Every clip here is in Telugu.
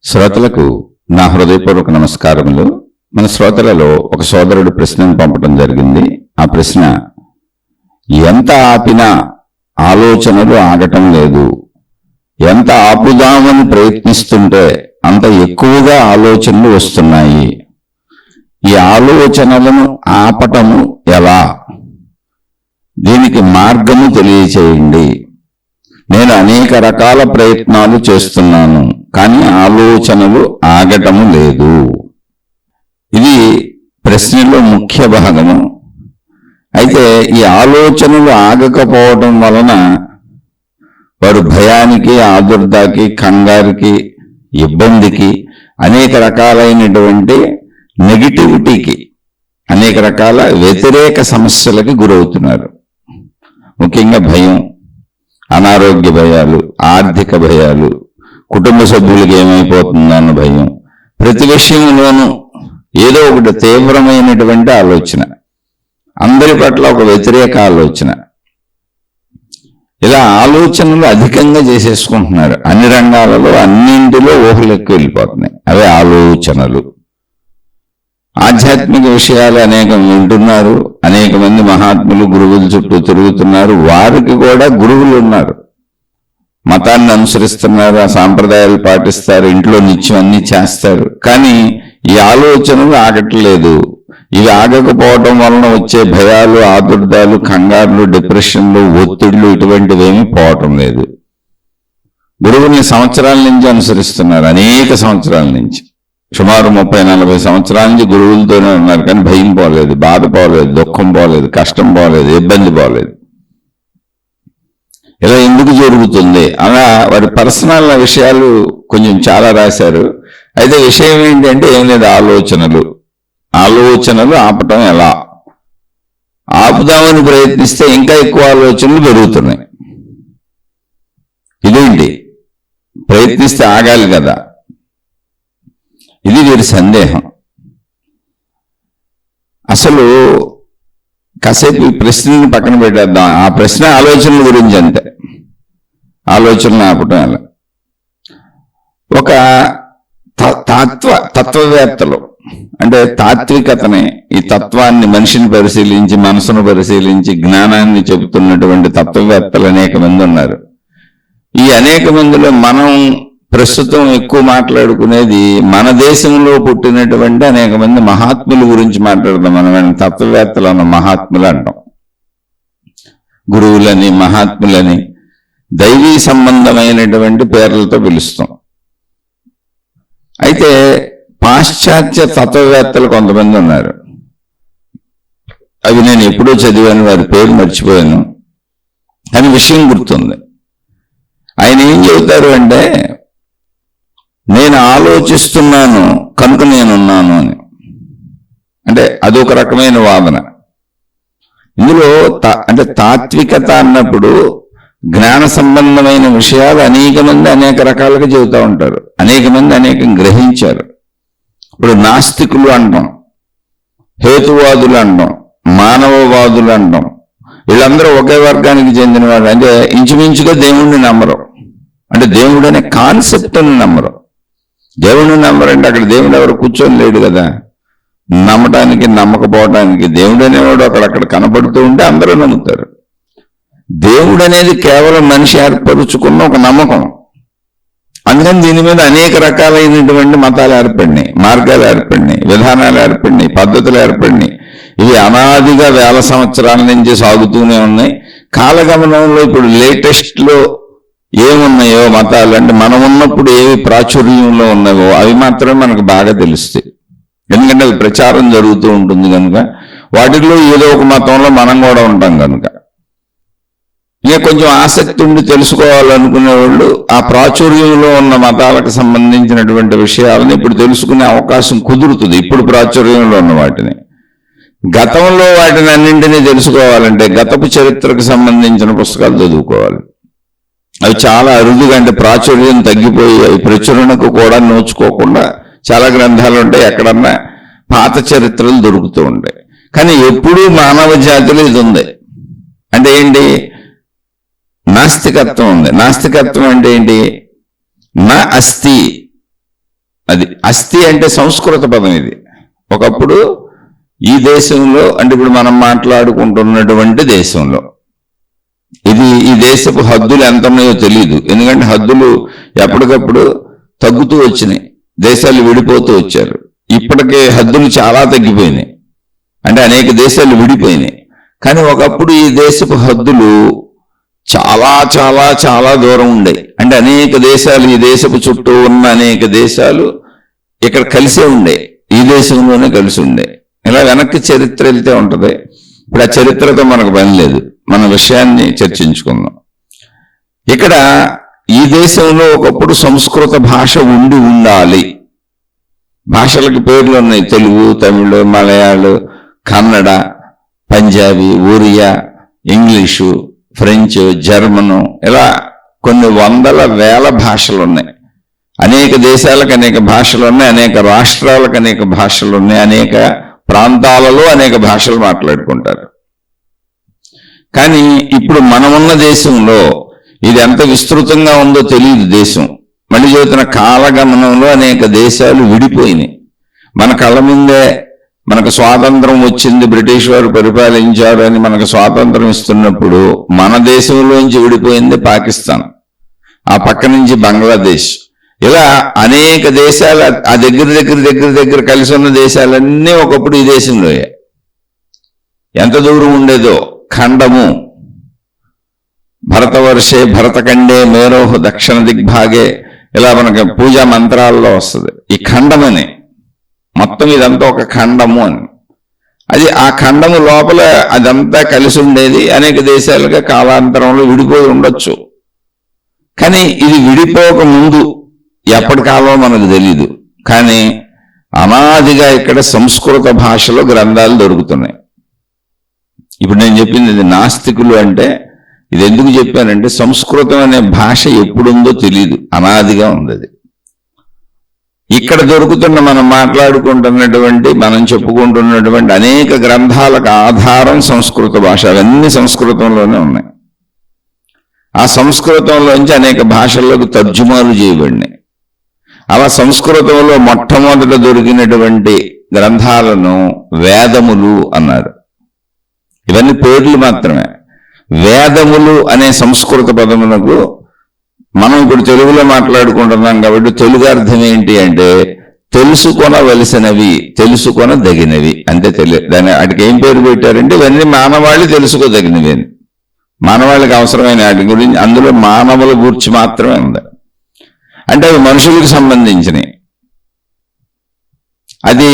శ్రోతలకు నా హృదయపూర్వక నమస్కారములు. మన శ్రోతలలో ఒక సోదరుడు ప్రశ్నను పంపడం జరిగింది. ఆ ప్రశ్న, ఎంత ఆపినా ఆలోచనలు ఆగటం లేదు, ఎంత ఆపుదామని ప్రయత్నిస్తుంటే అంత ఎక్కువగా ఆలోచనలు వస్తున్నాయి. ఈ ఆలోచనలను ఆపటము ఎలా? దీనికి మార్గము తెలియచేయండి. నేను అనేక రకాల ప్రయత్నాలు చేస్తున్నాను, కానీ ఆలోచనలు ఆగటము లేదు. ఇది ప్రశ్నలో ముఖ్య భాగము. అయితే ఈ ఆలోచనలు ఆగకపోవడం వలన వారు భయానికి, ఆదుర్దాకి, కంగారుకి, ఇబ్బందికి, అనేక రకాలైనటువంటి నెగిటివిటీకి, అనేక రకాల వ్యతిరేక సమస్యలకి గురవుతున్నారు. ముఖ్యంగా భయం, అనారోగ్య భయాలు, ఆర్థిక భయాలు, కుటుంబ సభ్యులకి ఏమైపోతుందన్న భయం, ప్రతి విషయంలోనూ ఏదో ఒకటి తీవ్రమైనటువంటి ఆలోచన, అందరి పట్ల ఒక వ్యతిరేక ఆలోచన. ఇలా ఆలోచనలు అధికంగా చేసేసుకుంటున్నారు. అన్ని రంగాలలో, అన్నింటిలో ఊహలు ఎక్కువ వెళ్ళిపోతున్నాయి. అవే ఆలోచనలు. ఆధ్యాత్మిక విషయాలు అనేకం వింటున్నారు. అనేక మంది మహాత్ములు గురువుల చుట్టూ తిరుగుతున్నారు. వారికి కూడా గురువులు ఉన్నారు. మతాన్ని అనుసరిస్తున్నారు, ఆ సాంప్రదాయాలు పాటిస్తారు, ఇంట్లో నిత్యం అన్ని చేస్తారు. కానీ ఈ ఆలోచనలు ఆగట్లేదు. ఇవి ఆగకపోవటం వలన వచ్చే భయాలు, ఆదుర్దాలు, కంగారులు, డిప్రెషన్లు, ఒత్తిళ్లు ఇటువంటివేమీ పోవటం లేదు. గురువుల్ని సంవత్సరాల నుంచి అనుసరిస్తున్నారు, అనేక సంవత్సరాల నుంచి, సుమారు 30-40 సంవత్సరాల నుంచి గురువులతోనే ఉన్నారు. కానీ భయం పోలేదు, బాధ పోలేదు, దుఃఖం పోలేదు, కష్టం పోలేదు, ఇబ్బంది పోలేదు. ఇలా ఎందుకు జరుగుతుంది? అలా వారి పర్సనల్ విషయాలు కొంచెం చాలా రాశారు. అయితే విషయం ఏంటంటే ఏం లేదు, ఆలోచనలు ఆపటం ఎలా? ఆపుదామని ప్రయత్నిస్తే ఇంకా ఎక్కువ ఆలోచనలు పెరుగుతున్నాయి. ఇదేంటి? ప్రయత్నిస్తే ఆగాలి కదా, ఇది వీరి సందేహం. అసలు కాసేపు ఈ ప్రశ్నని పక్కన పెట్టేద్దాం. ఆ ప్రశ్న ఆలోచనల గురించి అంతే. ఆలోచనలు ఆపటం ఎలా? ఒక తత్వవేత్తలు అంటే తాత్వికతని, ఈ తత్వాన్ని, మనిషిని పరిశీలించి, మనసును పరిశీలించి, జ్ఞానాన్ని చెబుతున్నటువంటి తత్వవేత్తలు అనేక మంది ఉన్నారు. ఈ అనేక మందిలో మనం ప్రస్తుతం ఎక్కువ మాట్లాడుకునేది మన దేశంలో పుట్టినటువంటి అనేక మంది మహాత్ముల గురించి మాట్లాడదాం. మనం తత్వవేత్తలు అన్న మహాత్ములు అంటాం, గురువులని, మహాత్ములని, దైవీ సంబంధమైనటువంటి పేర్లతో పిలుస్తాం. అయితే పాశ్చాత్య తత్వవేత్తలు కొంతమంది ఉన్నారు. అవి నేను ఎప్పుడో చదివాను, వారి పేరు మర్చిపోయాను, కానీ విషయం గుర్తుంది. ఆయన ఏం చెబుతారు అంటే, నేను ఆలోచిస్తున్నాను కనుక నేనున్నాను అని. అంటే అదొక రకమైన వాదన. ఇందులో అంటే తాత్వికత అన్నప్పుడు జ్ఞాన సంబంధమైన విషయాలు అనేక మంది అనేక రకాలుగా చెబుతూ ఉంటారు. అనేక మంది అనేకం గ్రహించారు. ఇప్పుడు నాస్తికులు అంటాం, హేతువాదులు అంటాం, మానవవాదులు అంటాం. వీళ్ళందరూ ఒకే వర్గానికి చెందిన వాళ్ళు. అంటే ఇంచుమించుగా దేవుణ్ణి నమ్మరు. అంటే దేవుడు అనే కాన్సెప్ట్ని నమ్మరు. దేవుణ్ణి నమ్మరంటే అక్కడ దేవుడు ఎవరు కూర్చొని లేడు కదా. నమ్మటానికి, నమ్మకపోవటానికి దేవుడు అనేవాడు అక్కడ కనపడుతూ ఉంటే అందరూ నమ్ముతారు. దేవుడు అనేది కేవలం మనిషి ఏర్పరుచుకున్న ఒక నమ్మకం. అందుకని దీని మీద అనేక రకాలైనటువంటి మతాలు ఏర్పడినాయి, మార్గాలు ఏర్పడినాయి, విధానాలు ఏర్పడినాయి, పద్ధతులు ఏర్పడినాయి. ఇవి అనాదిగా వేల సంవత్సరాల నుంచి సాగుతూనే ఉన్నాయి. కాలగమనంలో ఇప్పుడు లేటెస్ట్లో ఏమున్నాయో మతాలు, అంటే మనం ఉన్నప్పుడు ఏవి ప్రాచుర్యంలో ఉన్నాయో అవి మాత్రమే మనకు బాగా తెలుస్తాయి. ఎందుకంటే అవి ప్రచారం జరుగుతూ ఉంటుంది కనుక. వాటిల్లో ఏదో ఒక మతంలో మనం కూడా ఉంటాం కనుక. ఇంకా కొంచెం ఆసక్తి ఉండి తెలుసుకోవాలనుకునే వాళ్ళు ఆ ప్రాచుర్యంలో ఉన్న మతాలకు సంబంధించినటువంటి విషయాలను ఇప్పుడు తెలుసుకునే అవకాశం కుదురుతుంది. ఇప్పుడు ప్రాచుర్యంలో ఉన్న వాటిని, గతంలో వాటిని అన్నింటినీ తెలుసుకోవాలంటే గతపు చరిత్రకు సంబంధించిన పుస్తకాలు చదువుకోవాలి. అవి చాలా అరుదుగా, అంటే ప్రాచుర్యం తగ్గిపోయి అవి ప్రచురణకు కూడా నోచుకోకుండా చాలా గ్రంథాలు ఉంటాయి. ఎక్కడన్నా పాత చరిత్రలు దొరుకుతూ ఉంటాయి. కానీ ఎప్పుడూ మానవ జాతిలో ఇది ఉంది. అంటే ఏంటి? నాస్తికత్వం ఉంది. నాస్తికత్వం అంటే ఏంటి? నా అస్థి అస్థి అంటే సంస్కృత పదం ఇది. ఒకప్పుడు ఈ దేశంలో, అంటే ఇప్పుడు మనం మాట్లాడుకుంటున్నటువంటి దేశంలో, ఈ దేశపు హద్దులు ఎంత ఉన్నాయో తెలియదు. ఎందుకంటే హద్దులు ఎప్పటికప్పుడు తగ్గుతూ వచ్చినాయి, దేశాలు విడిపోతూ వచ్చారు. ఇప్పటికే హద్దులు చాలా తగ్గిపోయినాయి, అంటే అనేక దేశాలు విడిపోయినాయి. కానీ ఒకప్పుడు ఈ దేశపు హద్దులు చాలా చాలా చాలా దూరం ఉండేవి. అంటే అనేక దేశాలు, ఈ దేశపు చుట్టూ ఉన్న అనేక దేశాలు ఇక్కడ కలిసే ఉండే, ఈ దేశంలోనే కలిసి ఉండే. ఇలా వెనక్కి చరిత్ర వెళ్తే ఉంటుంది. ఇప్పుడు ఆ చరిత్రతో మనకు పని లేదు, మన విషయాన్ని చర్చించుకుందాం. ఇక్కడ ఈ దేశంలో ఒకప్పుడు సంస్కృత భాష ఉండాలి. భాషలకు పేర్లు ఉన్నాయి: Telugu, Tamil, Malayalam, Kannada, Punjabi, Oriya, English, French, German, ఇలా కొన్ని వందల వేల భాషలు ఉన్నాయి. అనేక దేశాలకు అనేక భాషలు ఉన్నాయి, అనేక రాష్ట్రాలకు అనేక భాషలు ఉన్నాయి, అనేక ప్రాంతాలలో అనేక భాషలు మాట్లాడుకుంటారు. కానీ ఇప్పుడు మనమున్న దేశంలో ఇది ఎంత విస్తృతంగా ఉందో తెలియదు దేశం. మళ్ళీ చెబుతున్న కాలగమనంలో అనేక దేశాలు విడిపోయినాయి. మన కళ్ళ ముందే మనకు స్వాతంత్రం వచ్చింది, బ్రిటిష్ వారు పరిపాలించారు అని మనకు స్వాతంత్రం ఇస్తున్నప్పుడు మన దేశంలోంచి విడిపోయింది పాకిస్తాన్, ఆ పక్క నుంచి బంగ్లాదేశ్, ఇలా అనేక దేశాలు, ఆ దగ్గర కలిసి ఉన్న దేశాలన్నీ ఒకప్పుడు ఈ దేశంలో. ఎంత దూరం ఉండేదో ఖండము. భరతవర్షే భరతఖండే మేరోహ దక్షిణ దిగ్భాగే, ఇలా మనకి పూజా మంత్రాల్లో వస్తుంది ఈ ఖండమని. మొత్తం ఇదంతా ఒక ఖండము అని. అది ఆ ఖండము లోపల అదంతా కలిసి ఉండేది. అనేక దేశాలుగా కాలాంతరంలో విడిపోయి ఉండొచ్చు. కానీ ఇది విడిపోక ముందు ఎప్పటి కాలం మనకు తెలీదు. కానీ అనాదిగా ఇక్కడ సంస్కృత భాషలో గ్రంథాలు దొరుకుతున్నాయి. ఇప్పుడు నేను చెప్పింది ఇది నాస్తికులు అంటే, ఇది ఎందుకు చెప్పానంటే సంస్కృతం అనే భాష ఎప్పుడుందో తెలియదు, అనాదిగా ఉంది అది. ఇక్కడ దొరుకుతున్న, మనం మాట్లాడుకుంటున్నటువంటి, మనం చెప్పుకుంటున్నటువంటి అనేక గ్రంథాలకు ఆధారం సంస్కృత భాష. అవన్నీ సంస్కృతంలోనే ఉన్నాయి. ఆ సంస్కృతంలోంచి అనేక భాషల్లోకి తర్జుమాలు చేయబడినాయి. అలా సంస్కృతంలో మొట్టమొదట దొరికినటువంటి గ్రంథాలను వేదములు అన్నారు. ఇవన్నీ పేర్లు మాత్రమే. వేదములు అనే సంస్కృత పదములకు మనం ఇప్పుడు తెలుగులో మాట్లాడుకుంటున్నాం కాబట్టి తెలుగు అర్థం ఏంటి అంటే తెలుసుకొనవలసినవి, తెలుసుకొనదగినవి అంటే దాని వాటికి ఏం పేరు పెట్టారంటే ఇవన్నీ మానవాళి తెలుసుకోదగినవి అని. మానవాళికి అవసరమైన వాటి గురించి, అందులో మానవుల గురించి మాత్రమే ఉంది. అంటే అవి మనుషులకు సంబంధించినవి. అది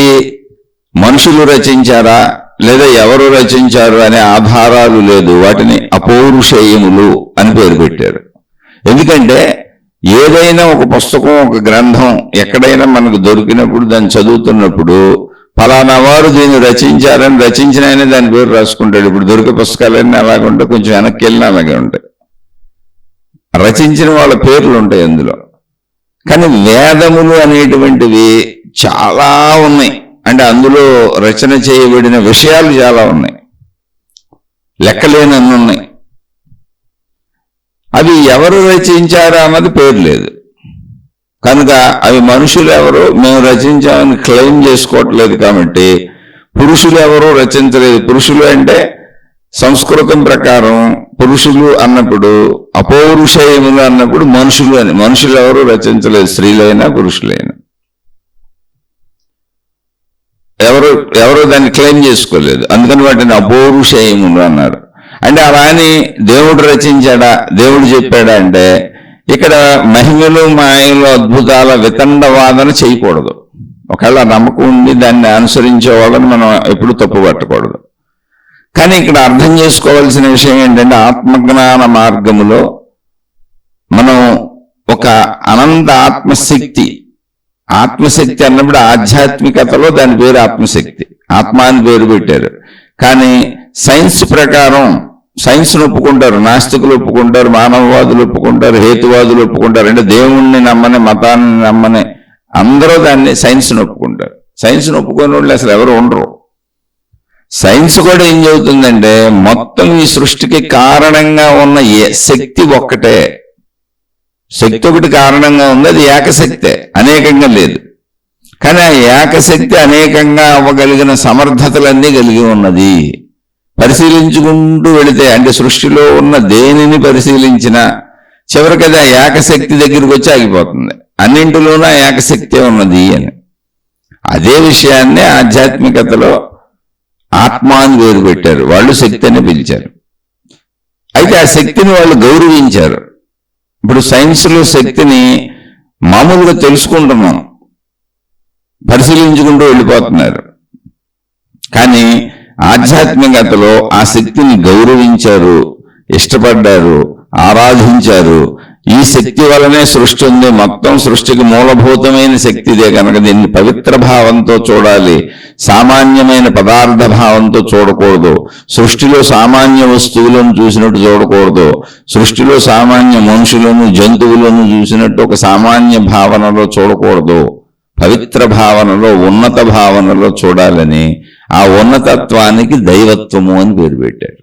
మనుషులు రచించారా లేదా ఎవరు రచించారు అనే ఆధారాలు లేదు. వాటిని అపౌరుషేయములు అని పేరు పెట్టారు. ఎందుకంటే ఏదైనా ఒక పుస్తకం, ఒక గ్రంథం ఎక్కడైనా మనకు దొరికినప్పుడు దాన్ని చదువుతున్నప్పుడు ఫలానా వారు దీన్ని రచించారని, రచించిన ఆయన దాని పేరు రాసుకుంటాడు. ఇప్పుడు దొరికే పుస్తకాలన్నీ అలాగే ఉంటాయి, కొంచెం వెనక్కి వెళ్ళినా అలాగే ఉంటాయి. రచించిన వాళ్ళ పేర్లు ఉంటాయి అందులో. కానీ వేదములు అనేటువంటివి చాలా ఉన్నాయి. అంటే అందులో రచన చేయబడిన విషయాలు చాలా ఉన్నాయి, లెక్కలేనన్ని ఉన్నాయి. అవి ఎవరు రచించారా అన్నది పేరు లేదు. కనుక అవి మనుషులు ఎవరు మేము రచించామని క్లెయిమ్ చేసుకోవట్లేదు. కాబట్టి పురుషులు ఎవరో రచించలేదు. పురుషులు అంటే సంస్కృతం ప్రకారం పురుషులు అన్నప్పుడు, అపౌరుషేయములు అన్నప్పుడు మనుషులు అని. మనుషులు ఎవరు రచించలేదు, స్త్రీలైనా పురుషులైనా ఎవరు దాన్ని క్లెయిమ్ చేసుకోలేదు. అందుకని వాటిని అపౌరుషేయములు అన్నారు. అంటే అలా అని దేవుడు రచించాడా, దేవుడు చెప్పాడా అంటే ఇక్కడ మహిమలు, మాయలు, అద్భుతాల వితండవాదన చేయకూడదు. ఒకవేళ నమ్మకం ఉండి దాన్ని అనుసరించే వాళ్ళని మనం ఎప్పుడు తప్పు పట్టకూడదు. కానీ ఇక్కడ అర్థం చేసుకోవాల్సిన విషయం ఏంటంటే ఆత్మజ్ఞాన మార్గములో మనం ఒక అనంత ఆత్మశక్తి అన్నప్పుడు ఆధ్యాత్మికతలో దాని పేరు ఆత్మశక్తి, ఆత్మ అని పేరు పెట్టారు. కానీ సైన్స్ ప్రకారం, సైన్స్ను ఒప్పుకుంటారు, నాస్తికులు ఒప్పుకుంటారు, మానవవాదులు ఒప్పుకుంటారు, హేతువాదులు ఒప్పుకుంటారు. అంటే దేవుణ్ణి నమ్మని, మతాన్ని నమ్మని అందరూ దాన్ని సైన్స్ను ఒప్పుకుంటారు. సైన్స్ను ఒప్పుకునే వాళ్ళు అసలు ఎవరు ఉండరు. సైన్స్ కూడా ఏం చెబుతుందంటే మొత్తం ఈ సృష్టికి కారణంగా ఉన్న శక్తి ఒక్కటే. శక్తి ఒకటి కారణంగా ఉంది, అది ఏకశక్తే, అనేకంగా లేదు. కానీ ఆ ఏకశక్తి అనేకంగా అవ్వగలిగిన సమర్థతలన్నీ కలిగి ఉన్నది. పరిశీలించుకుంటూ వెళితే, అంటే సృష్టిలో ఉన్న దేనిని పరిశీలించినా చివరికి అది ఆ ఏకశక్తి దగ్గరికి వచ్చి ఆగిపోతుంది. అన్నింటిలోనూ ఏకశక్తే ఉన్నది అని. అదే విషయాన్ని ఆధ్యాత్మికతలో ఆత్మ అని పేరు పెట్టారు, వాళ్ళు శక్తి అని పిలిచారు. అయితే ఆ శక్తిని వాళ్ళు గౌరవించారు. ఇప్పుడు సైన్స్లో శక్తిని మామూలుగా తెలుసుకుంటున్నాం, పరిశీలించుకుంటూ వెళ్ళిపోతున్నారు. కానీ ఆధ్యాత్మికతలో ఆ శక్తిని గౌరవించారు, ఇష్టపడ్డారు, ఆరాధించారు. ఈ శక్తి వలనే సృష్టి ఉంది, మొత్తం సృష్టికి మూలభూతమైన శక్తి ఇదే కనుక దీన్ని పవిత్ర భావంతో చూడాలి, సామాన్యమైన పదార్థ భావంతో చూడకూడదు. సృష్టిలో సామాన్య వస్తువులను చూసినట్టు చూడకూడదు. సృష్టిలో సామాన్య మనుషులను జంతువులను చూసినట్టు ఒక సామాన్య భావనలో చూడకూడదు. పవిత్ర భావనలో, ఉన్నత భావనలో చూడాలని ఆ ఉన్నతత్వానికి దైవత్వము అని పేరు పెట్టారు.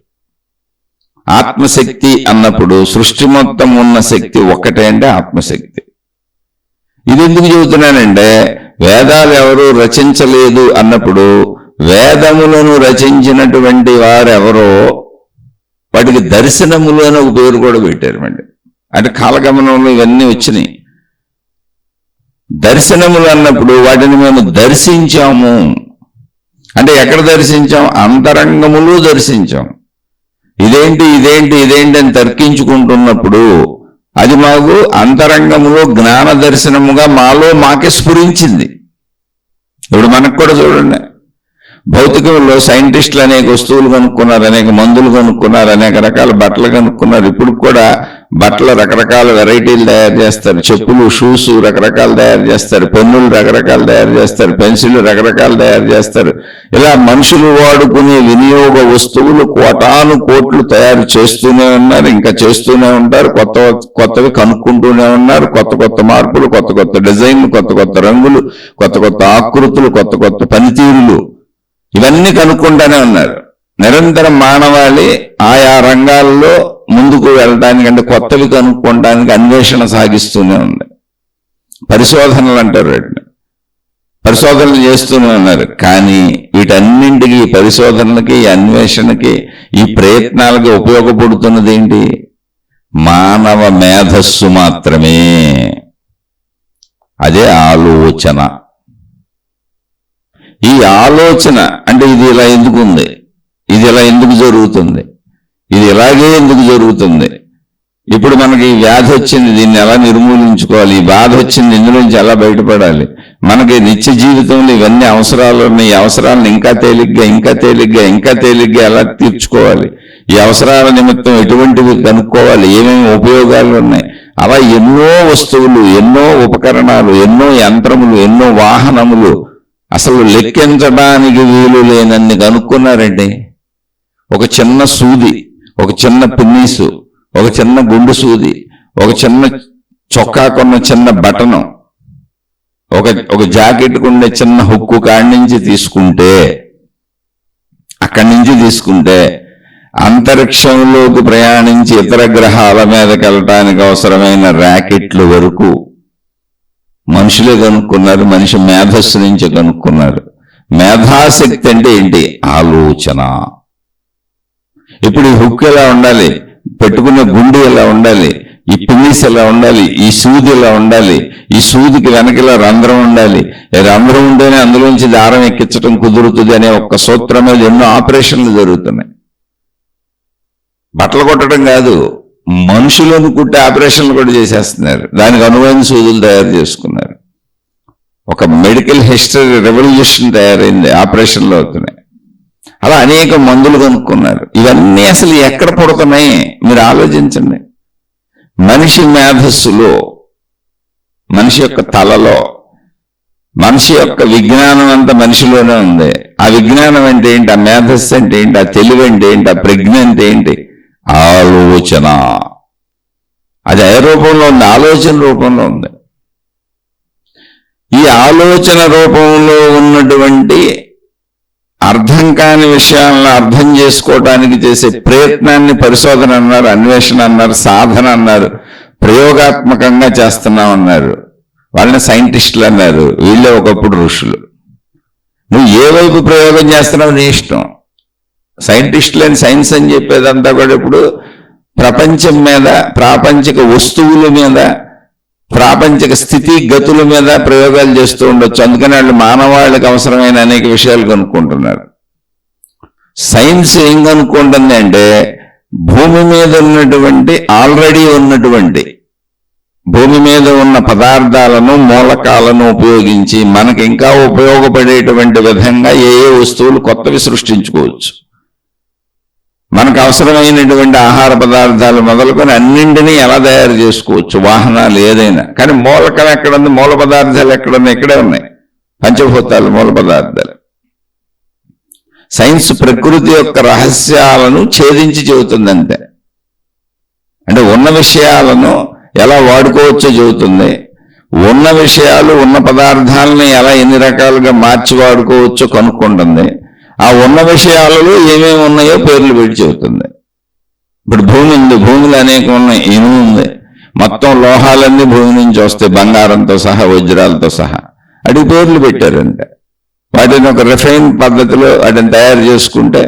ఆత్మశక్తి అన్నప్పుడు సృష్టి మొత్తం ఉన్న శక్తి ఒక్కటే అంటే ఆత్మశక్తి. ఇది ఎందుకు చెబుతున్నానంటే, వేదాలు ఎవరు రచించలేదు అన్నప్పుడు వేదములను రచించినటువంటి వారెవరో వాటికి దర్శనములు అని ఒక పేరు కూడా పెట్టారు. అంటే కాలగమనంలో ఇవన్నీ వచ్చినాయి. దర్శనములు అన్నప్పుడు వాటిని మేము దర్శించాము అంటే ఎక్కడ దర్శించాం? అంతరంగములు దర్శించాం. ఇదేంటి ఇదేంటి ఇదేంటి అని తర్కించుకుంటున్నప్పుడు అది మాకు అంతరంగములో జ్ఞాన దర్శనముగా మాకే స్ఫురించింది. ఇప్పుడు మనకు కూడా చూడండి, భౌతికంలో సైంటిస్టులు అనేక వస్తువులు కనుక్కున్నారు, అనేక మందులు కనుక్కున్నారు, అనేక రకాల బట్టలు కనుక్కున్నారు. ఇప్పుడు కూడా బట్టలు రకరకాల వెరైటీలు తయారు చేస్తారు, చెప్పులు, షూస్ రకరకాలు తయారు చేస్తారు, పెన్నులు రకరకాలు తయారు చేస్తారు, పెన్సిళ్ళు రకరకాలు తయారు చేస్తారు. ఇలా మనుషులు వాడుకునే వినియోగ వస్తువులు కోటాను కోట్లు తయారు చేస్తూనే ఉన్నారు, ఇంకా చేస్తూనే ఉంటారు. కొత్తవి కనుక్కుంటూనే ఉన్నారు. కొత్త కొత్త మార్పులు, కొత్త కొత్త డిజైన్లు, కొత్త కొత్త రంగులు, కొత్త కొత్త ఆకృతులు, కొత్త కొత్త పనితీరులు, ఇవన్నీ కనుక్కుంటూనే ఉన్నారు. నిరంతరం మానవాళి ఆయా రంగాల్లో ముందుకు వెళ్ళడానికి, అంటే కొత్తవి కనుక్కోవడానికి అన్వేషణ సాగిస్తూనే ఉంది. పరిశోధనలు అంటారు వీటిని, పరిశోధనలు చేస్తూనే ఉన్నారు. కానీ వీటన్నింటికి, పరిశోధనలకి, అన్వేషణకి, ఈ ప్రయత్నాలకి ఉపయోగపడుతున్నది ఏంటి? మానవ మేధస్సు మాత్రమే. అదే ఆలోచన. ఈ ఆలోచన అంటే ఇది ఇలా ఎందుకు ఉంది, ఇది ఇలా ఎందుకు జరుగుతుంది, ఇది ఇలాగే ఎందుకు జరుగుతుంది, ఇప్పుడు మనకి వ్యాధి వచ్చింది, దీన్ని ఎలా నిర్మూలించుకోవాలి, ఈ బాధ వచ్చింది, ఇందులోంచి ఎలా బయటపడాలి, మనకి నిత్య జీవితంలో ఇవన్నీ అవసరాలు ఉన్నాయి, ఈ అవసరాలను ఇంకా తేలిగ్గా ఇంకా తేలిగ్గా ఇంకా తేలిగ్గా ఎలా తీర్చుకోవాలి, ఈ అవసరాల నిమిత్తం ఎటువంటివి కనుక్కోవాలి, ఏమేమి ఉపయోగాలు ఉన్నాయి, అలా ఎన్నో వస్తువులు, ఎన్నో ఉపకరణాలు, ఎన్నో యంత్రములు, ఎన్నో వాహనములు, అసలు లెక్కించడానికి వీలు లేనన్ని కనుక్కున్నారండి. ఒక చిన్న సూది, ఒక చిన్న పిన్నీసు, ఒక చిన్న గుండు సూది, ఒక చిన్న చొక్కాకున్న చిన్న బటను, ఒక జాకెట్కు ఉండే చిన్న హుక్కు కాడి నుంచి తీసుకుంటే, అక్కడి నుంచి తీసుకుంటే అంతరిక్షంలోకి ప్రయాణించి ఇతర గ్రహాల మీదకి వెళ్ళటానికి అవసరమైన ర్యాకెట్లు వరకు మనుషులే కనుక్కున్నారు. మనిషి మేధస్సు నుంచి కనుక్కున్నారు. మేధాశక్తి అంటే ఏంటి? ఆలోచన. ఇప్పుడు ఈ హుక్ ఎలా ఉండాలి, పెట్టుకున్న గుండు ఎలా ఉండాలి, ఈ పిన్నీస్ ఎలా ఉండాలి, ఈ సూది ఎలా ఉండాలి, ఈ సూదికి వెనకలా రంధ్రం ఉండాలి, రంధ్రం ఉంటేనే అందులోంచి దారం ఎక్కించడం కుదురుతుంది అనే ఒక్క సూత్రం మీద ఎన్నో ఆపరేషన్లు జరుగుతున్నాయి. బట్టలు కొట్టడం కాదు, మనుషులను కుట్టే ఆపరేషన్లు కూడా చేసేస్తున్నారు. దానికి అనువైన సూదులు తయారు చేసుకున్నారు. ఒక మెడికల్ హిస్టరీ రెవల్యూషన్ తయారైంది, ఆపరేషన్లు అవుతున్నాయి. అలా అనేక మందులు కనుక్కున్నారు. ఇవన్నీ అసలు ఎక్కడ పుడుతున్నాయి మీరు ఆలోచించండి. మనిషి మేధస్సులో, మనిషి యొక్క తలలో, మనిషి యొక్క విజ్ఞానం అంతా మనిషిలోనే ఉంది. ఆ విజ్ఞానం అంటే ఏంటి? ఆ మేధస్సు అంటే ఏంటి? ఆ తెలివి అంటే ఏంటి? ఆ ప్రజ్ఞ అంటే ఏంటి? ఆలోచన. అది ఏ రూపంలో ఉంది? ఆలోచన రూపంలో ఉంది. ఈ ఆలోచన రూపంలో ఉన్నటువంటి అర్థం కాని విషయాలను అర్థం చేసుకోవటానికి చేసే ప్రయత్నాన్ని పరిశోధన అన్నారు, అన్వేషణ అన్నారు, సాధన అన్నారు, ప్రయోగాత్మకంగా చేస్తున్నామన్నారు. వాళ్ళని సైంటిస్టులు అన్నారు, వీళ్ళే ఒకప్పుడు ఋషులు. నువ్వు ఏ వైపు ప్రయోగం చేస్తున్నావు నీ ఇష్టం. సైంటిస్టులని సైన్స్ అని చెప్పేదంతా కూడా ఇప్పుడు ప్రపంచం మీద, ప్రాపంచిక వస్తువుల మీద, ప్రాపంచిక స్థితి గతుల మీద ప్రయోగాలు చేస్తూ ఉండొచ్చు. అందుకని వాళ్ళు మానవాళికి అవసరమైన అనేక విషయాలు కనుక్కుంటున్నారు. సైన్స్ ఏం కనుక్కుంటుంది అంటే భూమి మీద ఉన్నటువంటి, ఆల్రెడీ ఉన్నటువంటి భూమి మీద ఉన్న పదార్థాలను, మూలకాలను ఉపయోగించి మనకి ఇంకా ఉపయోగపడేటువంటి విధంగా ఏ ఏ వస్తువులు కొత్తవి సృష్టించుకోవచ్చు. మనకు అవసరమైనటువంటి ఆహార పదార్థాలు మొదలుకొని అన్నింటినీ ఎలా తయారు చేసుకోవచ్చు, వాహనాలు ఏదైనా. కానీ మూలకం ఎక్కడుంది, మూల పదార్థాలు ఎక్కడున్నాయి? ఇక్కడే ఉన్నాయి పంచభూతాలు, మూల పదార్థాలు. సైన్స్ ప్రకృతి యొక్క రహస్యాలను ఛేదించి చెబుతుంది అంతే. అంటే ఉన్న విషయాలను ఎలా వాడుకోవచ్చో చెబుతుంది, ఉన్న విషయాలు, ఉన్న పదార్థాలని ఎలా ఎన్ని రకాలుగా మార్చి వాడుకోవచ్చో కనుక్కుంటుంది. ఆ ఉన్న విషయాలలో ఏమేమి ఉన్నాయో పేర్లు పెట్టి చెబుతుంది. ఇప్పుడు భూమి ఉంది, భూములు అనేకం ఉన్నాయి. ఇనుము ఉంది, మొత్తం లోహాలన్నీ భూమి నుంచి వస్తాయి, బంగారంతో సహా, వజ్రాలతో సహా. అడిగి పేర్లు పెట్టారంటే వాటిని ఒక రిఫైన్ పద్ధతిలో వాటిని తయారు చేసుకుంటే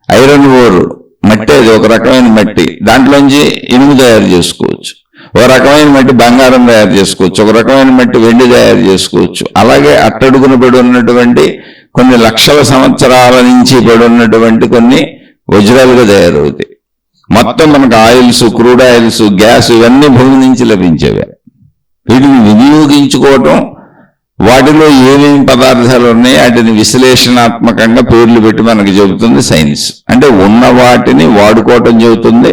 ఐరన్ ఓర్ మట్టి, అది ఒక రకమైన మట్టి, దాంట్లోంచి ఇనుము తయారు చేసుకోవచ్చు. ఒక రకమైన మట్టి బంగారం తయారు చేసుకోవచ్చు, ఒక రకమైన మట్టి వెండి తయారు చేసుకోవచ్చు. అలాగే అట్టడుగున పడి ఉన్నటువంటి కొన్ని లక్షల సంవత్సరాల నుంచి పడి ఉన్నటువంటి కొన్ని వజ్రాలుగా తయారవుతాయి. మొత్తం మనకు ఆయిల్స్, క్రూడ్ ఆయిల్స్, గ్యాస్ ఇవన్నీ భూమి నుంచి లభించేవే. వీటిని వినియోగించుకోవటం, వాటిలో ఏమేమి పదార్థాలు ఉన్నాయి వాటిని విశ్లేషణాత్మకంగా పేర్లు పెట్టి మనకు చెబుతుంది సైన్స్. అంటే ఉన్న వాటిని వాడుకోవటం చెబుతుంది,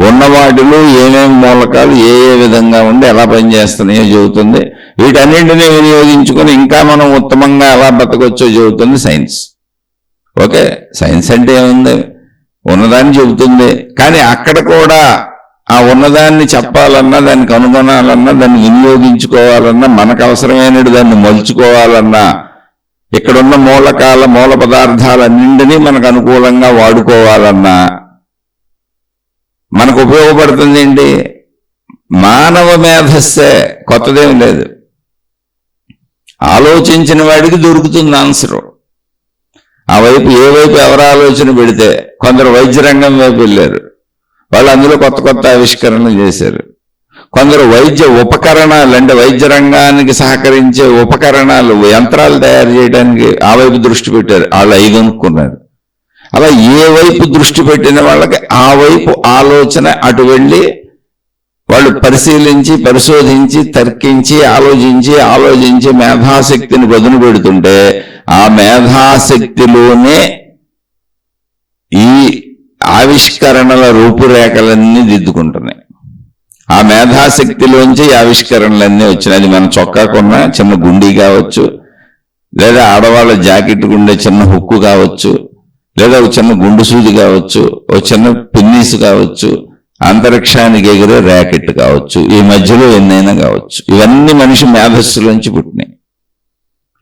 ఉన్న వాటిలో ఏమేమి మూలకాలు ఏ ఏ విధంగా ఉండి ఎలా పనిచేస్తున్నాయో చెబుతుంది. వీటన్నింటినీ వినియోగించుకొని ఇంకా మనం ఉత్తమంగా ఎలా బతకొచ్చో చెబుతుంది సైన్స్. ఓకే, సైన్స్ అంటే ఏముంది, ఉన్నదాన్ని చెబుతుంది. కానీ అక్కడ కూడా ఆ ఉన్నదాన్ని చెప్పాలన్నా, దాన్ని కనుగొనాలన్నా, దాన్ని వినియోగించుకోవాలన్నా, మనకు అవసరమైనది దాన్ని మలుచుకోవాలన్నా, ఇక్కడున్న మూలకాల, మూల పదార్థాలన్నింటినీ మనకు అనుకూలంగా వాడుకోవాలన్నా మనకు ఉపయోగపడుతుంది ఏంటి? మానవ మేధస్సే, కొత్తదేం లేదు. ఆలోచించిన వాడికి దొరుకుతుంది ఆన్సరు. ఆ వైపు ఏ వైపు ఎవరు ఆలోచన పెడితే, కొందరు వైద్య రంగం వైపు వెళ్ళారు, వాళ్ళు అందులో కొత్త కొత్త ఆవిష్కరణలు చేశారు. కొందరు వైద్య ఉపకరణాలు, అంటే వైద్య రంగానికి సహకరించే ఉపకరణాలు, యంత్రాలు తయారు చేయడానికి ఆ వైపు దృష్టి పెట్టారు, వాళ్ళు అవి కనుక్కున్నారు. అలా ఏ వైపు దృష్టి పెట్టిన వాళ్ళకి ఆ వైపు ఆలోచన అటు వెళ్ళి వాళ్ళు పరిశీలించి, పరిశోధించి, తర్కించి, ఆలోచించి మేధాశక్తిని బదులు పెడుతుంటే ఆ మేధాశక్తిలోనే ఈ ఆవిష్కరణల రూపురేఖలన్నీ దిద్దుకుంటున్నాయి. ఆ మేధాశక్తిలోంచి ఆవిష్కరణలన్నీ వచ్చినాయి. అది మన చొక్కాకున్న చిన్న గుండీ కావచ్చు, లేదా ఆడవాళ్ళ జాకెట్ ఉండే చిన్న హుక్కు కావచ్చు, లేదా ఒక చిన్న గుండు సూది కావచ్చు, ఒక చిన్న పిన్నీసు కావచ్చు, అంతరిక్షానికి ఎగిరే ర్యాకెట్ కావచ్చు, ఈ మధ్యలో ఎన్నైనా కావచ్చు. ఇవన్నీ మనిషి మేధస్సులోంచి పుట్టినాయి.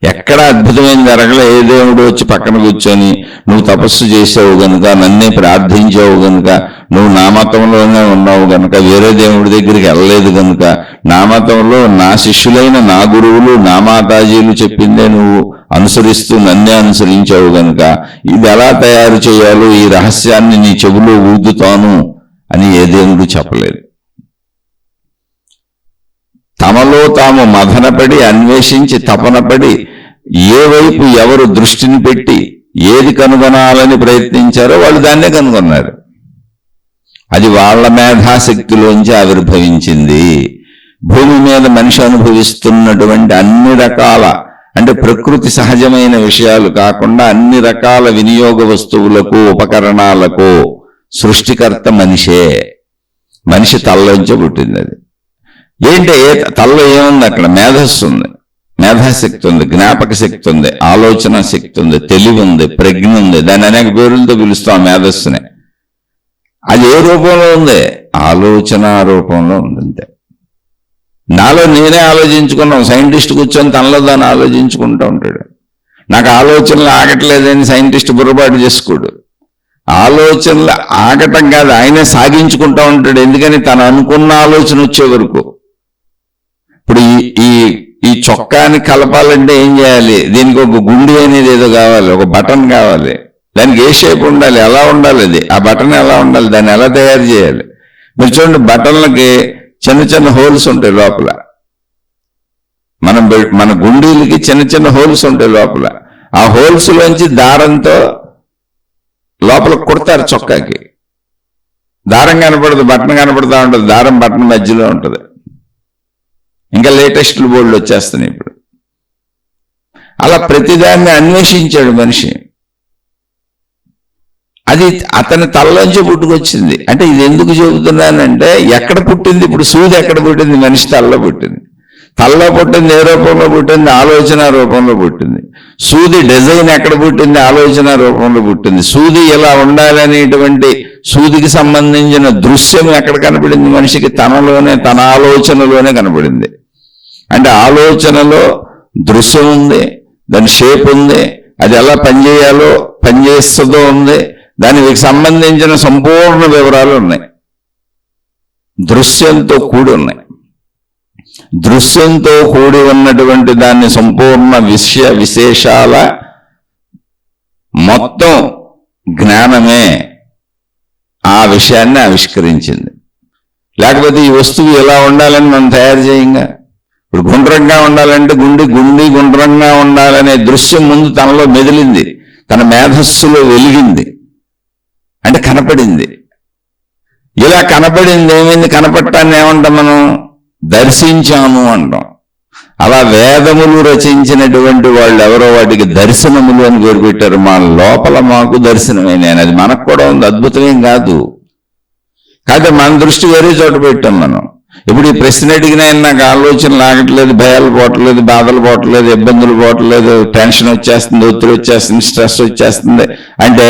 ఎక్కడ అద్భుతమైన జరగలే. ఏ దేవుడు వచ్చి పక్కన కూర్చొని నువ్వు తపస్సు చేసావు గనుక, నన్నే ప్రార్థించావు గనుక, నువ్వు నా మతంలోనే ఉన్నావు గనుక, వేరే దేవుడి దగ్గరికి వెళ్ళలేదు గనుక, నా మతంలో నా శిష్యులైన నా గురువులు, నా మాతాజీలు చెప్పిందే నువ్వు అనుసరిస్తూ నన్నే అనుసరించావు గనుక, ఇది ఎలా తయారు చేయాలో ఈ రహస్యాన్ని నీ చెవులో ఊదుతాను అని ఏ దేవుడు చెప్పలేదు. తమలో తాము మదనపడి, అన్వేషించి, తపనపడి, ఏ వైపు ఎవరు దృష్టిని పెట్టి ఏది కనుగొనాలని ప్రయత్నించారో వాళ్ళు దాన్నే కనుగొన్నారు. అది వాళ్ళ మేధాశక్తిలోంచి ఆవిర్భవించింది. భూమి మీద మనిషి అనుభవిస్తున్నటువంటి అన్ని రకాల, అంటే ప్రకృతి సహజమైన విషయాలు కాకుండా అన్ని రకాల వినియోగ వస్తువులకు, ఉపకరణాలకు సృష్టికర్త మనిషే. మనిషి తలలోంచి పుట్టింది. అది ఏంటి, తలలో ఏముంది? అక్కడ మేధస్సు ఉంది, మేధాశక్తి ఉంది, జ్ఞాపక శక్తి ఉంది, ఆలోచన శక్తి ఉంది, తెలివి ఉంది, ప్రజ్ఞ ఉంది. దాన్ని అనేక పేరులతో పిలుస్తాం మేధస్సునే. అది ఏ రూపంలో ఉంది? ఆలోచన రూపంలో ఉంది. అంతే. నాలో నేనే ఆలోచించుకున్నాం. సైంటిస్ట్ కూర్చొని తనలో దాన్ని ఆలోచించుకుంటూ ఉంటాడు. నాకు ఆలోచనలు ఆగట్లేదని సైంటిస్ట్ బుర్రబాటు చేసుకోడు. ఆలోచనలు ఆగటం కాదు, ఆయనే సాగించుకుంటూ ఉంటాడు. ఎందుకని? తను అనుకున్న ఆలోచన వచ్చే వరకు. ఇప్పుడు ఈ ఈ చొక్కాని కలపాలంటే ఏం చేయాలి? దీనికి ఒక గుండి అనేది ఏదో కావాలి, ఒక బటన్ కావాలి. దానికి ఏ షేప్ ఉండాలి, ఎలా ఉండాలి, అది ఆ బటన్ ఎలా ఉండాలి, దాన్ని ఎలా తయారు చేయాలి? మీరు చూడండి, బటన్లకి చిన్న చిన్న హోల్స్ ఉంటాయి లోపల. మన గుండీలకి చిన్న చిన్న హోల్స్ ఉంటాయి లోపల. ఆ హోల్స్ లోంచి దారంతో లోపల కుడతారు చొక్కాకి. దారం కనపడదు, బటన్ కనపడతా ఉంటుంది. దారం బటన్ మధ్యలో ఉంటుంది. ఇంకా లేటెస్ట్ బోర్డులు వచ్చేస్తున్నాయి ఇప్పుడు. అలా ప్రతిదాన్ని అన్వేషించాడు మనిషి. అది అతని తలలోంచి పుట్టుకొచ్చింది. అంటే ఇది ఎందుకు చెబుతున్నానంటే, ఎక్కడ పుట్టింది? ఇప్పుడు సూది ఎక్కడ పుట్టింది? మనిషి తలలో పుట్టింది. తలలో పుట్టింది ఏ రూపంలో పుట్టింది? ఆలోచన రూపంలో పుట్టింది. సూది డిజైన్ ఎక్కడ పుట్టింది? ఆలోచన రూపంలో పుట్టింది. సూది ఇలా ఉండాలనేటువంటి సూదికి సంబంధించిన దృశ్యం ఎక్కడ కనపడింది? మనిషికి తనలోనే, తన ఆలోచనలోనే కనపడింది. అంటే ఆలోచనలో దృశ్యం ఉంది, దాని షేప్ ఉంది, అది ఎలా పనిచేయాలో పనిచేస్తుందో ఉంది, దానికి సంబంధించిన సంపూర్ణ వివరాలు ఉన్నాయి. దృశ్యంతో కూడి ఉన్నాయి. దృశ్యంతో కూడి ఉన్నటువంటి దాన్ని సంపూర్ణ విశేషాల మొత్తం జ్ఞానమే ఆ విషయాన్ని ఆవిష్కరించింది. లేకపోతే ఈ వస్తువు ఎలా ఉండాలని మనం తయారు చేయంగా. ఇప్పుడు గుండ్రంగా ఉండాలంటే గుండి గుండ్రంగా ఉండాలనే దృశ్యం ముందు తనలో మెదిలింది, తన మేధస్సులో వెలిగింది, అంటే కనపడింది. ఇలా కనపడింది ఏమైంది? కనపడటాన్ని ఏమంటాం మనం? దర్శించాము అంటాం. అలా వేదములు రచించినటువంటి వాళ్ళు ఎవరో వాటికి దర్శనములు అని పేరు పెట్టారు. మా లోపల మాకు దర్శనమే. అది మనకు కూడా ఉంది, అద్భుతమేం కాదు. కాకపోతే మన దృష్టి వేరే చోట పెట్టాం మనం. ఇప్పుడు ఈ ప్రశ్న అడిగినా నాకు ఆలోచన లాగట్లేదు, భయాలు పోవట్లేదు, బాధలు పోవట్లేదు, ఇబ్బందులు పోవట్లేదు, టెన్షన్ వచ్చేస్తుంది, ఒత్తిడి వచ్చేస్తుంది, స్ట్రెస్ వచ్చేస్తుంది అంటే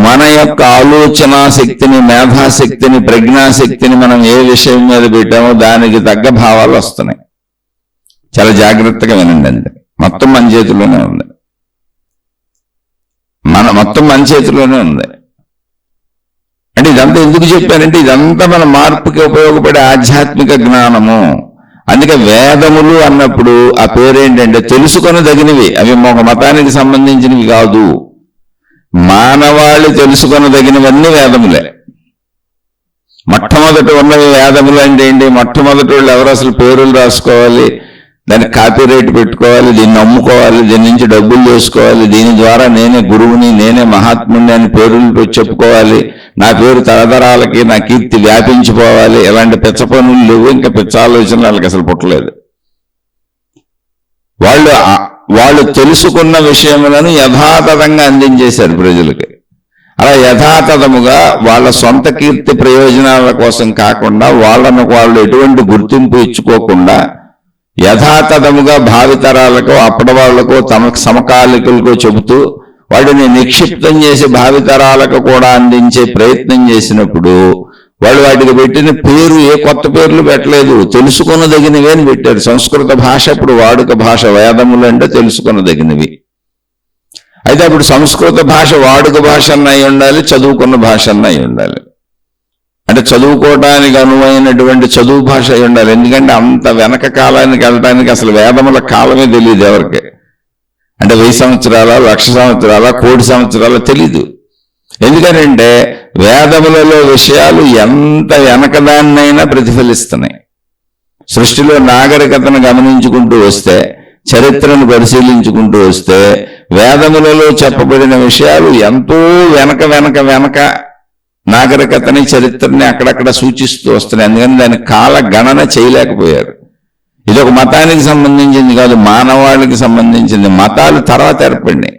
మన యొక్క ఆలోచన శక్తిని, మేధాశక్తిని, ప్రజ్ఞాశక్తిని మనం ఏ విషయం మీద పెట్టామో దానికి తగ్గ భావాలు వస్తున్నాయి. చాలా జాగ్రత్తగా వినండి. అంతే, మొత్తం మన చేతిలోనే ఉంది. మొత్తం మన చేతిలోనే ఉంది. అంటే ఇదంతా ఎందుకు చెప్పానంటే, ఇదంతా మన మార్పుకి ఉపయోగపడే ఆధ్యాత్మిక జ్ఞానము. అందుకే వేదములు అన్నప్పుడు ఆ పేరేంటంటే తెలుసుకొనదగినవి. అవి ఒక మతానికి సంబంధించినవి కాదు. మానవాళి తెలుసుకొనదగినవన్నీ వేదములే. మొట్టమొదటి ఉన్నవి వేదములు అంటే ఏంటి? మొట్టమొదటి వాళ్ళు ఎవరు? అసలు పేరులు రాసుకోవాలి, దానికి కాపీరైట్ పెట్టుకోవాలి, దీన్ని అమ్ముకోవాలి, దీని నుంచి డబ్బులు చేసుకోవాలి, దీని ద్వారా నేనే గురువుని, నేనే మహాత్ముని అని పేరులు చెప్పుకోవాలి, నా పేరు తరతరాలకి, నా కీర్తి వ్యాపించిపోవాలి. ఇలాంటి పిచ్చ పనులు లేవు. ఇంకా పిచ్చ ఆలోచనలు వాళ్ళకి అసలు పుట్టలేదు. వాళ్ళు తెలుసుకున్న విషయములను యథాతథంగా అందించేశారు ప్రజలకి. అలా యథాతథముగా వాళ్ళ సొంత కీర్తి ప్రయోజనాల కోసం కాకుండా, వాళ్ళను వాళ్ళు ఎటువంటి గుర్తింపు ఇచ్చుకోకుండా యథాతథముగా భావితరాలకు, అప్పటి వాళ్లకు, తమకు సమకాలికులకు చెబుతూ వాటిని నిక్షిప్తం చేసి భావితరాలకు కూడా అందించే ప్రయత్నం చేసినప్పుడు వాళ్ళు వాటికి పెట్టిన పేరు ఏ కొత్త పేర్లు పెట్టలేదు, తెలుసుకొనదగినవి అని పెట్టారు. సంస్కృత భాష ఇప్పుడు వాడుక భాష. వేదములు అంటే తెలుసుకొనదగినవి. అయితే అప్పుడు సంస్కృత భాష వాడుక భాష అయి ఉండాలి, చదువుకున్న భాష అయి ఉండాలి. అంటే చదువుకోవడానికి అనువైనటువంటి చదువు భాష అయి ఉండాలి. ఎందుకంటే అంత వెనక కాలానికి వెళ్ళడానికి అసలు వేదముల కాలమే తెలియదు ఎవరికి. అంటే 1000 సంవత్సరాల, 1,00,000 సంవత్సరాల, 1,00,00,000 సంవత్సరాల తెలీదు. ఎందుకనంటే వేదములలో విషయాలు ఎంత వెనకదాన్నైనా ప్రతిఫలిస్తున్నాయి. సృష్టిలో నాగరికతను గమనించుకుంటూ వస్తే, చరిత్రను పరిశీలించుకుంటూ వస్తే వేదములలో చెప్పబడిన విషయాలు ఎంతో వెనక నాగరికతని, చరిత్రని అక్కడక్కడ సూచిస్తూ వస్తున్నాయి. అందుకని దాని కాల గణన చేయలేకపోయారు. ఇది ఒక మతానికి సంబంధించింది కాదు, మానవాళికి సంబంధించింది. మతాలు తర్వాత ఏర్పడినాయి.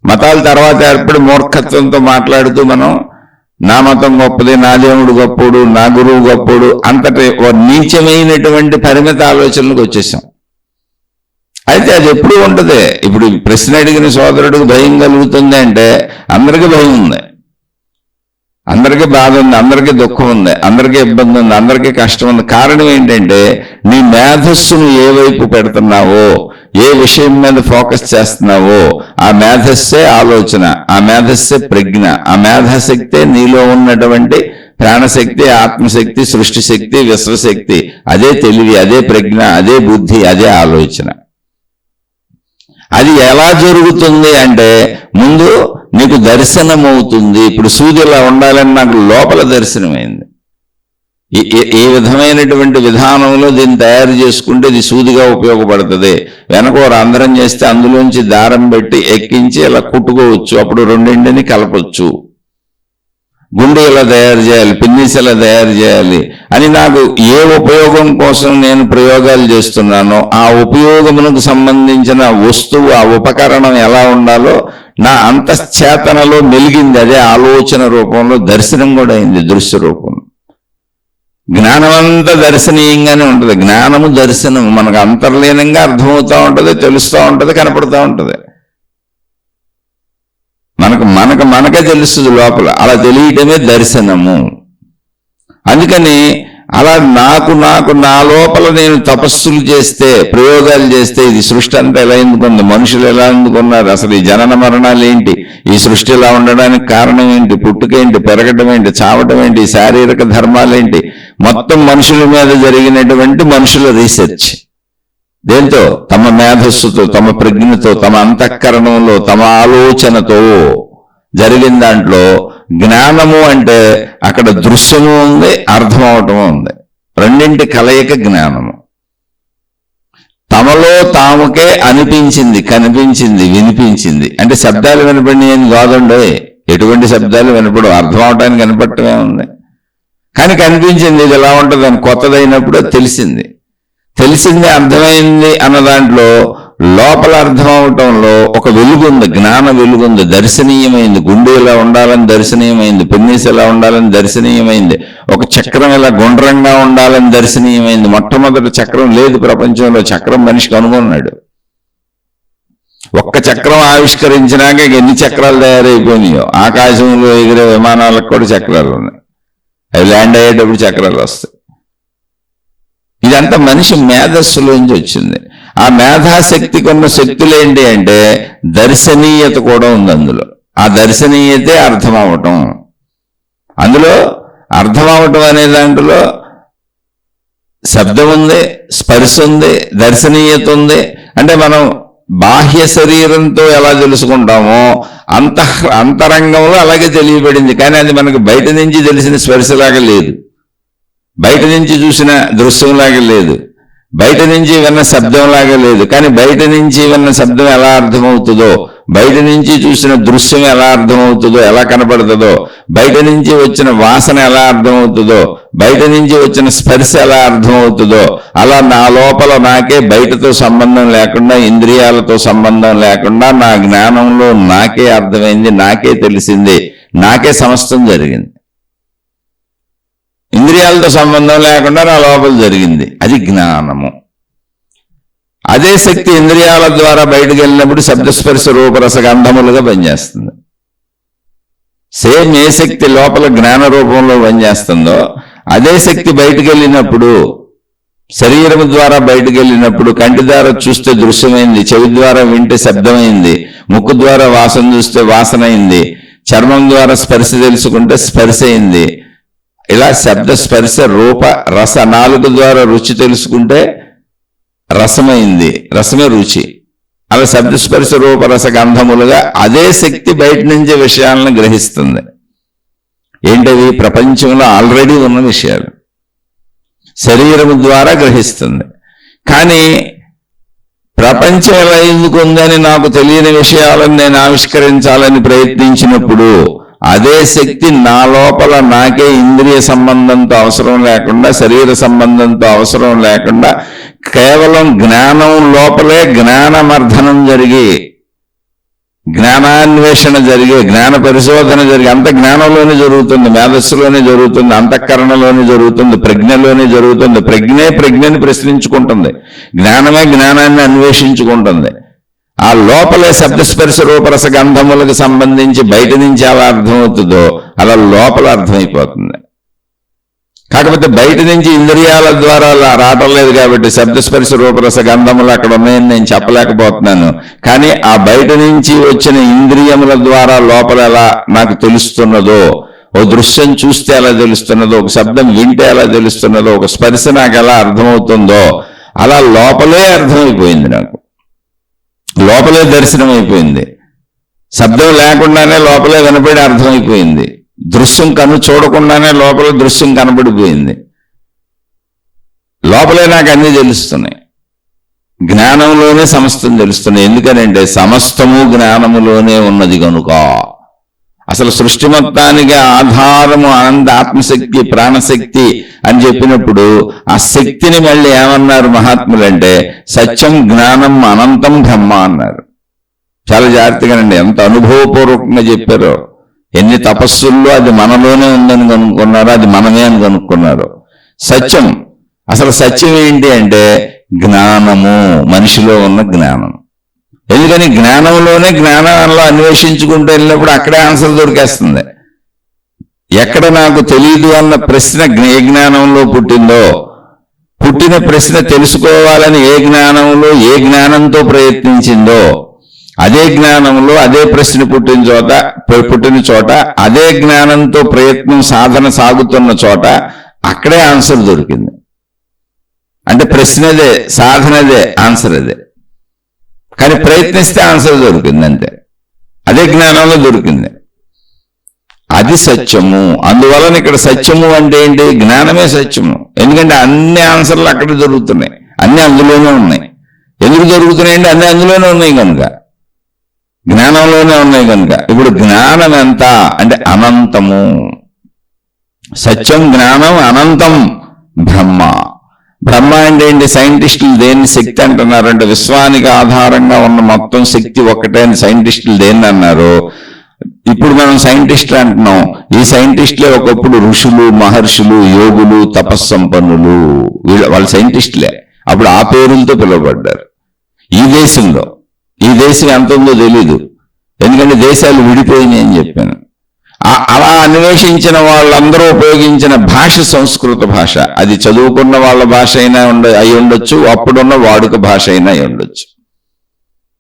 మతాలు తర్వాత ఏర్పడి మూర్ఖత్వంతో మాట్లాడుతూ మనం నా మతం గొప్పది, నా దేవుడు గొప్పడు, నా గురువు గొప్పడు, అంతటి నీచమైనటువంటి పరిమిత ఆలోచనలకు వచ్చేసాం. అయితే అది ఎప్పుడు ఉంటుంది? ఇప్పుడు ప్రశ్న అడిగిన సోదరుడికి భయం కలుగుతుంది అంటే అందరికీ భయం ఉంది, అందరికీ బాధ ఉంది, అందరికీ దుఃఖం ఉంది, అందరికీ ఇబ్బంది ఉంది, అందరికీ కష్టం ఉంది. కారణం ఏంటంటే నీ మేధస్సును ఏ వైపు పెడుతున్నావో, ఏ విషయం మీద ఫోకస్ చేస్తున్నావో ఆ మేధస్సే ఆలోచన, ఆ మేధస్సే ప్రజ్ఞ, ఆ మేధాశక్తే నీలో ఉన్నటువంటి ప్రాణశక్తి, ఆత్మశక్తి, సృష్టి శక్తి, విశ్వశక్తి. అదే తెలివి, అదే ప్రజ్ఞ, అదే బుద్ధి, అదే ఆలోచన. అది ఎలా జరుగుతుంది అంటే ముందు నీకు దర్శనం అవుతుంది. ఇప్పుడు సూది ఇలా ఉండాలని నాకు లోపల దర్శనమైంది. ఈ విధమైనటువంటి విధానంలో దీన్ని తయారు చేసుకుంటే ఇది సూదిగా ఉపయోగపడుతుంది. వెనక రంధ్రం చేస్తే అందులోంచి దారం పెట్టి ఎక్కించి ఇలా కుట్టుకోవచ్చు. అప్పుడు రెండింటిని కలపచ్చు. గుండె ఇలా తయారు చేయాలి, పిన్నిస్ ఇలా తయారు చేయాలి అని నాకు ఏ ఉపయోగం కోసం నేను ప్రయోగాలు చేస్తున్నానో ఆ ఉపయోగమునకు సంబంధించిన వస్తువు, ఆ ఉపకరణం ఎలా ఉండాలో నా అంతశ్చేతనలో మెలిగింది. అదే ఆలోచన రూపంలో దర్శనం కూడా అయింది, దృశ్య రూపంలో. జ్ఞానం అంతా దర్శనీయంగానే ఉంటుంది. జ్ఞానము దర్శనం మనకు అంతర్లీనంగా అర్థమవుతూ ఉంటుంది, తెలుస్తూ ఉంటుంది, కనపడుతూ ఉంటుంది. మనకే తెలుస్తుంది లోపల. అలా తెలియటమే దర్శనము. అందుకని అలా నాకు నా లోపల నేను తపస్సులు చేస్తే, ప్రయోగాలు చేస్తే ఇది సృష్టి అంతా ఎలా ఎందుకుంది, మనుషులు ఎలా ఎందుకున్నారు, అసలు ఈ జనన మరణాలు ఏంటి, ఈ సృష్టి ఇలా ఉండడానికి కారణం ఏంటి, పుట్టుకేంటి, పెరగటం ఏంటి, చావటం ఏంటి, శారీరక ధర్మాలేంటి, మొత్తం మనుషుల మీద జరిగినటువంటి మనుషుల రీసెర్చ్. దేంతో? తమ మేధస్సుతో, తమ ప్రజ్ఞతో, తమ అంతఃకరణంలో, తమ ఆలోచనతో జరిగిన దాంట్లో జ్ఞానము అంటే అక్కడ దృశ్యము ఉంది, అర్థం అవటము ఉంది. రెండింటి కలయిక జ్ఞానము. తమలో తాముకే అనిపించింది, కనిపించింది, వినిపించింది. అంటే శబ్దాలు వినపడినాయి అని కాదండి. ఎటువంటి శబ్దాలు వినపడవు, అర్థం అవటానికి వినపడటమే ఉంది. కానీ కనిపించింది, ఇది ఎలా ఉంటుంది అని కొత్తదైనప్పుడు తెలిసింది. అర్థమైంది అన్న దాంట్లో లోపల అర్థం అవటంలో ఒక వెలుగుంది, జ్ఞాన వెలుగుంది, దర్శనీయమైంది. గుండె ఇలా ఉండాలని దర్శనీయమైంది, పెన్నీస్ ఎలా ఉండాలని దర్శనీయమైంది, ఒక చక్రం ఇలా గుండ్రంగా ఉండాలని దర్శనీయమైంది. మొట్టమొదటి చక్రం లేదు ప్రపంచంలో. చక్రం మనిషికి అనుకున్నాడు. ఒక్క చక్రం ఆవిష్కరించినాక ఎన్ని చక్రాలు తయారైపోయినాయో. ఆకాశంలో ఎగిరే విమానాలకు కూడా చక్రాలు ఉన్నాయి. అవి ల్యాండ్ అయ్యేటప్పుడు చక్రాలు వస్తాయి. ఇదంతా మనిషి మేధస్సులోంచి వచ్చింది. ఆ మేధాశక్తికి ఉన్న శక్తులు ఏంటి అంటే దర్శనీయత కూడా ఉంది అందులో. ఆ దర్శనీయతే అర్థం అవటం. అందులో అర్థం అవటం అనే దాంట్లో శబ్దం ఉంది, స్పర్శ ఉంది, దర్శనీయత ఉంది. అంటే మనం బాహ్య శరీరంతో ఎలా తెలుసుకుంటామో అంతరంగంలో అలాగే తెలియబడింది. కానీ అది మనకు బయట నుంచి తెలిసిన స్పర్శలాగా లేదు, బయట నుంచి చూసిన దృశ్యంలాగా లేదు, బయట నుంచి విన్న శబ్దంలాగా లేదు. కానీ బయట నుంచి విన్న శబ్దం ఎలా అర్థమవుతుందో, బయట నుంచి చూసిన దృశ్యం ఎలా అర్థమవుతుందో, ఎలా కనపడుతుందో, బయట నుంచి వచ్చిన వాసన ఎలా అర్థమవుతుందో, బయట నుంచి వచ్చిన స్పర్శ ఎలా అర్థమవుతుందో, అలా నా లోపల నాకే బయటతో సంబంధం లేకుండా, ఇంద్రియాలతో సంబంధం లేకుండా నా జ్ఞానంలో నాకే అర్థమైంది, నాకే తెలిసింది, నాకే సమస్తం జరిగింది. ఇంద్రియాలతో సంబంధం లేకుండా నా లోపల జరిగింది. అది జ్ఞానము. అదే శక్తి ఇంద్రియాల ద్వారా బయటకు వెళ్ళినప్పుడు శబ్దస్పర్శ రూపరస గంధములుగా పనిచేస్తుంది. సేమ్ ఏ శక్తి లోపల జ్ఞాన రూపంలో పనిచేస్తుందో అదే శక్తి బయటకు వెళ్ళినప్పుడు, శరీరం ద్వారా బయటకు వెళ్ళినప్పుడు, కంటి ద్వారా చూస్తే దృశ్యమైంది, చెవి ద్వారా వింటే శబ్దమైంది, ముక్కు ద్వారా వాసన చూస్తే వాసన అయింది, చర్మం ద్వారా స్పర్శ తెలుసుకుంటే స్పర్శ అయింది. ఇలా శబ్ద స్పర్శ రూప రస నాలుగు ద్వారా రుచి తెలుసుకుంటే రసమైంది, రసమే రుచి. అలా శబ్దస్పర్శ రూప రస గంధములుగా అదే శక్తి బయట నుంచి విషయాలను గ్రహిస్తుంది. ఏంటవి? ప్రపంచంలో ఆల్రెడీ ఉన్న విషయాలు శరీరము ద్వారా గ్రహిస్తుంది. కానీ ప్రపంచం ఎలా ఎందుకు ఉందని నాకు తెలియని విషయాలను నేను ఆవిష్కరించాలని ప్రయత్నించినప్పుడు అదే శక్తి నా లోపల నాకే ఇంద్రియ సంబంధంతో అవసరం లేకుండా, శరీర సంబంధంతో అవసరం లేకుండా కేవలం జ్ఞానం లోపలే జ్ఞానమర్ధనం జరిగి, జ్ఞానాన్వేషణ జరిగి, జ్ఞాన పరిశోధన జరిగి, అంత జ్ఞానంలోనే జరుగుతుంది, మేధస్సులోనే జరుగుతుంది, అంతఃకరణలోనే జరుగుతుంది, ప్రజ్ఞలోనే జరుగుతుంది. ప్రజ్ఞని ప్రశ్నించుకుంటుంది, జ్ఞానమే జ్ఞానాన్ని అన్వేషించుకుంటుంది. ఆ లోపలే శబ్దస్పర్శ రూపరస గంధములకు సంబంధించి బయట నుంచి ఎలా అర్థమవుతుందో అలా లోపల అర్థమైపోతుంది. కాకపోతే బయట నుంచి ఇంద్రియాల ద్వారా రావటం లేదు కాబట్టి శబ్దస్పర్శ రూపరస గంధములు అక్కడ ఉన్నాయని నేను చెప్పలేకపోతున్నాను. కానీ ఆ బయట నుంచి వచ్చిన ఇంద్రియముల ద్వారా లోపల ఎలా నాకు తెలుస్తున్నదో, ఓ దృశ్యం చూస్తే ఎలా తెలుస్తున్నదో, ఒక శబ్దం వింటే ఎలా తెలుస్తున్నదో, ఒక స్పర్శ నాకు ఎలా అర్థమవుతుందో, అలా లోపలే అర్థమైపోయింది. నాకు లోపలే దర్శనం అయిపోయింది. శబ్దం లేకుండానే లోపలే వినపడి అర్థమైపోయింది. దృశ్యం కన్ను చూడకుండానే లోపల దృశ్యం కనబడిపోయింది. లోపలే నాకు అన్నీ తెలుస్తున్నాయి. జ్ఞానంలోనే సమస్తం తెలుస్తున్నాయి. ఎందుకనంటే సమస్తము జ్ఞానములోనే ఉన్నది కనుక. అసలు సృష్టి మొత్తానికి ఆధారము అనంత ఆత్మశక్తి, ప్రాణశక్తి అని చెప్పినప్పుడు ఆ శక్తిని మళ్ళీ ఏమన్నారు మహాత్ములంటే సత్యం, జ్ఞానం, అనంతం, బ్రహ్మ అన్నారు. చాలా జాగ్రత్తగానండి, ఎంత అనుభవపూర్వకంగా చెప్పారో. ఎన్ని తపస్సుల్లో అది మనలోనే ఉందని కనుక్కున్నారో, అది మనమే అని కనుక్కున్నారు. సత్యం, అసలు సత్యం ఏంటి అంటే జ్ఞానము, మనిషిలో ఉన్న జ్ఞానం. ఎందుకని జ్ఞానంలోనే జ్ఞానంలో అన్వేషించుకుంటూ వెళ్ళినప్పుడు అక్కడే ఆన్సర్ దొరికేస్తుంది. ఎక్కడ నాకు తెలియదు అన్న ప్రశ్న ఏ జ్ఞానంలో పుట్టిందో, పుట్టిన ప్రశ్న తెలుసుకోవాలని ఏ జ్ఞానంలో, ఏ జ్ఞానంతో ప్రయత్నించిందో, అదే జ్ఞానంలో అదే ప్రశ్న పుట్టిన చోట అదే జ్ఞానంతో ప్రయత్నం సాధన సాగుతున్న చోట అక్కడే ఆన్సర్ దొరికింది. అంటే ప్రశ్నదే, సాధనదే, ఆన్సర్ అదే. కానీ ప్రయత్నిస్తే ఆన్సర్ దొరికింది అంతే. అదే జ్ఞానంలో దొరికింది. అది సత్యము. అందువలన ఇక్కడ సత్యము అంటే ఏంటి? జ్ఞానమే సత్యము. ఎందుకంటే అన్ని ఆన్సర్లు అక్కడ దొరుకుతున్నాయి, అన్ని అందులోనే ఉన్నాయి. ఎందుకు దొరుకుతున్నాయంటే అన్ని అందులోనే ఉన్నాయి కనుక, జ్ఞానంలోనే ఉన్నాయి కనుక. ఇప్పుడు జ్ఞానం ఎంత అంటే అనంతము. సత్యం, జ్ఞానం, అనంతం, బ్రహ్మ. బ్రహ్మ అంటే ఏంటి? సైంటిస్టులు దేన్ని శక్తి అంటున్నారంటే విశ్వానికి ఆధారంగా ఉన్న మొత్తం శక్తి ఒక్కటే అని సైంటిస్టులు దేన్ని అన్నారు. ఇప్పుడు మనం సైంటిస్టులు అంటున్నాం. ఈ సైంటిస్టులే ఒకప్పుడు ఋషులు, మహర్షులు, యోగులు, తపస్సంపన్నులు, వాళ్ళు సైంటిస్టులే. అప్పుడు ఆ పేరులతో పిలువబడ్డారు. ఈ దేశంలో, ఈ దేశం ఎంత ఉందో తెలీదు, ఎందుకంటే దేశాలు విడిపోయినాయి అని చెప్పాను. అలా అన్వేషించిన వాళ్ళందరూ ఉపయోగించిన భాష సంస్కృత భాష. అది చదువుకున్న వాళ్ళ భాష అయినా అయి ఉండొచ్చు, అప్పుడున్న వాడుక భాష అయినా అయి ఉండొచ్చు,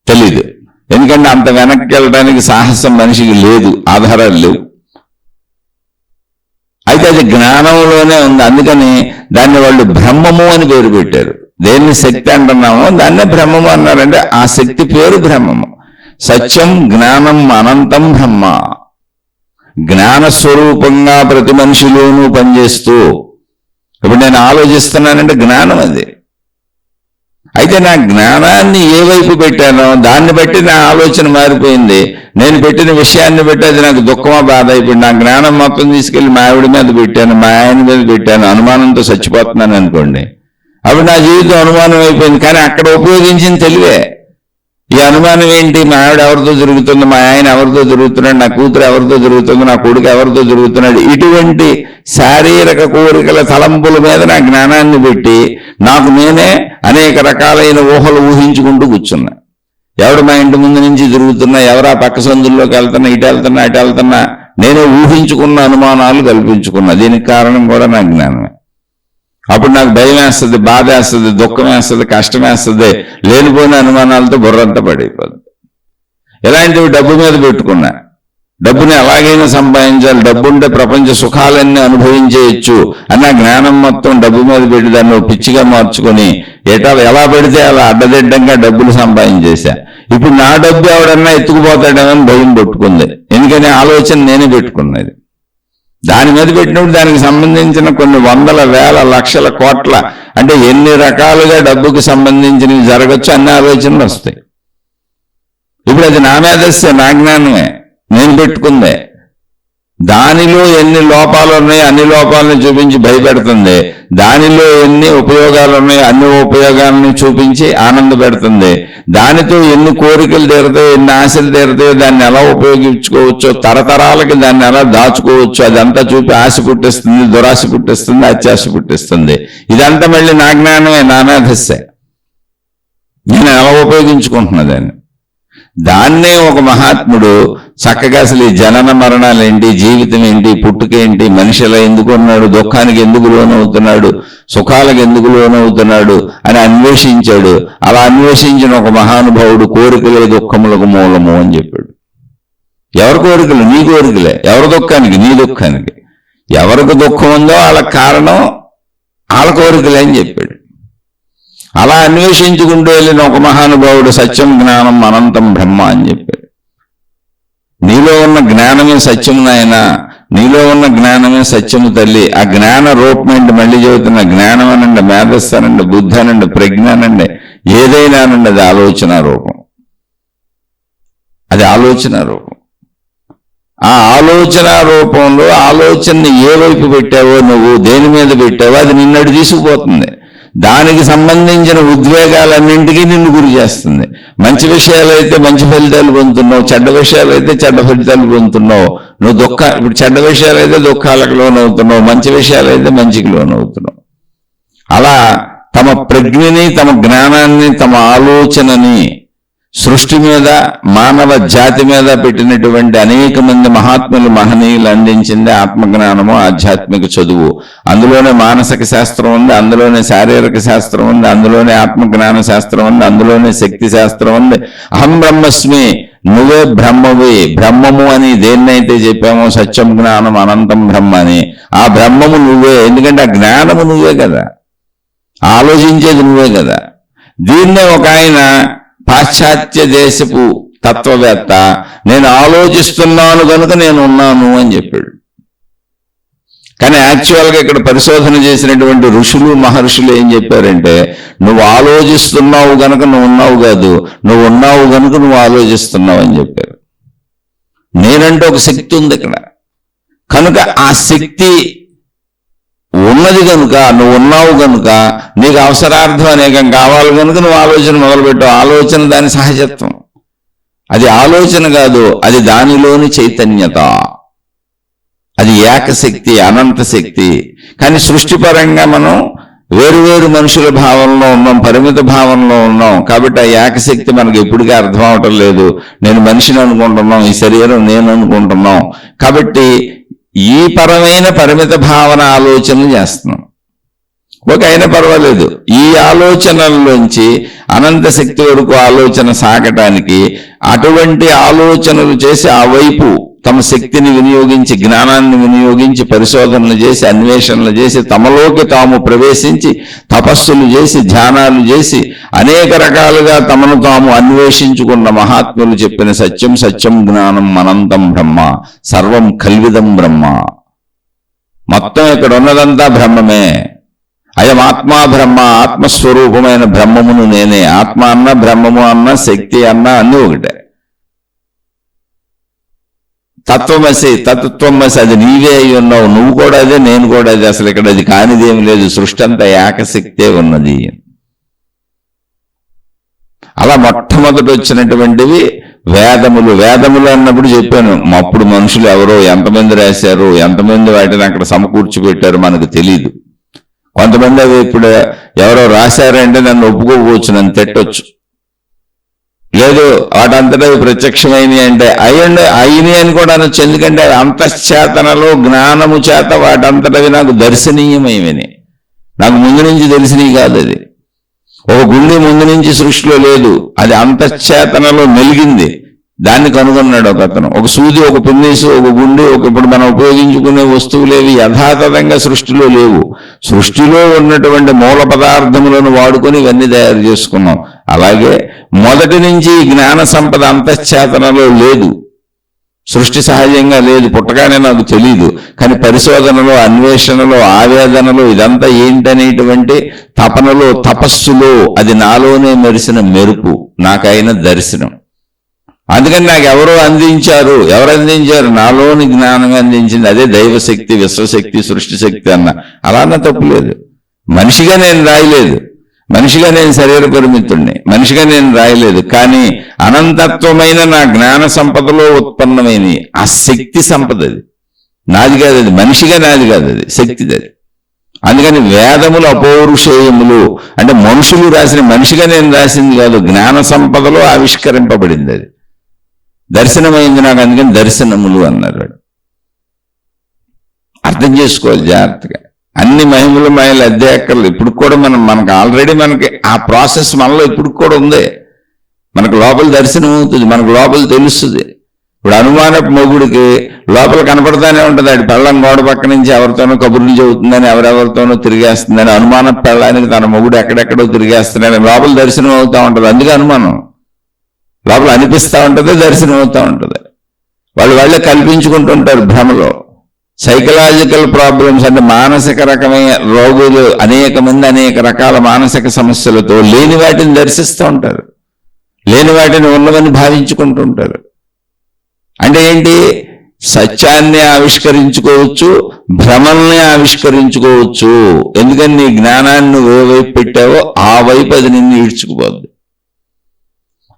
తెలీదు. ఎందుకంటే అంత వెనక్కి వెళ్ళడానికి సాహసం మనిషికి లేదు, ఆధారాలు లేవు. అయితే అది జ్ఞానంలోనే ఉంది. అందుకని దాన్ని వాళ్ళు బ్రహ్మము అని పేరు పెట్టారు. దేన్ని శక్తి అంటున్నామో దాన్నే బ్రహ్మము అన్నారంటే ఆ శక్తి పేరు బ్రహ్మము. సత్యం, జ్ఞానం, అనంతం, బ్రహ్మ. జ్ఞానస్వరూపంగా ప్రతి మనిషిలోనూ పనిచేస్తూ ఇప్పుడు నేను ఆలోచిస్తున్నానంటే జ్ఞానం అది. అయితే నా జ్ఞానాన్ని ఏ వైపు పెట్టానో దాన్ని బట్టి నా ఆలోచన మారిపోయింది. నేను పెట్టిన విషయాన్ని బట్టి అది నాకు దుఃఖమా, బాధ అయిపోయింది. నా జ్ఞానం మొత్తం తీసుకెళ్లి మా ఆవిడ మీద పెట్టాను, మా ఆయన మీద పెట్టాను, అనుమానంతో చచ్చిపోతున్నాను అనుకోండి. అప్పుడు నా జీవితం అనుమానం అయిపోయింది. కానీ అక్కడ ఉపయోగించిన తెలివే. ఈ అనుమానం ఏంటి? మా ఆవిడ ఎవరితో తిరుగుతుంది, మా ఆయన ఎవరితో తిరుగుతున్నాడు, నా కూతురు ఎవరితో తిరుగుతుంది, నా కొడుకు ఎవరితో తిరుగుతున్నాడు, ఇటువంటి శారీరక కోరికల తలంపుల మీద నా జ్ఞానాన్ని పెట్టి నాకు నేనే అనేక రకాలైన ఊహలు ఊహించుకుంటూ కూర్చున్నా. ఎవడు మా ఇంటి ముందు నుంచి తిరుగుతున్నా, ఎవరా పక్క సందుల్లోకి వెళ్తున్నా, ఇటు వెళ్తున్నా, అటు వెళ్తున్నా, నేనే ఊహించుకున్న అనుమానాలు కల్పించుకున్నా. దీనికి కారణం కూడా నా జ్ఞానమే. అప్పుడు నాకు భయం వేస్తుంది, బాధ వేస్తుంది, దుఃఖం వేస్తుంది, కష్టం వేస్తుంది. లేనిపోయిన అనుమానాలతో బుర్రంతా పడిపోద్ది. ఎలాంటివి డబ్బు మీద పెట్టుకున్నా, డబ్బుని ఎలాగైనా సంపాదించాలి, డబ్బుంటే ప్రపంచ సుఖాలన్నీ అనుభవించేయచ్చు అన్న జ్ఞానం మొత్తం డబ్బు మీద పెట్టి దాన్ని పిచ్చిగా మార్చుకొని ఎలా పెడితే అలా అడ్డదిడ్డంగా డబ్బులు సంపాదించేశా. ఇప్పుడు నా డబ్బు ఎవడన్నా ఎత్తుకుపోతాడేమని భయం పట్టుకుంది. ఎందుకని ఆలోచన నేనే పెట్టుకున్నది. దాని మీద పెట్టినప్పుడు దానికి సంబంధించిన కొన్ని వందల, వేల, లక్షల, కోట్ల, అంటే ఎన్ని రకాలుగా డబ్బుకి సంబంధించినవి జరగచ్చు అన్ని ఆలోచనలు వస్తాయి. ఇప్పుడు అది నా మేధస్సే, నా జ్ఞానమే, నేను పెట్టుకుందే. దానిలో ఎన్ని లోపాలు ఉన్నాయో అన్ని లోపాలను చూపించి భయపెడుతుంది. దానిలో ఎన్ని ఉపయోగాలు ఉన్నాయో అన్ని ఉపయోగాలను చూపించి ఆనంద పెడుతుంది. దానితో ఎన్ని కోరికలు తీరుతాయో, ఎన్ని ఆశలు తీరుతాయో, దాన్ని ఎలా ఉపయోగించుకోవచ్చో, తరతరాలకి దాన్ని ఎలా దాచుకోవచ్చు అదంతా చూపి ఆశ పుట్టిస్తుంది, దురాశ పుట్టిస్తుంది, అత్యాశ పుట్టిస్తుంది. ఇదంతా మళ్ళీ నా జ్ఞానమే, నా మేధస్సే. నేను ఎలా ఉపయోగించుకుంటున్నా దాన్నే ఒక మహాత్ముడు చక్కగా అసలు ఈ జనన మరణాలు ఏంటి, జీవితం ఏంటి, పుట్టుక ఏంటి, మనిషి ఎలా ఎందుకు ఉన్నాడు, దుఃఖానికి ఎందుకు లోనవుతున్నాడు, సుఖాలకు ఎందుకు లోనవుతున్నాడు అని అన్వేషించాడు. అలా అన్వేషించిన ఒక మహానుభావుడు కోరికలే దుఃఖములకు మూలము అని చెప్పాడు. ఎవరి కోరికలు? నీ కోరికలే. ఎవరి దుఃఖానికి? నీ దుఃఖానికి. ఎవరికి దుఃఖం ఉందో వాళ్ళకి కారణం వాళ్ళ కోరికలే అని చెప్పాడు. అలా అన్వేషించుకుంటూ వెళ్ళిన ఒక మహానుభావుడు సత్యం జ్ఞానం అనంతం బ్రహ్మ అని చెప్పాడు. నీలో ఉన్న జ్ఞానమే సత్యము నాయన, నీలో ఉన్న జ్ఞానమే సత్యము తల్లి. ఆ జ్ఞాన రూపం ఏంటి? మళ్ళీ చెబుతున్న జ్ఞానం అనండి, మేధస్సు అనండి, బుద్ధి అనండి, ప్రజ్ఞ అనండి, ఏదైనా అనండి, అది ఆలోచన రూపం. అది ఆలోచన రూపం. ఆ ఆలోచన రూపంలో ఆలోచనని ఏ వైపు పెట్టావో, నువ్వు దేని మీద పెట్టావో అది నిన్నటి తీసుకుపోతుంది. దానికి సంబంధించిన ఉద్వేగాలన్నింటికీ నిన్ను గురి చేస్తుంది. మంచి విషయాలైతే మంచి ఫలితాలు పొందుతున్నావు, చెడ్డ విషయాలైతే చెడ్డ ఫలితాలు పొందుతున్నావు. నువ్వు ఇప్పుడు చెడ్డ విషయాలైతే దుఃఖాలకు లోనవుతున్నావు, మంచి విషయాలైతే మంచికి లోనవుతున్నావు. అలా తమ ప్రజ్ఞని, తమ జ్ఞానాన్ని, తమ ఆలోచనని సృష్టి మీద, మానవ జాతి మీద పెట్టినటువంటి అనేక మంది మహాత్ములు, మహనీయులు అందించింది ఆత్మజ్ఞానము, ఆధ్యాత్మిక చదువు. అందులోనే మానసిక శాస్త్రం ఉంది, అందులోనే శారీరక శాస్త్రం ఉంది, అందులోనే ఆత్మజ్ఞాన శాస్త్రం ఉంది, అందులోనే శక్తి శాస్త్రం ఉంది. అహం బ్రహ్మస్మి, నువ్వే బ్రహ్మవి. బ్రహ్మము అని దేన్నైతే చెప్పామో, సత్యం జ్ఞానం అనంతం బ్రహ్మ అని, ఆ బ్రహ్మము నువ్వే. ఎందుకంటే ఆ జ్ఞానము నువ్వే కదా, ఆలోచించేది నువ్వే కదా. దీన్నే ఒక ఆయన పాశ్చాత్య దేశపు తత్వవేత్త నేను ఆలోచిస్తున్నాను కనుక నేను ఉన్నాను అని చెప్పాడు. కానీ యాక్చువల్గా ఇక్కడ పరిశోధన చేసినటువంటి ఋషులు, మహర్షులు ఏం చెప్పారంటే, నువ్వు ఆలోచిస్తున్నావు గనుక నువ్వు ఉన్నావు కాదు, నువ్వు ఉన్నావు గనుక నువ్వు ఆలోచిస్తున్నావు అని చెప్పారు. నేనంటే ఒక శక్తి ఉంది ఇక్కడ, కనుక ఆ శక్తి ఉన్నది కనుక, నువ్వు ఉన్నావు కనుక, నీకు అవసరార్థం అనేకం కావాలి కనుక నువ్వు ఆలోచన మొదలుపెట్టావు. ఆలోచన దాని సహజత్వం, అది ఆలోచన కాదు, అది దానిలోని చైతన్యత, అది ఏకశక్తి, అనంత శక్తి. కానీ సృష్టిపరంగా మనం వేరు మనుషుల భావంలో ఉన్నాం, పరిమిత భావంలో ఉన్నాం. కాబట్టి ఆ ఏకశక్తి మనకు ఎప్పటికీ అర్థం అవటం లేదు. నేను మనిషిని అనుకుంటున్నాం, ఈ శరీరం నేను అనుకుంటున్నాం. కాబట్టి ఈ పరమైన పరిమిత భావన ఆలోచనలు చేస్తున్నాం. ఒక అయినా పర్వాలేదు, ఈ ఆలోచనల్లోంచి అనంత శక్తి వరకు ఆలోచన సాగటానికి అటువంటి ఆలోచనలు చేసి ఆ వైపు తమ శక్తిని వినియోగించి, జ్ఞానాన్ని వినియోగించి, పరిశోధనలు చేసి, అన్వేషణలు చేసి, తమలోకి తాము ప్రవేశించి, తపస్సులు చేసి, ధ్యానాలు చేసి, అనేక రకాలుగా తమను తాము అన్వేషించుకున్న మహాత్ములు చెప్పిన సత్యం సత్యం జ్ఞానం అనంతం బ్రహ్మ, సర్వం కల్విదం బ్రహ్మ. మొత్తం ఇక్కడ ఉన్నదంతా బ్రహ్మమే. అయం ఆత్మా బ్రహ్మ, ఆత్మస్వరూపమైన బ్రహ్మమును నేనే. ఆత్మ అన్న, బ్రహ్మము అన్న, శక్తి అన్న అన్నీ ఒకటే. తత్వమసి, తత్వమసి, అది నీవే అయి ఉన్నావు, నువ్వు కూడా అదే, నేను కూడా అదే. అసలు ఇక్కడ అది కానిదేమి లేదు, సృష్టి అంతా ఏకశక్తే ఉన్నది. అలా మొట్టమొదటి వచ్చినటువంటివి వేదములు. వేదములు అన్నప్పుడు చెప్పాను, అప్పుడు మనుషులు ఎవరో ఎంతమంది రాశారు, ఎంతమంది వాటిని అక్కడ సమకూర్చిపెట్టారు మనకు తెలీదు. కొంతమంది అవి ఇప్పుడు ఎవరో రాశారంటే నన్ను ఒప్పుకోవచ్చు, నన్ను తిట్టొచ్చు. లేదు వాటంతటా ప్రత్యక్షమైనవి అంటే అయినవి అని కూడా అనొచ్చు. ఎందుకంటే అంతశ్చేతనలో జ్ఞానము చేత వాటంతటవి నాకు దర్శనీయమైనవి, నాకు ముందు నుంచి తెలిసినవి కాదు. అది ఒక గుండె ముందు నుంచి సృష్టిలో లేదు, అది అంతశ్చేతనలో మెలిగింది. దాన్ని కనుగొన్నాడు ఒక అతను. ఒక సూది, ఒక పిన్నీసు, ఒక గుండె, ఇప్పుడు మనం ఉపయోగించుకునే వస్తువులేవి యథాతథంగా సృష్టిలో లేవు. సృష్టిలో ఉన్నటువంటి మూల పదార్థములను వాడుకొని ఇవన్నీ తయారు చేసుకున్నాం. అలాగే మొదటి నుంచి జ్ఞాన సంపద అంతశ్చేతనలో లేదు, సృష్టి సహజంగా లేదు, పుట్టగానే నాకు తెలియదు. కానీ పరిశోధనలో, అన్వేషణలో, ఆవేదనలో ఇదంతా ఏంటనేటువంటి తపనలో, తపస్సులో అది నాలోనే మెరిసిన మెరుపు, నాకైన దర్శనం. అందుకని నాకు ఎవరో అందించారు. ఎవరు అందించారు? నాలోని జ్ఞానం అందించింది. అదే దైవశక్తి, విశ్వశక్తి, సృష్టి శక్తి అన్న. అలా అన్న తప్పులేదు. మనిషిగా నేను రాయలేదు, మనిషిగా నేను శరీర పరిమితుడిని, మనిషిగా నేను రాయలేదు. కానీ అనంతత్వమైన నా జ్ఞాన సంపదలో ఉత్పన్నమైనవి ఆ శక్తి సంపద. అది నాది కాదు, అది మనిషిగా నాది కాదు, అది శక్తిది. అది అందుకని వేదములు అపౌరుషేయములు అంటే మనుషులు రాసిన, మనిషిగా నేను రాసింది కాదు, జ్ఞాన సంపదలో ఆవిష్కరింపబడింది. అది దర్శనమైంది నాకు, అందుకని దర్శనములు అన్నారు. అర్థం చేసుకోవాలి జాగ్రత్తగా. అన్ని మహిమలు మాయలు అధ్యాయకర్లు ఇప్పుడు కూడా మనకు ఆల్రెడీ మనకి ఆ ప్రాసెస్ మనలో ఇప్పుడు కూడా ఉంది. మనకు లోపల దర్శనం అవుతుంది, మనకు లోపల తెలుస్తుంది. ఇప్పుడు అనుమానపు మొగుడికి లోపల కనపడతానే ఉంటుంది, అది పెళ్ళం గోడ పక్క నుంచి ఎవరితోనో కబుర్లు చెబుతుందని, ఎవరెవరితోనో తిరిగేస్తుందని, అనుమాన పెళ్ళానికి తన మొగుడు ఎక్కడెక్కడో తిరిగేస్తున్నాడని లోపల దర్శనం అవుతూ ఉంటుంది. అందుకే అనుమానం లోపల అనిపిస్తూ ఉంటుంది, దర్శనం అవుతూ ఉంటుంది. వాళ్ళే కల్పించుకుంటుంటారు భ్రమలో. సైకలాజికల్ ప్రాబ్లమ్స్ అంటే మానసిక రకమైన రోగులు అనేక మంది అనేక రకాల మానసిక సమస్యలతో లేని వాటిని దర్శిస్తూ ఉంటారు, లేని వాటిని ఉన్నవని భావించుకుంటుంటారు. అంటే ఏంటి? సత్యాన్ని ఆవిష్కరించుకోవచ్చు, భ్రమల్ని ఆవిష్కరించుకోవచ్చు. ఎందుకని నీ జ్ఞానాన్ని నువ్వు ఏ వైపు పెట్టావో ఆ వైపు అది నిన్ను ఈడ్చుకుపోద్ది.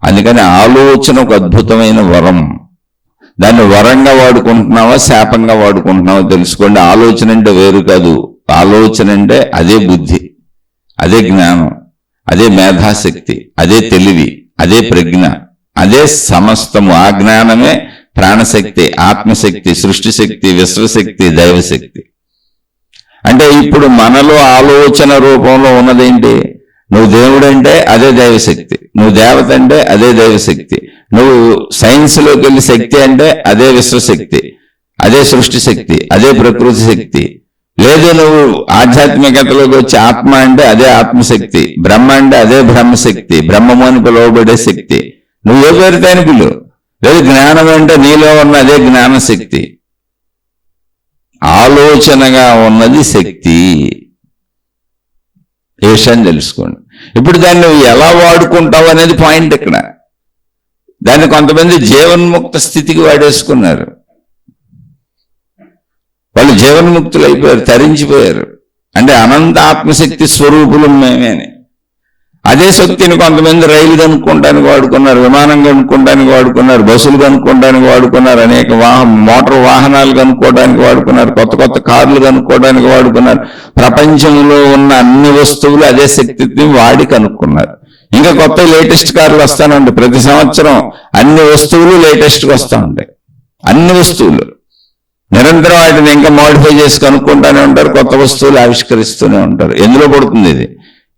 అందుకని ఆలోచన ఒక అద్భుతమైన వరం. దాన్ని వరంగా వాడుకుంటున్నావా శాపంగా వాడుకుంటున్నావా తెలుసుకోండి. ఆలోచన అంటే వేరు కాదు. ఆలోచన అంటే అదే బుద్ధి, అదే జ్ఞానం, అదే మేధాశక్తి, అదే తెలివి, అదే ప్రజ్ఞ, అదే సమస్తము. ఆ జ్ఞానమే ప్రాణశక్తి, ఆత్మశక్తి, సృష్టి శక్తి, విశ్వశక్తి, దైవశక్తి. అంటే ఇప్పుడు మనలో ఆలోచన రూపంలో ఉన్నదేంటి? నువ్వు దేవుడంటే అదే దైవశక్తి, నువ్వు దేవత అంటే అదే దైవశక్తి, నువ్వు సైన్స్లోకి వెళ్ళి శక్తి అంటే అదే విశ్వశక్తి, అదే సృష్టి శక్తి, అదే ప్రకృతి శక్తి. లేదు నువ్వు ఆధ్యాత్మికతలోకి వచ్చి ఆత్మ అంటే అదే ఆత్మశక్తి, బ్రహ్మ అంటే అదే బ్రహ్మశక్తి, బ్రహ్మము అని పిలువబడే శక్తి. నువ్వు ఏ పేరుతో అని పిలువు. లేదు జ్ఞానం అంటే నీలో ఉన్న అదే జ్ఞానశక్తి. ఆలోచనగా ఉన్నది శక్తి. ఏ విషయం తెలుసుకోండి. ఇప్పుడు దాన్ని నువ్వు ఎలా వాడుకుంటావు అనేది పాయింట్ ఇక్కడ. దాన్ని కొంతమంది జీవన్ముక్త స్థితికి వాడేసుకున్నారు. వాళ్ళు జీవన్ముక్తులు అయిపోయారు, తరించిపోయారు. అంటే అనంత ఆత్మశక్తి స్వరూపులు మేమేని. అదే శక్తిని కొంతమంది రైలు కనుక్కోవడానికి వాడుకున్నారు, విమానం కనుక్కోవడానికి వాడుకున్నారు, బస్సులు కనుక్కోవడానికి వాడుకున్నారు, అనేక మోటార్ వాహనాలు కనుక్కోవడానికి వాడుకున్నారు, కొత్త కొత్త కార్లు కనుక్కోవడానికి వాడుకున్నారు. ప్రపంచంలో ఉన్న అన్ని వస్తువులు అదే శక్తిని వాడి కనుక్కున్నారు. ఇంకా కొత్త లేటెస్ట్ కార్లు వస్తానే ఉంటాయి. ప్రతి సంవత్సరం అన్ని వస్తువులు లేటెస్ట్గా వస్తూ ఉంటాయి. అన్ని వస్తువులు నిరంతరం వాటిని ఇంకా మోడిఫై చేసి కనుక్కుంటూనే ఉంటారు, కొత్త వస్తువులు ఆవిష్కరిస్తూనే ఉంటారు. ఎందులో పడుతుంది ఇది?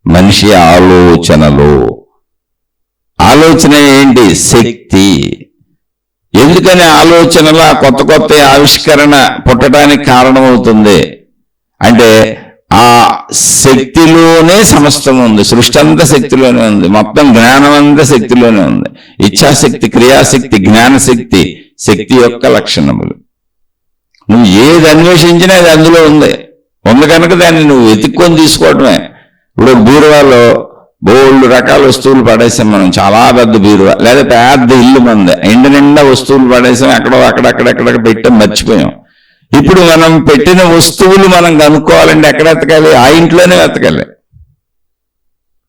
మనిషి ఆలోచనలో. ఆలోచన ఏంటి? శక్తి. ఎందుకని ఆలోచనలో కొత్త కొత్త ఆవిష్కరణ పుట్టడానికి కారణమవుతుంది అంటే ఆ శక్తిలోనే సమస్తం ఉంది. సృష్టి అంతా శక్తిలోనే ఉంది, మొత్తం జ్ఞానం అంతా శక్తిలోనే ఉంది. ఇచ్ఛాశక్తి, క్రియాశక్తి, జ్ఞానశక్తి శక్తి యొక్క లక్షణములు. నువ్వు ఏది అన్వేషించినా అది అందులో ఉంది కనుక దాన్ని నువ్వు వెతుక్కొని తీసుకోవటమే. ఇప్పుడు బీరువాలో బోల్డ్ రకాల వస్తువులు పడేసాం మనం, చాలా పెద్ద బీరువా, లేదా పెద్ద ఇల్లు మంది, ఇంటి నిండా వస్తువులు పడేసాం, అక్కడెక్కడ పెట్టాం, మర్చిపోయాం. ఇప్పుడు మనం పెట్టిన వస్తువులు మనం కనుక్కోవాలంటే ఎక్కడ వెతకాలి? ఆ ఇంట్లోనే వెతకాలి.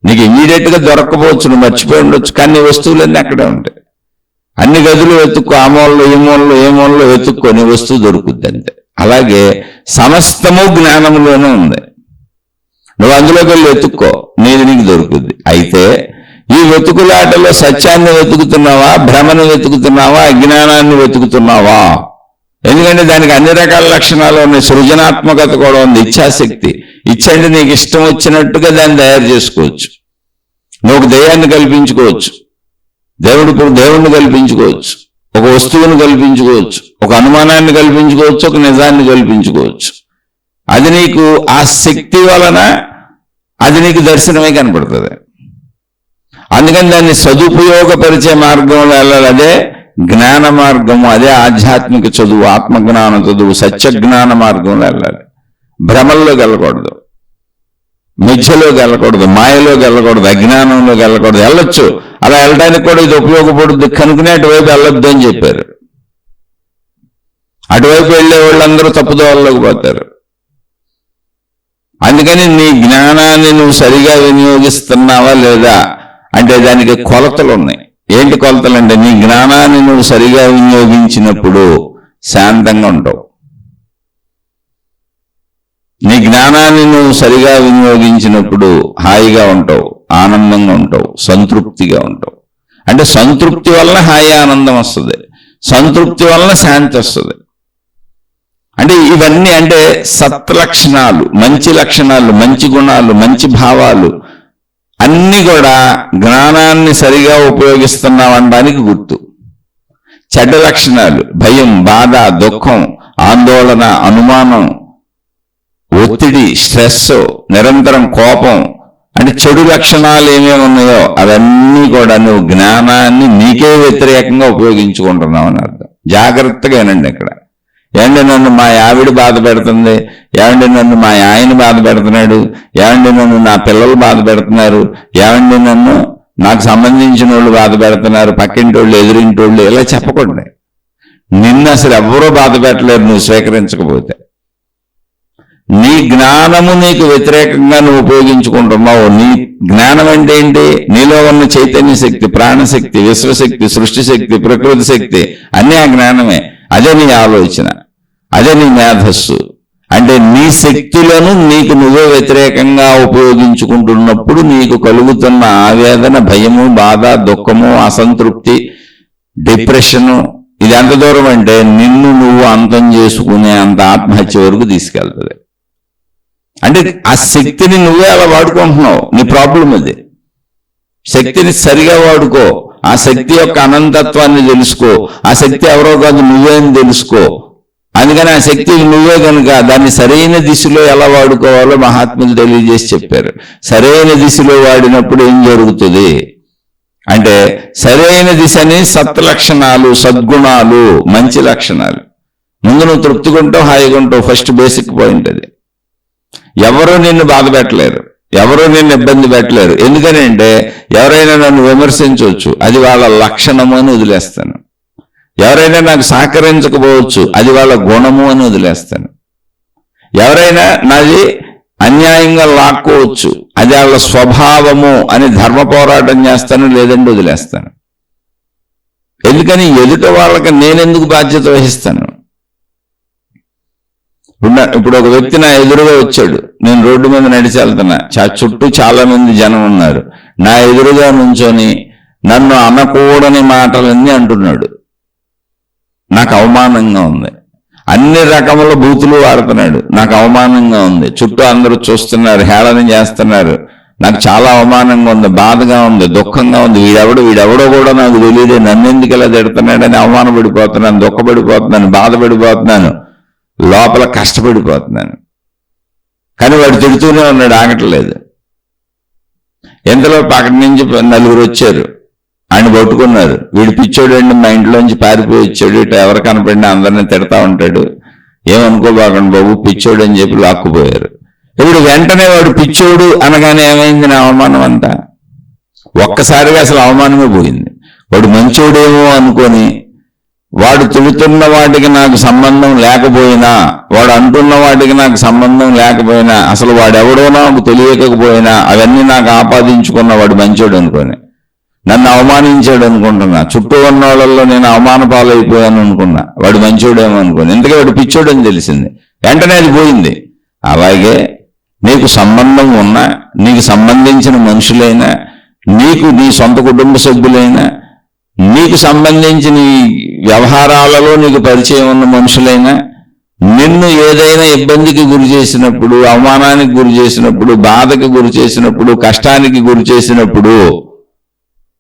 నీకు ఇమీడియట్ గా దొరక్కపోవచ్చు, నువ్వు మర్చిపోయి ఉండొచ్చు, కానీ వస్తువులన్నీ అక్కడే ఉంటాయి. అన్ని గదులు వెతుక్కో, ఆ మూలలో ఈ మూలలో ఏ మూలలో వెతుక్కో, నీ వస్తువు దొరుకుద్ది అంతే. అలాగే సమస్తము జ్ఞానంలోనే ఉంది. నువ్వు అందులోకి వెళ్ళి వెతుక్కో, నీది నీకు దొరుకుద్ది. అయితే ఈ వెతుకులాటలో సత్యాన్ని వెతుకుతున్నావా, భ్రమను వెతుకుతున్నావా, అజ్ఞానాన్ని వెతుకుతున్నావా? ఎందుకంటే దానికి అన్ని రకాల లక్షణాలు ఉన్నాయి. సృజనాత్మకత కూడా ఉంది, ఇచ్ఛాశక్తి. ఇచ్చంటే నీకు ఇష్టం వచ్చినట్టుగా దాన్ని తయారు చేసుకోవచ్చు. నువ్వు దయ్యాన్ని కల్పించుకోవచ్చు, దేవుణ్ణి కల్పించుకోవచ్చు, ఒక వస్తువును కల్పించుకోవచ్చు, ఒక అనుమానాన్ని కల్పించుకోవచ్చు, ఒక నిజాన్ని కల్పించుకోవచ్చు. అది నీకు ఆ శక్తి వలన అది నీకు దర్శనమే కనపడుతుంది. అందుకని దాన్ని సదుపయోగపరిచే మార్గంలో వెళ్ళాలి. అదే జ్ఞాన మార్గము, అదే ఆధ్యాత్మిక చదువు, ఆత్మజ్ఞాన చదువు, సత్యజ్ఞాన మార్గంలో వెళ్ళాలి. భ్రమల్లోకి వెళ్ళకూడదు, మిథ్యలోకి వెళ్ళకూడదు, మాయలోకి వెళ్ళకూడదు, అజ్ఞానంలోకి వెళ్ళకూడదు. వెళ్ళొచ్చు, అలా వెళ్ళడానికి కూడా ఇది ఉపయోగపడుద్ది కనుకనే అటువైపు వెళ్ళొద్దు అని చెప్పారు. అటువైపు వెళ్ళే వాళ్ళందరూ తప్పుదోవల్లోకి పోతారు. అందుకని నీ జ్ఞానాన్ని నువ్వు సరిగా వినియోగిస్తున్నావా లేదా అంటే దానికి కొలతలు ఉన్నాయి. ఏంటి కొలతలు అంటే, నీ జ్ఞానాన్ని నువ్వు సరిగా వినియోగించినప్పుడు శాంతంగా ఉంటావు, నీ జ్ఞానాన్ని నువ్వు సరిగా వినియోగించినప్పుడు హాయిగా ఉంటావు, ఆనందంగా ఉంటావు, సంతృప్తిగా ఉంటావు. అంటే సంతృప్తి వలన హాయి ఆనందం వస్తుంది, సంతృప్తి వలన శాంతి వస్తుంది. అంటే ఇవన్నీ అంటే సత్లక్షణాలు, మంచి లక్షణాలు, మంచి గుణాలు, మంచి భావాలు అన్నీ కూడా జ్ఞానాన్ని సరిగా ఉపయోగిస్తున్నావనడానికి గుర్తు. చెడ్డ లక్షణాలు, భయం, బాధ, దుఃఖం, ఆందోళన, అనుమానం, ఒత్తిడి, స్ట్రెస్, నిరంతరం కోపం, అంటే చెడు లక్షణాలు ఏమేమి ఉన్నాయో అవన్నీ కూడా నువ్వు జ్ఞానాన్ని నీకే వ్యతిరేకంగా ఉపయోగించుకుంటున్నావు అని అర్థం. జాగ్రత్తగా వినండి. ఇక్కడ ఏమండి నన్ను మా ఆవిడ బాధ పెడుతుంది, ఏమండి నన్ను మా ఆయన బాధ పెడుతున్నాడు, ఏమండి నన్ను నా పిల్లలు బాధ పెడుతున్నారు, ఏమండి నన్ను నాకు సంబంధించిన వాళ్ళు బాధ పెడుతున్నారు, పక్కింటి వాళ్ళు, ఎదురింటి వాళ్ళు, ఇలా చెప్పకండి. నిన్ను అసలు ఎవరూ బాధ పెట్టలేరు నువ్వు స్వీకరించకపోతే. నీ జ్ఞానము నీకు వ్యతిరేకంగా నువ్వు ఉపయోగించుకుంటున్నావు. నీ జ్ఞానం అంటే ఏంటి? నీలో ఉన్న చైతన్య శక్తి, ప్రాణశక్తి, విశ్వశక్తి, సృష్టి శక్తి, ప్రకృతి శక్తి అన్నీ ఆ జ్ఞానమే. అదే నీ ఆలోచన, అదే నీ మేధస్సు. అంటే నీ శక్తులను నీకు నువ్వే వ్యతిరేకంగా ఉపయోగించుకుంటున్నప్పుడు నీకు కలుగుతున్న ఆవేదన, భయము, బాధ, దుఃఖము, అసంతృప్తి, డిప్రెషను, ఇది ఎంత దూరం అంటే నిన్ను నువ్వు అంతం చేసుకునే అంత ఆత్మహత్య వరకు తీసుకెళ్తుంది. అంటే ఆ శక్తిని నువ్వే అలా వాడుకుంటున్నావు. నీ ప్రాబ్లం అది. శక్తిని సరిగా వాడుకో. ఆ శక్తి యొక్క అనంతత్వాన్ని తెలుసుకో. ఆ శక్తి ఎవరో కాదు నువ్వే అని తెలుసుకో. అందుకని ఆ శక్తి నువ్వే కనుక దాన్ని సరైన దిశలో ఎలా వాడుకోవాలో మహాత్ములు తెలియజేసి చెప్పారు. సరైన దిశలో వాడినప్పుడు ఏం జరుగుతుంది అంటే సరైన దిశని సత్లక్షణాలు, సద్గుణాలు, మంచి లక్షణాలు. ముందు నువ్వు తృప్తిగా ఉంటావు, హాయిగా ఉంటావు. ఫస్ట్ బేసిక్ పాయింట్ అది. ఎవరూ నిన్ను బాధ పెట్టలేరు, ఎవరూ నిన్ను ఇబ్బంది పెట్టలేరు. ఎందుకని అంటే ఎవరైనా నన్ను విమర్శించవచ్చు, అది వాళ్ళ లక్షణము అని వదిలేస్తాను. ఎవరైనా నాకు సహకరించకపోవచ్చు, అది వాళ్ళ గుణము అని వదిలేస్తాను. ఎవరైనా నాది అన్యాయంగా లాక్కోవచ్చు, అది వాళ్ళ స్వభావము అని ధర్మ పోరాటం చేస్తాను, లేదంటే వదిలేస్తాను. ఎందుకని ఎదుట వాళ్ళకి నేనెందుకు బాధ్యత వహిస్తాను? ఇప్పుడు ఒక వ్యక్తి నా ఎదురుగా వచ్చాడు, నేను రోడ్డు మీద నడిచి వెళ్తున్నా, చుట్టూ చాలా మంది జనం ఉన్నారు. నా ఎదురుగా నుంచొని నన్ను అనకూడని మాటలన్నీ అంటున్నాడు. నాకు అవమానంగా ఉంది. అన్ని రకముల బూతులు వాడుతున్నాడు, నాకు అవమానంగా ఉంది. చుట్టూ అందరూ చూస్తున్నారు, హేళన చేస్తున్నారు. నాకు చాలా అవమానంగా ఉంది, బాధగా ఉంది, దుఃఖంగా ఉంది. వీడెవడో కూడా నాకు తెలియదే, నన్ను ఎందుకు ఇలా తిడుతున్నాడని అవమానపడిపోతున్నాను, దుఃఖపడిపోతున్నాను, బాధపడిపోతున్నాను, లోపల కష్టపడిపోతున్నాను. కానీ వాడు తిడుతూనే ఉన్నాడు, ఆగట్లేదు. ఎంతలో పక్కన నుంచి నలుగురు వచ్చారు, ఆయన పట్టుకున్నారు. వీడు పిచ్చోడండి, మా ఇంట్లోంచి పారిపోయి వచ్చాడు, ఇటు ఎవరు కనపడినా అందరినీ తిడతా ఉంటాడు, ఏమనుకోబాకండి బాబు, పిచ్చోడు అని చెప్పి లాక్కుపోయారు. ఇప్పుడు వెంటనే వాడు పిచ్చోడు అనగానే ఏమైంది నా అవమానం అంతా? ఒక్కసారిగా అసలు అవమానమే పోయింది. వాడు మంచోడేమో అనుకొని వాడు తిడుతున్న వాటికి నాకు సంబంధం లేకపోయినా, వాడు అంటున్న వాటికి నాకు సంబంధం లేకపోయినా, అసలు వాడెవడో నాకు తెలియకపోయినా అవన్నీ నాకు ఆపాదించుకున్న వాడు మంచోడు అనుకోని నన్ను అవమానించాడు అనుకుంటున్నా. చుట్టూ ఉన్న వాళ్ళల్లో నేను అవమాన పాలైపోయాను అనుకున్నా, వాడు మంచోడేమో అనుకోని. ఎందుకంటే వాడు పిచ్చోడు అని తెలిసింది, వెంటనే అది పోయింది. అలాగే నీకు సంబంధం ఉన్నా, నీకు సంబంధించిన మనుషులైనా, నీకు నీ సొంత కుటుంబ సభ్యులైనా, నీకు సంబంధించిన వ్యవహారాలలో నీకు పరిచయం ఉన్న మనుషులైనా నిన్ను ఏదైనా ఇబ్బందికి గురి చేసినప్పుడు, అవమానానికి గురి చేసినప్పుడు, బాధకి గురి చేసినప్పుడు, కష్టానికి గురి చేసినప్పుడు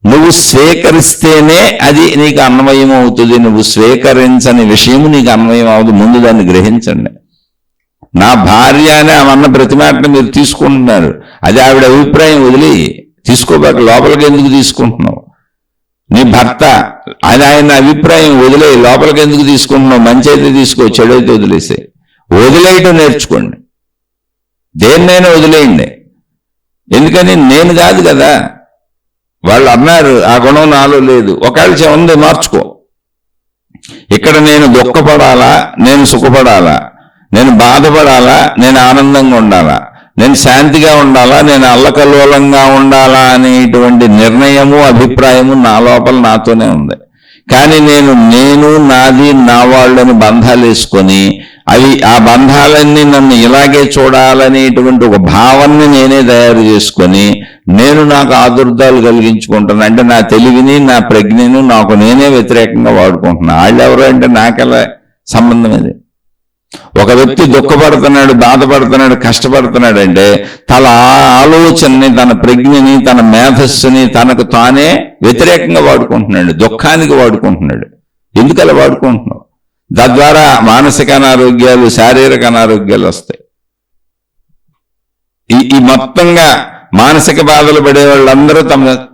నువ్వు స్వీకరిస్తేనే అది నీకు అన్వయం అవుతుంది. నువ్వు స్వీకరించని విషయము నీకు అన్వయం అవుతుంది. ముందు దాన్ని గ్రహించండి. నా భార్య అని ఆమెన్న ప్రతి మాటను మీరు తీసుకుంటున్నారు, అది ఆవిడ అభిప్రాయం వదిలి తీసుకోబాక. లోపలికి ఎందుకు తీసుకుంటున్నావు? నీ భర్త అది ఆయన అభిప్రాయం వదిలే, లోపలికి ఎందుకు తీసుకుంటున్నావు? మంచి అయితే తీసుకో, చెడు అయితే వదిలేసే. వదిలేయటం నేర్చుకోండి, దేన్నైనా వదిలేయండి. ఎందుకని నేను కాదు కదా, వాళ్ళు అన్నారు ఆ గుణం నాలో లేదు. ఒకవేళ ఉంది, మార్చుకో. ఇక్కడ నేను దుఃఖపడాలా, నేను సుఖపడాలా, నేను బాధపడాలా, నేను ఆనందంగా ఉండాలా, నేను శాంతిగా ఉండాలా, నేను అల్లకల్లోలంగా ఉండాలా అనేటువంటి నిర్ణయము, అభిప్రాయము నా లోపల నాతోనే ఉంది. కానీ నేను నాది, నా వాళ్ళని బంధాలు వేసుకొని అవి ఆ బంధాలన్నీ నన్ను ఇలాగే చూడాలనేటువంటి ఒక భావాన్ని నేనే తయారు చేసుకొని నాకు ఆదుర్దాలు కలిగించుకుంటున్నా. అంటే నా తెలివిని, నా ప్రజ్ఞను నాకు నేనే వ్యతిరేకంగా వాడుకుంటున్నా. వాళ్ళు ఎవరు అంటే నాకెలా సంబంధం ఇది? ఒక వ్యక్తి దుఃఖపడుతున్నాడు, బాధపడుతున్నాడు, కష్టపడుతున్నాడు అంటే తన ఆలోచనని, తన ప్రజ్ఞని, తన మేధస్సుని తనకు తానే వ్యతిరేకంగా వాడుకుంటున్నాడు, దుఃఖానికి వాడుకుంటున్నాడు. ఎందుకు అలా వాడుకుంటున్నావు? తద్వారా మానసిక అనారోగ్యాలు, శారీరక అనారోగ్యాలు వస్తాయి. ఈ మొత్తంగా మానసిక బాధలు పడే వాళ్ళందరూ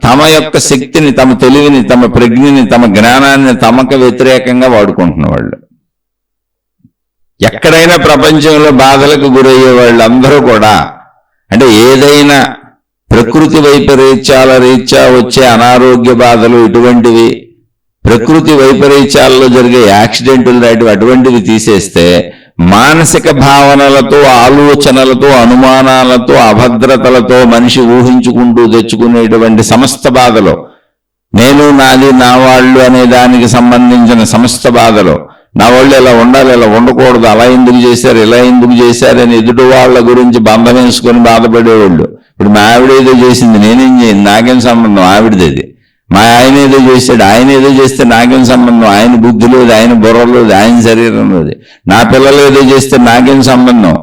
తమ యొక్క శక్తిని, తమ తెలివిని, తమ ప్రజ్ఞని, తమ జ్ఞానాన్ని తమకు వ్యతిరేకంగా వాడుకుంటున్న వాళ్ళు. ఎక్కడైనా ప్రపంచంలో బాధలకు గురయ్యే వాళ్ళందరూ కూడా, అంటే ఏదైనా ప్రకృతి వైపరీత్యాల రీత్యా వచ్చే అనారోగ్య బాధలు ఇటువంటివి, ప్రకృతి వైపరీత్యాల్లో జరిగే యాక్సిడెంట్లు అటువంటివి తీసేస్తే మానసిక భావనలతో, ఆలోచనలతో, అనుమానాలతో, అభద్రతలతో మనిషి ఊహించుకుంటూ తెచ్చుకునేటువంటి సమస్త బాధలు, నేను, నాది, నా వాళ్ళు అనే దానికి సంబంధించిన సమస్త బాధలు, నా వాళ్ళు ఇలా ఉండాలి, ఇలా ఉండకూడదు, అలా ఎందుకు చేశారు, ఇలా ఎందుకు చేశారని ఎదుటి వాళ్ళ గురించి బంధం వేసుకొని బాధపడేవాళ్ళు. ఇప్పుడు మా ఆవిడ ఏదో చేసింది, నేనేం చేయను, నాకేం సంబంధం, ఆవిడది. మా ఆయన ఏదో చేశాడు, ఆయన ఏదో చేస్తే నాకేం సంబంధం, ఆయన బుద్ధి లేదు, ఆయన బుర్ర లేదు, ఆయన శరీరం లేదు. నా పిల్లలు ఏదో చేస్తే నాకేం సంబంధం,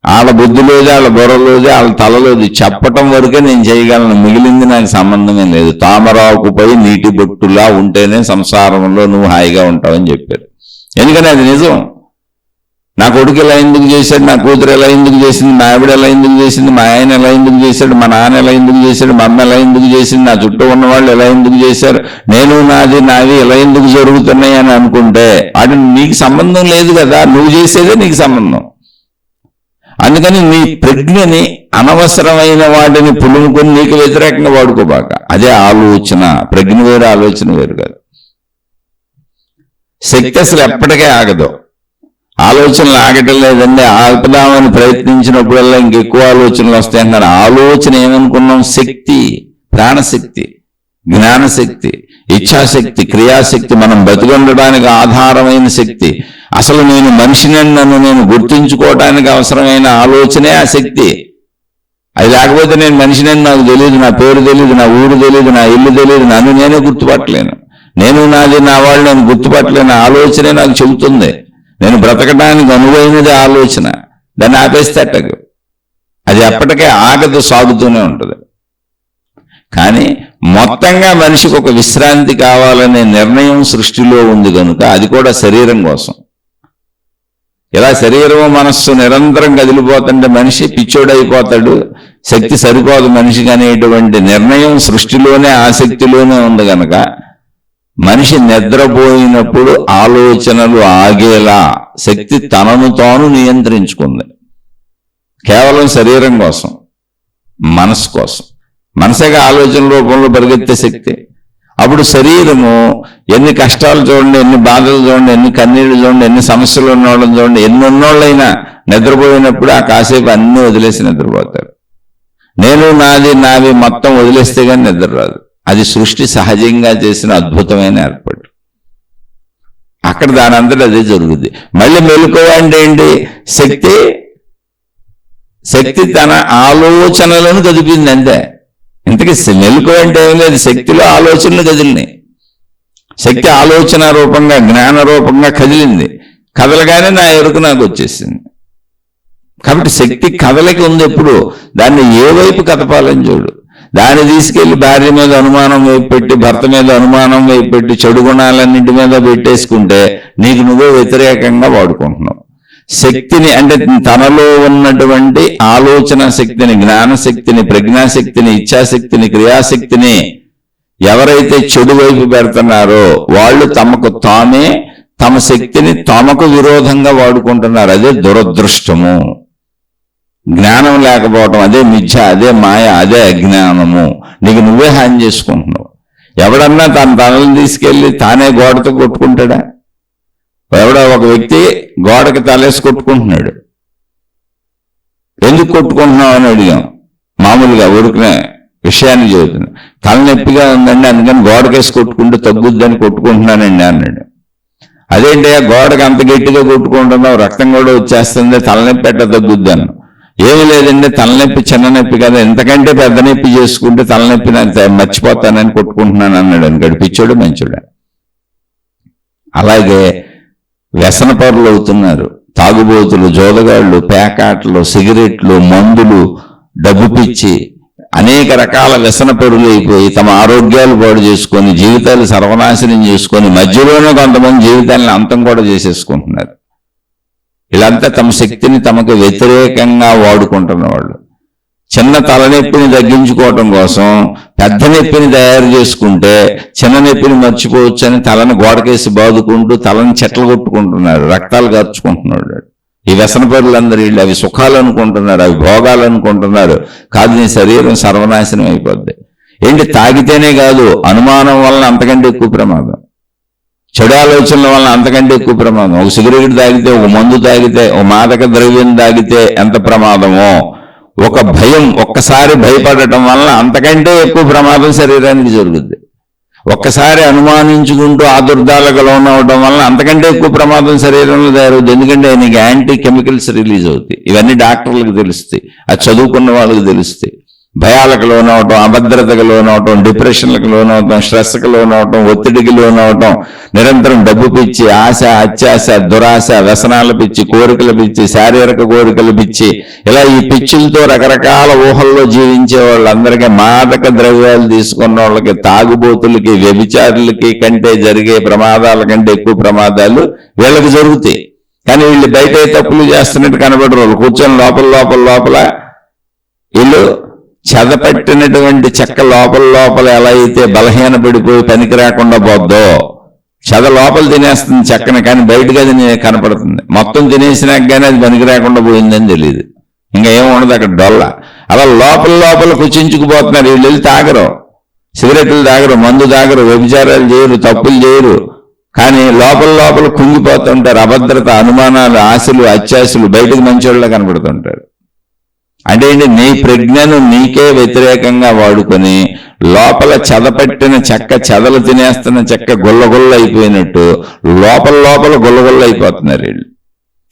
వాళ్ళ బుద్ధి లేదు, వాళ్ళ బుర్ర లేదు, వాళ్ళ తల లేదు. చెప్పటం వరకే నేను చేయగలను, మిగిలింది నాకు సంబంధమే లేదు. తామరాకుపై నీటి బొట్టులా ఉంటేనే సంసారంలో నువ్వు హాయిగా ఉంటావని చెప్పారు. ఎందుకని అది నిజం. నా కొడుకు ఎలా ఎందుకు చేశాడు, నా కూతురు ఎలా ఎందుకు చేసింది, మా ఆవిడ ఎలా ఎందుకు చేసింది, మా ఆయన ఎలా ఎందుకు చేశాడు, మా నాన్న ఎలా ఎందుకు చేశాడు, మా అమ్మ ఎలా ఎందుకు చేసింది, నా చుట్టూ ఉన్న వాళ్ళు ఎలా ఎందుకు చేశారు, నేను, నాది, నావి ఎలా ఎందుకు జరుగుతున్నాయి అని అనుకుంటే వాటి నీకు సంబంధం లేదు కదా, నువ్వు చేసేదే నీకు సంబంధం. అందుకని నీ ప్రజ్ఞని అనవసరమైన వాటిని పులుముకొని నీకు వ్యతిరేకంగా వాడుకోబాక. అదే ఆలోచన. ప్రజ్ఞ వేరు, ఆలోచన వేరు కాదు. శక్తి అసలు ఎప్పటికే ఆగదు. ఆలోచనలు ఆగటం లేదండి, ఆపుదామని ప్రయత్నించినప్పుడల్లా ఇంకెక్కువ ఆలోచనలు వస్తాయన్నారు. ఆలోచన ఏమనుకున్నాం? శక్తి, ప్రాణశక్తి, జ్ఞానశక్తి, ఇచ్ఛాశక్తి, క్రియాశక్తి, మనం బతికొండడానికి ఆధారమైన శక్తి. అసలు నేను మనిషిని, నన్ను నేను గుర్తించుకోవడానికి అవసరమైన ఆలోచనే ఆ శక్తి. అది లేకపోతే నేను మనిషినని నాకు తెలియదు, నా పేరు తెలియదు, నా ఊరు తెలియదు, నా ఇల్లు తెలియదు, నన్ను నేనే గుర్తుపట్టలేను. నేను, నాది, నా వాళ్ళు నేను గుర్తుపట్టలేని ఆలోచనే నాకు చెబుతుంది. నేను బ్రతకడానికి అనువైనది ఆలోచన. దాన్ని ఆపేస్తే అట్టకు, అది ఎప్పటికే ఆగదు, సాగుతూనే ఉంటుంది. కానీ మొత్తంగా మనిషికి ఒక విశ్రాంతి కావాలనే నిర్ణయం సృష్టిలో ఉంది కనుక, అది కూడా శరీరం కోసం. ఇలా శరీరం, మనస్సు నిరంతరం కదిలిపోతుంటే మనిషి పిచ్చోడైపోతాడు, శక్తి సరిపోదు మనిషికి అనేటువంటి నిర్ణయం సృష్టిలోనే, ఆ శక్తిలోనే ఉంది కనుక మనిషి నిద్రపోయినప్పుడు ఆలోచనలు ఆగేలా శక్తి తనను తాను నియంత్రించుకుంది. కేవలం శరీరం కోసం, మనసు కోసం. మనసేగా ఆలోచన రూపంలో పరిగెత్తే శక్తి. అప్పుడు శరీరము ఎన్ని కష్టాలు చూడండి, ఎన్ని బాధలు చూడండి, ఎన్ని కన్నీళ్లు చూడండి, ఎన్ని సమస్యలు ఉన్నవాళ్ళని చూడండి, ఎన్ని ఉన్నోళ్ళైనా నిద్రపోయినప్పుడు ఆ కాసేపు అన్నీ వదిలేసి నిద్రపోతారు. నేను, నాది, నావి మొత్తం వదిలేస్తే కానీ నిద్ర రాదు. అది సృష్టి సహజంగా చేసిన అద్భుతమైన ఏర్పాటు. అక్కడ దాని అంతటా అదే జరుగుద్ది. మళ్ళీ మెలకువ అంటే ఏంటి? శక్తి తన ఆలోచనలను కదిపింది అంతే. ఇంతకీ మెలకువ అంటే ఏం లేదు, శక్తిలో ఆలోచనలు కదిలినాయి. శక్తి ఆలోచన రూపంగా, జ్ఞాన రూపంగా కదిలింది. కదలగానే నా ఎరుకు నాకు వచ్చేసింది. కాబట్టి శక్తి కదలకి ఉంది. ఎప్పుడు దాన్ని ఏ వైపు కదపాలని చూడు. దాన్ని తీసుకెళ్లి భార్య మీద అనుమానం వైపు పెట్టి, భర్త మీద అనుమానం వైపు పెట్టి, చెడు గుణాలన్నింటి మీద పెట్టేసుకుంటే నీకు నువ్వే వ్యతిరేకంగా వాడుకుంటున్నావు. శక్తిని అంటే తనలో ఉన్నటువంటి ఆలోచన శక్తిని, జ్ఞానశక్తిని, ప్రజ్ఞాశక్తిని, ఇచ్ఛాశక్తిని, క్రియాశక్తిని ఎవరైతే చెడు వైపు పెడుతున్నారో వాళ్ళు తమకు తామే తమ శక్తిని తమకు విరోధంగా వాడుకుంటున్నారు. అదే దురదృష్టము. జ్ఞానం లేకపోవటం అదే మిథ్య, అదే మాయ, అదే అజ్ఞానము. నీకు నువ్వే హాని చేసుకుంటున్నావు. ఎవడన్నా తన తనలను తీసుకెళ్లి తానే గోడతో కొట్టుకుంటాడా? ఎవడో ఒక వ్యక్తి గోడకి తలేసి కొట్టుకుంటున్నాడు. ఎందుకు కొట్టుకుంటున్నావు అని అడిగాం. మామూలుగా ఊరికనే విషయాన్ని చెబుతున్నా. తలనొప్పిగా ఉందండి, అందుకని గోడకేసి కొట్టుకుంటూ తగ్గుద్దని కొట్టుకుంటున్నానండి అన్నాడు. అదేంటి గోడకి అంత గట్టిగా కొట్టుకుంటున్నావు, రక్తం కూడా వచ్చేస్తుంది, తలనొప్పి ఎట్ట తగ్గుద్దాను. ఏమి లేదండి, తలనొప్పి చిన్న నొప్పి కదా, ఎంతకంటే పెద్ద నొప్పి చేసుకుంటే తలనొప్పి నాకు మర్చిపోతానని కొట్టుకుంటున్నాను అన్నాడు. అనుకోడు పిచ్చోడు మంచోడు. అలాగే వ్యసన పరులు అవుతున్నారు. తాగుబోతులు, జోదగాళ్ళు, పేకాట్లు, సిగరెట్లు, మందులు, డబ్బు పిచ్చి, అనేక రకాల వ్యసన పరులైపోయి తమ ఆరోగ్యాలు పాడు చేసుకొని జీవితాలు సర్వనాశనం చేసుకొని మధ్యలోనే కొంతమంది జీవితాలను అంతం కూడా చేసేసుకుంటున్నారు. వీళ్ళంతా తమ శక్తిని తమకు వ్యతిరేకంగా వాడుకుంటున్న వాళ్ళు. చిన్న తలనొప్పిని తగ్గించుకోవటం కోసం పెద్ద నొప్పిని తయారు చేసుకుంటే చిన్న నొప్పిని మర్చిపోవచ్చు అని తలని గోడకేసి బాదుకుంటూ తలని చెట్లు కొట్టుకుంటున్నారు, రక్తాలు ఖర్చుకుంటున్నాడు. ఈ వ్యసన పరులందరూ వీళ్ళు అవి సుఖాలు అనుకుంటున్నారు, అవి భోగాలు అనుకుంటున్నారు. కాదు, నీ శరీరం సర్వనాశనం అయిపోద్ది. ఏంటి, తాగితేనే కాదు, అనుమానం వలన అంతకంటే ఎక్కువ ప్రమాదం, చెడు ఆలోచనల వలన అంతకంటే ఎక్కువ ప్రమాదం. ఒక సిగరెట్ తాగితే, ఒక మందు తాగితే, ఒక మాదక ద్రవ్యం తాగితే ఎంత ప్రమాదమో, ఒక భయం, ఒక్కసారి భయపడటం వలన అంతకంటే ఎక్కువ ప్రమాదం శరీరానికి జరుగుద్ది. ఒక్కసారి అనుమానించుకుంటూ ఆదుర్దాలకు లోనవడం వలన అంతకంటే ఎక్కువ ప్రమాదం శరీరంలో తయారవుతుంది. ఎందుకంటే నీకు యాంటీ కెమికల్స్ రిలీజ్ అవుతాయి. ఇవన్నీ డాక్టర్లకు తెలుస్తాయి, అది చదువుకున్న వాళ్ళకి తెలుస్తాయి. భయాలకు లోనవటం, అభద్రతకు లోనవటం, డిప్రెషన్లకు లోనవటం, స్ట్రెస్కి లోనవటం, ఒత్తిడికి లోనవటం, నిరంతరం డబ్బు పిచ్చి, ఆశ, అత్యాశ, దురాశ, వ్యసనాల పిచ్చి, కోరికల పిచ్చి, శారీరక కోరికల పిచ్చి, ఇలా ఈ పిచ్చులతో రకరకాల ఊహల్లో జీవించే వాళ్ళందరికీ, మాదక ద్రవ్యాలు తీసుకున్న వాళ్ళకి, తాగుబోతులకి, వ్యభిచారులకి కంటే జరిగే ప్రమాదాల కంటే ఎక్కువ ప్రమాదాలు వీళ్ళకి జరుగుతాయి. కానీ వీళ్ళు బయట తప్పులు చేస్తున్నట్టు కనబడరు. వాళ్ళు కూర్చొని లోపల వీళ్ళు చెదపట్టినటువంటి చెక్క లోపల ఎలా అయితే బలహీన పడిపోయి పనికి రాకుండా పోద్దో, చెద లోపల తినేస్తుంది చెక్కని, కానీ బయటకు అది కనపడుతుంది. మొత్తం తినేసినాక కానీ అది పనికి రాకుండా పోయిందని తెలియదు, ఇంకా ఏముండదు అక్కడ డొల్ల. అలా లోపల కుచించుకుపోతున్నారు. వీళ్ళు వెళ్ళి తాగరు, సిగరెట్లు తాగరు, మందు తాగరు, వ్యభిచారాలు చేయరు, తప్పులు చేయరు, కానీ లోపల కుంగిపోతుంటారు. అభద్రత, అనుమానాలు, ఆశలు, అత్యాశలు బయటకు మంచోళ్ళ కనపడుతుంటారు. అంటే ఏంటి, నీ ప్రజ్ఞను నీకే వ్యతిరేకంగా వాడుకొని లోపల చెదపట్టిన చెక్క, చెదలు తినేస్తున్న చెక్క గుల్లగుల్ల అయిపోయినట్టు లోపల గుల్లగుల్ల అయిపోతున్నారు వీళ్ళు.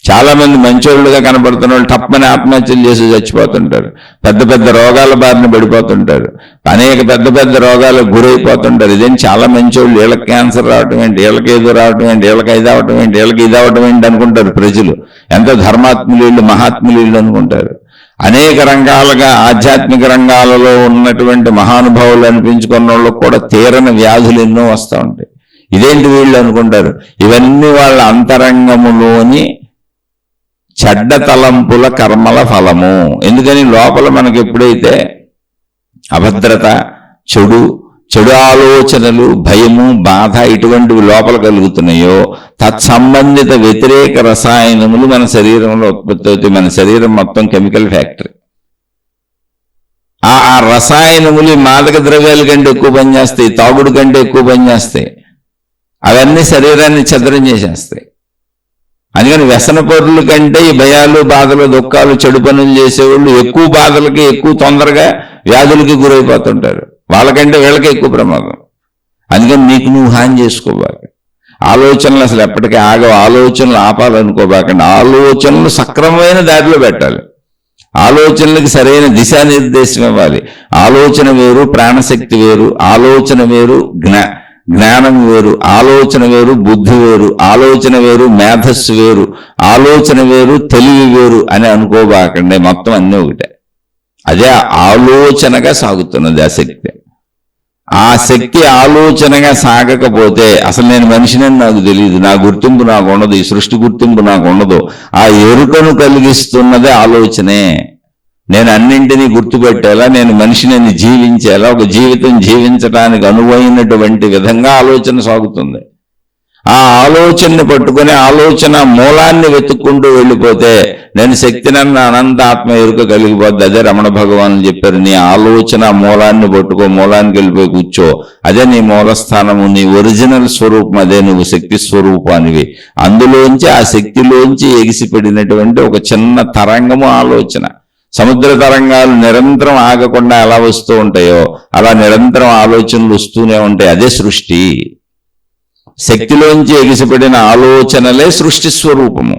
చాలా మంది మంచోళ్ళుగా కనబడుతున్న వాళ్ళు తప్పని ఆత్మహత్యలు చేసి చచ్చిపోతుంటారు, పెద్ద రోగాల బారిన పడిపోతుంటారు, అనేక పెద్ద రోగాలకు గురైపోతుంటారు. ఇదేం చాలా మంచోళ్ళు, వీళ్ళకి క్యాన్సర్ రావటం ఏంటి, వీళ్ళకి ఏదో రావటం ఏంటి, వీళ్ళకి ఇది అవటం ఏంటి, వీళ్ళకి ఇది అవటం ఏంటి అనుకుంటారు ప్రజలు. ఎంతో ధర్మాత్ములు, మహాత్ములు అనుకుంటారు. అనేక రంగాలుగా ఆధ్యాత్మిక రంగాలలో ఉన్నటువంటి మహానుభావులు అనిపించుకున్న వాళ్ళకు కూడా తీరని వ్యాధులు ఎన్నో వస్తూ ఉంటాయి. ఇదేంటి వీళ్ళు అనుకుంటారు, ఇవన్నీ వాళ్ళ అంతరంగములోని చెడ్డ తలంపుల కర్మల ఫలము. ఎందుకని లోపల మనకు ఎప్పుడైతే అభద్రత, చెడు ఆలోచనలు, భయము, బాధ ఇటువంటివి లోపల కలుగుతున్నాయో తత్సంబంధిత వ్యతిరేక రసాయనములు మన శరీరంలో ఉత్పత్తి అవుతాయి. మన శరీరం మొత్తం కెమికల్ ఫ్యాక్టరీ. ఆ రసాయనములు మాదక ద్రవ్యాల కంటే ఎక్కువ పనిచేస్తాయి, తాగుడు కంటే ఎక్కువ పనిచేస్తాయి. అవన్నీ శరీరాన్ని ఛద్రం చేసేస్తాయి. అందుకని వ్యసన పరుల కంటే ఈ భయాలు, బాధలు, దుఃఖాలు, చెడు పనులు చేసేవాళ్ళు ఎక్కువ బాధలకి, ఎక్కువ తొందరగా వ్యాధులకి గురైపోతుంటారు. వాళ్ళకంటే వీళ్ళకి ఎక్కువ ప్రమాదం. అందుకని నీకు నువ్వు హాని చేసుకోబాక. ఆలోచనలు అసలు ఎప్పటికీ ఆగవు. ఆలోచనలు ఆపాలనుకోబాకండి. ఆలోచనలు సక్రమమైన దారిలో పెట్టాలి. ఆలోచనలకు సరైన దిశానిర్దేశం ఇవ్వాలి. ఆలోచన వేరు, ప్రాణశక్తి వేరు. ఆలోచన వేరు, జ్ఞానం వేరు. ఆలోచన వేరు, బుద్ధి వేరు. ఆలోచన వేరు, మేధస్సు వేరు. ఆలోచన వేరు, తెలివి వేరు అని అనుకోబాకండి. మొత్తం అన్నీ ఒకటే. అదే ఆలోచనగా సాగుతున్నది ఆ శక్తి. ఆ శక్తి ఆలోచనగా సాగకపోతే అసలు నేను మనిషినని నాకు తెలియదు, నా గుర్తింపు నాకు ఉండదు, ఈ సృష్టి గుర్తింపు నాకు ఉండదు. ఆ ఎరుకను కలిగిస్తున్నదే ఆలోచనే. నేను అన్నింటినీ గుర్తుపెట్టేలా, నేను మనిషిని జీవించేలా, ఒక జీవితం జీవించడానికి అనువైనటువంటి విధంగా ఆలోచన సాగుతుంది. ఆ ఆలోచనని పట్టుకుని ఆలోచన మూలాన్ని వెతుక్కుంటూ వెళ్ళిపోతే నేను శక్తినన్న అనంత ఆత్మ ఎరుక కలిగిపోద్ది. అదే రమణ భగవానులు చెప్పారు, నీ ఆలోచన మూలాన్ని పట్టుకో, మూలానికి వెళ్ళిపోయి కూర్చో, అదే నీ మూలస్థానము, నీ ఒరిజినల్ స్వరూపం, అదే నువ్వు శక్తి స్వరూపానివి. అందులోంచి, ఆ శక్తిలోంచి ఎగిసిపడినటువంటి ఒక చిన్న తరంగము ఆలోచన. సముద్ర తరంగాలు నిరంతరం ఆగకుండా ఎలా వస్తూ ఉంటాయో అలా నిరంతరం ఆలోచనలు వస్తూనే ఉంటాయి. అదే సృష్టి. శక్తిలోంచి ఎగిసిపడిన ఆలోచనలే సృష్టి స్వరూపము.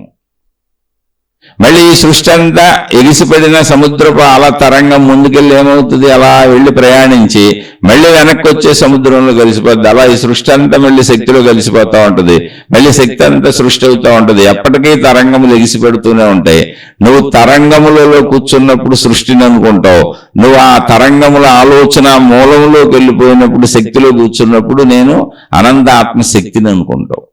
మళ్ళీ ఈ సృష్టి అంతా ఎగిసిపడిన సముద్రపు అలా తరంగం ముందుకెళ్ళి ఏమవుతుంది, అలా వెళ్ళి ప్రయాణించి మళ్ళీ వెనక్కి వచ్చే సముద్రంలో కలిసిపోద్ది. అలా ఈ సృష్టి అంతా మళ్ళీ శక్తిలో కలిసిపోతూ ఉంటుంది. మళ్ళీ శక్తి అంతా సృష్టి అవుతూ ఉంటుంది. ఎప్పటికీ తరంగములు ఎగిసిపెడుతూనే ఉంటాయి. నువ్వు తరంగములలో కూర్చున్నప్పుడు సృష్టిని అనుకుంటావు. నువ్వు ఆ తరంగముల ఆలోచన మూలంలోకి వెళ్ళిపోయినప్పుడు, శక్తిలో కూర్చున్నప్పుడు నేను అనంత ఆత్మశక్తిని అనుకుంటావు.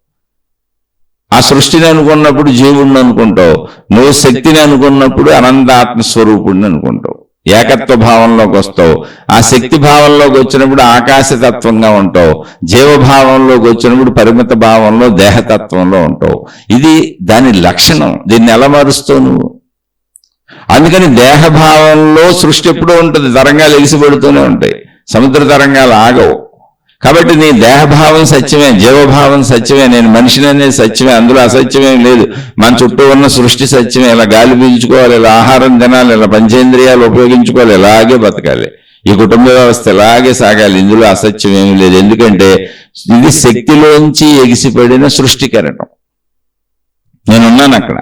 ఆ సృష్టిని అనుకున్నప్పుడు జీవుడిని అనుకుంటావు. నువ్వు శక్తిని అనుకున్నప్పుడు అనంత ఆత్మస్వరూపుడిని అనుకుంటావు. ఏకత్వ భావంలోకి వస్తావు. ఆ శక్తి భావంలోకి వచ్చినప్పుడు ఆకాశతత్వంగా ఉంటావు. జీవభావంలోకి వచ్చినప్పుడు పరిమిత భావంలో దేహతత్వంలో ఉంటావు. ఇది దాని లక్షణం. దీన్ని ఎలా మారుస్తావు నువ్వు? అందుకని దేహభావంలో సృష్టి ఎప్పుడూ ఉంటుంది. తరంగాలు ఎగిసిపడుతూనే ఉంటాయి. సముద్ర తరంగాలు ఆగవు. కాబట్టి నీ దేహభావం సత్యమే, జీవభావం సత్యమే, నేను మనిషిని అనేది సత్యమే, అందులో అసత్యమేం లేదు. మన చుట్టూ ఉన్న సృష్టి సత్యమే. ఇలా గాలి పీల్చుకోవాలి, ఇలా ఆహారం తినాలి, ఇలా పంచేంద్రియాలు ఉపయోగించుకోవాలి, ఇలాగే బతకాలి. ఈ కుటుంబ వ్యవస్థ ఇలాగే సాగాలి. ఇందులో అసత్యం ఏమీ లేదు. ఎందుకంటే ఇది శక్తిలోంచి ఎగిసిపడిన సృష్టి కెరటం. నేనున్నాను అక్కడ.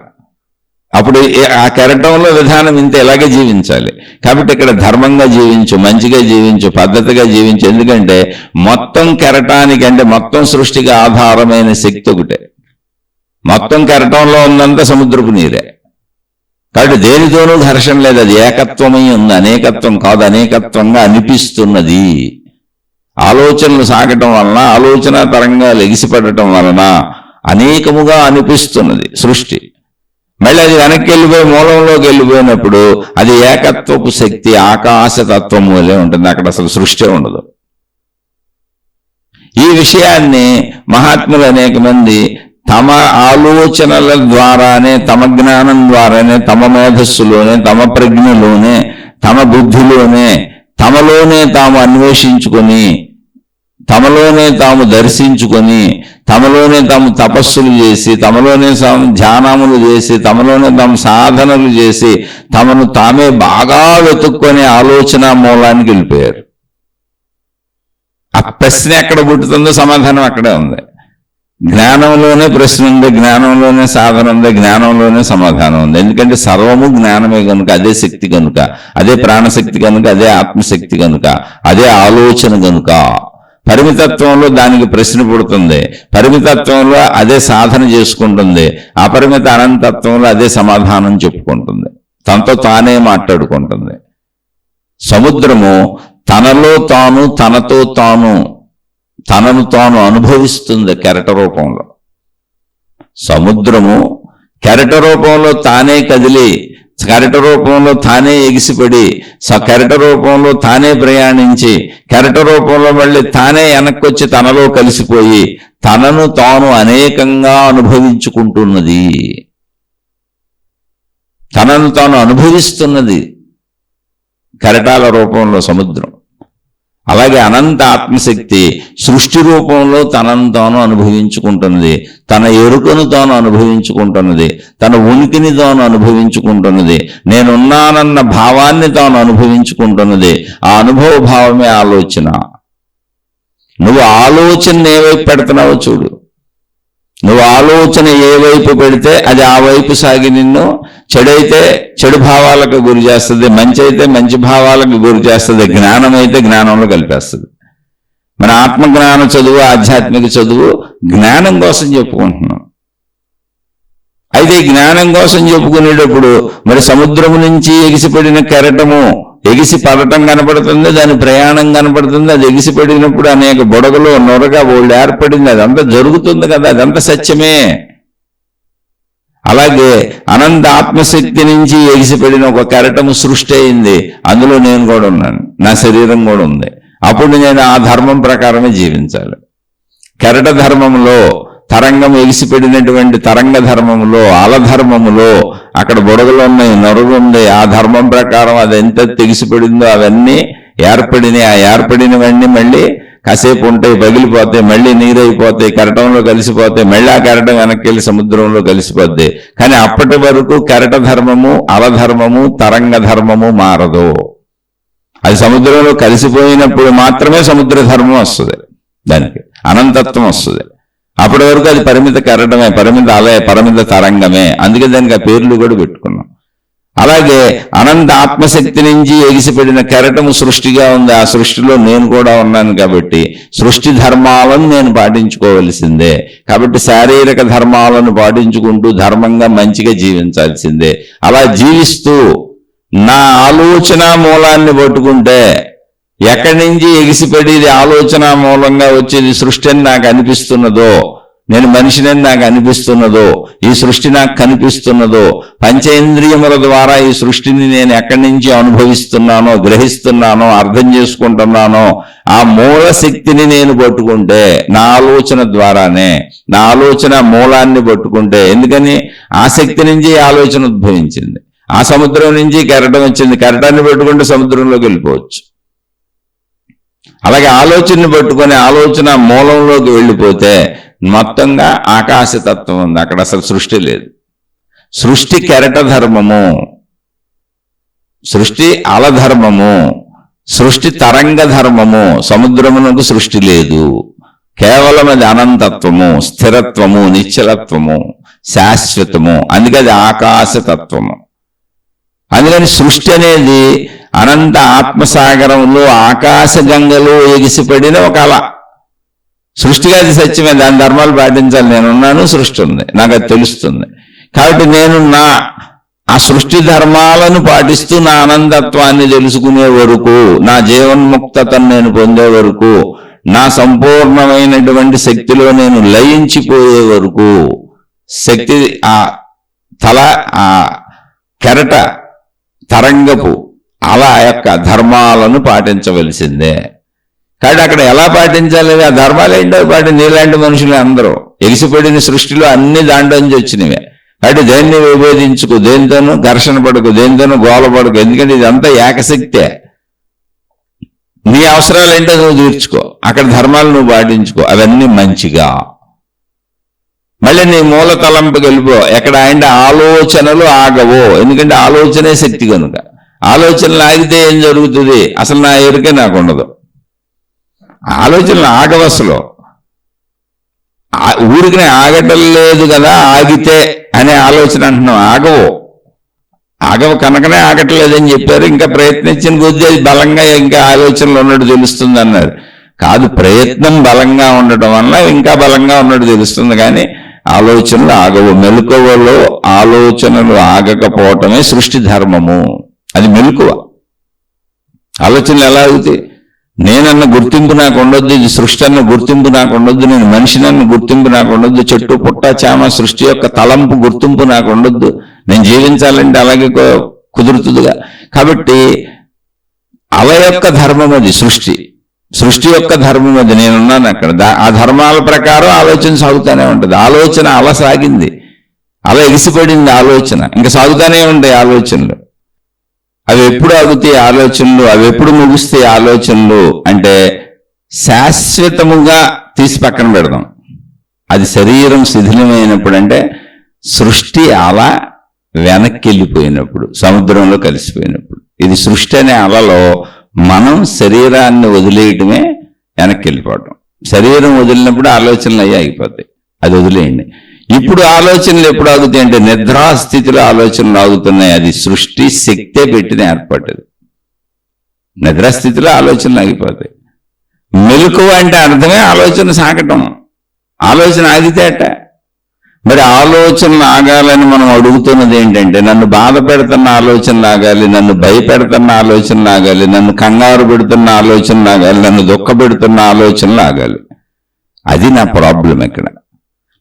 అప్పుడు ఆ కెరటంలో విధానం ఇంత ఎలాగే జీవించాలి. కాబట్టి ఇక్కడ ధర్మంగా జీవించు, మంచిగా జీవించు, పద్ధతిగా జీవించు. ఎందుకంటే మొత్తం కెరటానికి, అంటే మొత్తం సృష్టికి ఆధారమైన శక్తి ఒకటే. మొత్తం కెరటంలో ఉందంతా సముద్రపు నీరే. కాబట్టి దేనితోనూ ఘర్షణ లేదు. అది ఏకత్వమై ఉంది, అనేకత్వం కాదు. అనేకత్వంగా అనిపిస్తున్నది. ఆలోచనలు సాగటం వలన, ఆలోచన తరంగాలు ఎగిసిపడటం వలన అనేకముగా అనిపిస్తున్నది సృష్టి. మళ్ళీ అది వెనక్కి వెళ్ళిపోయి మూలంలోకి వెళ్ళిపోయినప్పుడు అది ఏకత్వపు శక్తి, ఆకాశతత్వం వలె ఉంటుంది. అక్కడ అసలు సృష్టి ఉండదు. ఈ విషయాన్ని మహాత్ములు అనేక మంది తమ ఆలోచనల ద్వారానే, తమ జ్ఞానం ద్వారానే, తమ మేధస్సులోనే, తమ ప్రజ్ఞలోనే, తమ బుద్ధిలోనే, తమలోనే తాము అన్వేషించుకొని, తమలోనే తాము దర్శించుకొని, తమలోనే తాము తపస్సులు చేసి, తమలోనే తాము ధ్యానములు చేసి, తమలోనే తాము సాధనలు చేసి, తమను తామే బాగా వెతుక్కొని ఆలోచన మూలానికి వెళ్ళిపోయారు. ఆ ప్రశ్న ఎక్కడ పుట్టుతుందో సమాధానం అక్కడే ఉంది. జ్ఞానంలోనే ప్రశ్న ఉంది, జ్ఞానంలోనే సాధన ఉంది, జ్ఞానంలోనే సమాధానం ఉంది. ఎందుకంటే సర్వము జ్ఞానమే కనుక, అదే శక్తి కనుక, అదే ప్రాణశక్తి కనుక, అదే ఆత్మశక్తి కనుక, అదే ఆలోచన కనుక. పరిమితత్వంలో దానికి ప్రశ్న పుడుతుంది, పరిమితత్వంలో అదే సాధన చేసుకుంటుంది, అపరిమిత అనంతత్వంలో అదే సమాధానం చెప్పుకుంటుంది, తనతో తానే మాట్లాడుకుంటుంది. సముద్రము తనలో తాను, తనతో తాను, తనను తాను అనుభవిస్తుంది కెరట రూపంలో. సముద్రము కెరట రూపంలో తానే కదిలి, కెరట రూపంలో తానే ఎగిసిపడి, కెరట రూపంలో తానే ప్రయాణించి, కెరట రూపంలో మళ్ళీ తానే వెనక్కొచ్చి తనలో కలిసిపోయి తనను తాను అనేకంగా అనుభవించుకుంటున్నది. తనను తాను అనుభవిస్తున్నది కెరటాల రూపంలో సముద్రం. అలాగే అనంత ఆత్మశక్తి సృష్టి రూపంలో తనను తాను అనుభవించుకుంటున్నది, తన ఎరుకను తాను అనుభవించుకుంటున్నది, తన ఉనికిని తాను అనుభవించుకుంటున్నది, నేనున్నానన్న భావాన్ని తాను అనుభవించుకుంటున్నది. ఆ అనుభవ భావమే ఆలోచన. నువ్వు ఆలోచన ఏ వైపు పెడుతున్నావో చూడు. నువ్వు ఆలోచన ఏ వైపు పెడితే అది ఆ వైపు సాగి నిన్ను చెడైతే చెడు భావాలకు గురి చేస్తుంది, మంచి అయితే మంచి భావాలకు గురి చేస్తుంది, జ్ఞానం అయితే జ్ఞానంలో కలిపేస్తుంది. మన ఆత్మజ్ఞాన చదువు, ఆధ్యాత్మిక చదువు జ్ఞానం కోసం చెప్పుకుంటున్నాం. అయితే ఈ జ్ఞానం కోసం చెప్పుకునేటప్పుడు మరి సముద్రము నుంచి ఎగిసిపడిన కెరటము ఎగిసి పడటం కనపడుతుంది, దాని ప్రయాణం కనపడుతుంది. అది ఎగిసిపడినప్పుడు అనేక బుడగలు నొరగా వాళ్ళు ఏర్పడింది, అదంతా జరుగుతుంది కదా, అదంతా సత్యమే. అలాగే అనంత ఆత్మశక్తి నుంచి ఎగిసిపడిన ఒక కెరటము సృష్టి అయింది. అందులో నేను కూడా ఉన్నాను, నా శరీరం కూడా ఉంది. అప్పుడు నేను ఆ ధర్మం ప్రకారమే జీవించాలి. కెరట ధర్మంలో, తరంగం ఎగిసిపడినటువంటి తరంగ ధర్మములో, అలధర్మములో అక్కడ బుడగలు ఉన్నాయి, నొరగు ఉంది. ఆ ధర్మం ప్రకారం అది ఎంత తెగిసిపడిందో అవన్నీ ఏర్పడినాయి. ఆ ఏర్పడినవన్నీ మళ్ళీ కాసేపు ఉంటాయి, పగిలిపోతాయి, మళ్ళీ నీరైపోతాయి, కెరటంలో కలిసిపోతాయి, మళ్ళీ ఆ కెరటం వెనక్కి వెళ్ళి సముద్రంలో కలిసిపోద్ది. కానీ అప్పటి వరకు కెరట ధర్మము, అలధర్మము, తరంగ ధర్మము మారదు. అది సముద్రంలో కలిసిపోయినప్పుడు మాత్రమే సముద్ర ధర్మం వస్తుంది, దానికి అనంతత్వం వస్తుంది. అప్పటి వరకు అది పరిమిత కెరటమే, పరిమిత అలే, పరిమిత తరంగమే. అందుకే దానికి ఆ పేర్లు కూడా పెట్టుకున్నాం. అలాగే అనంత ఆత్మశక్తి నుంచి ఎగిసిపడిన కెరటము సృష్టిగా ఉంది. ఆ సృష్టిలో నేను కూడా ఉన్నాను కాబట్టి సృష్టి ధర్మాలను నేను పాటించుకోవలసిందే. కాబట్టి శారీరక ధర్మాలను పాటించుకుంటూ ధర్మంగా మంచిగా జీవించాల్సిందే. అలా జీవిస్తూ నా ఆలోచన మూలాన్ని పట్టుకుంటే ఎక్కడి నుంచి ఎగిసిపడేది ఆలోచన మూలంగా వచ్చేది సృష్టి అని నాకు అనిపిస్తున్నదో, నేను మనిషినని నాకు అనిపిస్తున్నదో, ఈ సృష్టి నాకు కనిపిస్తున్నదో, పంచేంద్రియముల ద్వారా ఈ సృష్టిని నేను ఎక్కడి నుంచి అనుభవిస్తున్నానో, గ్రహిస్తున్నానో, అర్థం చేసుకుంటున్నానో ఆ మూల శక్తిని నేను పట్టుకుంటే, నా ఆలోచన ద్వారానే నా ఆలోచన మూలాన్ని పట్టుకుంటే, ఎందుకని ఆ శక్తి నుంచి ఆలోచన ఉద్భవించింది. ఆ సముద్రం నుంచి కెరటం వచ్చింది. కెరటాన్ని పట్టుకుంటే సముద్రంలోకి వెళ్ళిపోవచ్చు. అలాగే ఆలోచనని పట్టుకొని ఆలోచన మూలంలోకి వెళ్ళిపోతే మొత్తంగా ఆకాశతత్వం ఉంది. అక్కడ అసలు సృష్టి లేదు. సృష్టి కెరట ధర్మము, సృష్టి అలధర్మము, సృష్టి తరంగ ధర్మము. సముద్రమునకు సృష్టి లేదు. కేవలం అది అనంతత్వము, స్థిరత్వము, నిశ్చలత్వము, శాశ్వతము. అందుకే అది ఆకాశతత్వము. అందుకని సృష్టి అనేది అనంత ఆత్మసాగరంలో ఆకాశ గంగలో ఎగిసిపడిన ఒక అల. సృష్టిగా అది సత్యమే, దాని ధర్మాలు పాటించాలి. నేనున్నాను, సృష్టి ఉంది, నాకు అది తెలుస్తుంది. కాబట్టి నేను ఆ సృష్టి ధర్మాలను పాటిస్తూ నా అనంతత్వాన్ని తెలుసుకునే వరకు, నా జీవన్ముక్తతను నేను పొందే వరకు, నా సంపూర్ణమైనటువంటి శక్తిలో నేను లయించిపోయే వరకు, శక్తి ఆ కెరట తరంగపు అలా యొక్క ధర్మాలను పాటించవలసిందే. కాబట్టి అక్కడ ఎలా పాటించాలి? ఆ ధర్మాలు ఏంటో నీలాంటి మనుషులు అందరూ ఎగిసిపడిన సృష్టిలో అన్ని దాంట్లో నుంచి వచ్చినవే. కాబట్టి దేన్ని విభేదించుకో, దేనితోనూ ఘర్షణ పడకు, దేనితోనూ గోల పడకు. ఎందుకంటే ఇదంతా ఏకశక్తే. నీ అవసరాలు ఏంటో నువ్వు తీర్చుకో, అక్కడ ధర్మాలు నువ్వు పాటించుకో, అవన్నీ మంచిగా. మళ్ళీ నీ మూల తలంపుకి వెళ్ళిపో. ఎక్కడ అంటే ఆలోచనలు ఆగవో, ఎందుకంటే ఆలోచనే శక్తి కనుక. ఆలోచనలు ఆగితే ఏం జరుగుతుంది? అసలు నా ఎరుకే నాకు ఉండదు. ఆలోచనలు ఆగవసలు ఊరికి ఆగటం లేదు కదా, ఆగితే అనే ఆలోచన అంటున్నావు. ఆగవు కనుకనే ఆగట్లేదని చెప్పారు. ఇంకా ప్రయత్నించిన కొద్దీ అది బలంగా ఇంకా ఆలోచనలు ఉన్నట్టు తెలుస్తుంది అన్నారు. కాదు, ప్రయత్నం బలంగా ఉండటం వల్ల ఇంకా బలంగా ఉన్నట్టు తెలుస్తుంది. కానీ ఆలోచనలు ఆగవు. మెలకువలో ఆలోచనలు ఆగకపోవటమే సృష్టి ధర్మము. అది మెలకువ. ఆలోచనలు ఎలా అవుతాయి? నేనన్న గుర్తింపు నాకు ఉండొద్దు, ఇది సృష్టి అన్న గుర్తింపు నాకు ఉండొద్దు, నేను మనిషినన్న గుర్తింపు నాకు ఉండొద్దు, చెట్టు పుట్ట చామ సృష్టి యొక్క తలంపు గుర్తింపు నాకు ఉండొద్దు. నేను జీవించాలంటే అలాగే కుదురుతుందిగా. కాబట్టి అల యొక్క ధర్మం అది, సృష్టి యొక్క ధర్మం అది. నేనున్నాను అక్కడ. ఆ ధర్మాల ప్రకారం ఆలోచన సాగుతూనే ఉంటుంది. ఆలోచన అల సాగింది, అలా ఎగిసిపడింది ఆలోచన, ఇంకా సాగుతూనే ఉంటాయి ఆలోచనలు. అవి ఎప్పుడు ఆగుతాయి ఆలోచనలు? అవి ఎప్పుడు ముగుస్తాయి ఆలోచనలు అంటే శాశ్వతముగా తీసి పక్కన పెడదాం. అది శరీరం శిథిలమైనప్పుడు, అంటే సృష్టి అలా వెనక్కి వెళ్ళిపోయినప్పుడు, సముద్రంలో కలిసిపోయినప్పుడు. ఇది సృష్టి అనే అలలో మనం శరీరాన్ని వదిలేయటమే వెనక్కి వెళ్ళిపోవటం. శరీరం వదిలినప్పుడు ఆలోచనలు అయ్యి ఆగిపోతాయి, అది వదిలేయండి. ఇప్పుడు ఆలోచనలు ఎప్పుడు ఆగుతాయి అంటే నిద్రాస్థితిలో ఆలోచనలు ఆగుతున్నాయి. అది సృష్టి శక్తే పెట్టిన ఏర్పడ్డది. నిద్రాస్థితిలో ఆలోచనలు ఆగిపోతాయి. మెలకువ అంటే అర్థమే ఆలోచన సాగటం. ఆలోచన ఆగితే అట. మరి ఆలోచనలు ఆగాలని మనం అడుగుతున్నది ఏంటంటే, నన్ను బాధ పెడుతున్న ఆలోచనలు ఆగాలి, నన్ను భయపెడుతున్న ఆలోచనలు ఆగాలి, నన్ను కంగారు పెడుతున్న ఆలోచనలు ఆగాలి, నన్ను దుఃఖ పెడుతున్న ఆలోచనలు ఆగాలి. అది నా ప్రాబ్లం. ఇక్కడ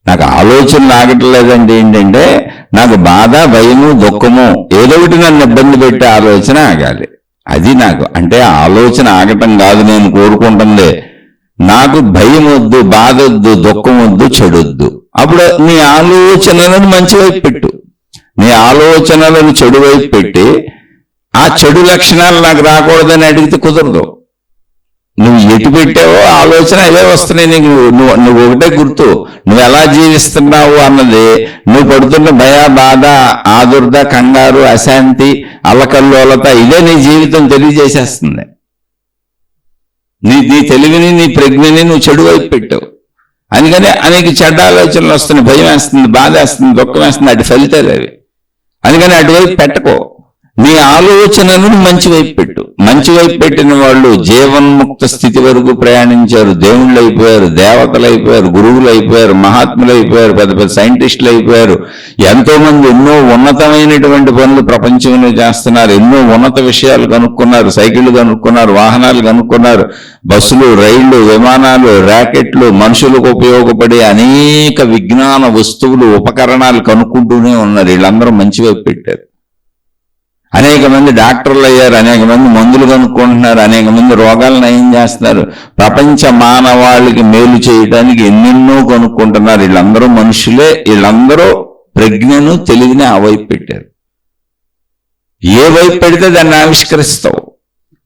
నాకు ఆలోచనలు ఆగట్లేదంటే ఏంటంటే, నాకు బాధ, భయము, దుఃఖము ఏదో ఒకటి నన్ను ఇబ్బంది పెట్టే ఆలోచన ఆగాలి. అది నాకు అంటే ఆలోచన ఆగటం కాదు నేను కోరుకుంటుంది. నాకు భయం వద్దు, బాధ వద్దు, దుఃఖం వద్దు, చెడొద్దు. అప్పుడు నీ ఆలోచనలను మంచి వైపు పెట్టు. నీ ఆలోచనలను చెడు వైపు పెట్టి ఆ చెడు లక్షణాలు నాకు రాకూడదని అడిగితే కుదరదు. నువ్వు ఎటు పెట్టావో ఆలోచన అవే వస్తున్నాయి నీకు. నువ్వు ఒకటే గుర్తు, నువ్వు ఎలా జీవిస్తున్నావు అన్నది, నువ్వు పడుతున్న భయ, బాధ, ఆదుర్ద, కంగారు, అశాంతి, అల్లకల్లోలత, ఇదే నీ జీవితం తెలియజేసేస్తుంది. నీ తెలివిని, నీ ప్రజ్ఞని నువ్వు చెడు వైపు పెట్టావు. అందుకని అనేక చెడ్డ ఆలోచనలు వస్తున్నాయి, భయం వేస్తుంది, బాధ వేస్తుంది, దుఃఖం వేస్తుంది, అటు ఫలితాలు అవి. అందుకని అటువైపు పెట్టుకో, నీ ఆలోచనలను మంచి వైపు పెట్టు. మంచి వైపు పెట్టిన వాళ్ళు జీవన్ముక్త స్థితి వరకు ప్రయాణించారు, దేవుళ్ళు అయిపోయారు, దేవతలు అయిపోయారు, గురువులు అయిపోయారు, మహాత్ములు అయిపోయారు, పెద్ద పెద్ద సైంటిస్టులు అయిపోయారు. ఎంతో మంది ఎన్నో ఉన్నతమైనటువంటి పనులు ప్రపంచంలో చేస్తున్నారు, ఎన్నో ఉన్నత విషయాలు కనుక్కున్నారు, సైకిళ్ళు కనుక్కున్నారు, వాహనాలు కనుక్కున్నారు, బస్సులు, రైళ్లు, విమానాలు, ర్యాకెట్లు, మనుషులకు ఉపయోగపడే అనేక విజ్ఞాన వస్తువులు, ఉపకరణాలు కనుక్కుంటూనే ఉన్నారు. వీళ్ళందరూ మంచి వైపు పెట్టారు. అనేక మంది డాక్టర్లు అయ్యారు, అనేక మంది మందులు కనుక్కుంటున్నారు, అనేక మంది రోగాలు నయం చేస్తున్నారు, ప్రపంచ మానవాళికి మేలు చేయడానికి ఎన్నెన్నో కనుక్కుంటున్నారు. వీళ్ళందరూ మనుషులే. వీళ్ళందరూ ప్రజ్ఞను, తెలివిని ఆ వైపు పెట్టారు. ఏ వైపు పెడితే దాన్ని ఆవిష్కరిస్తావు,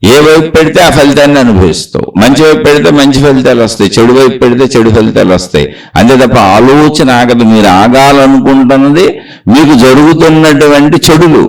ఏ వైపు పెడితే ఆ ఫలితాన్ని అనుభవిస్తావు. మంచి వైపు పెడితే మంచి ఫలితాలు వస్తాయి, చెడు వైపు పెడితే చెడు ఫలితాలు వస్తాయి. అంతే తప్ప ఆలోచన ఆగదు. మీరు ఆగాలనుకుంటున్నది మీకు జరుగుతున్నటువంటి చెడులు,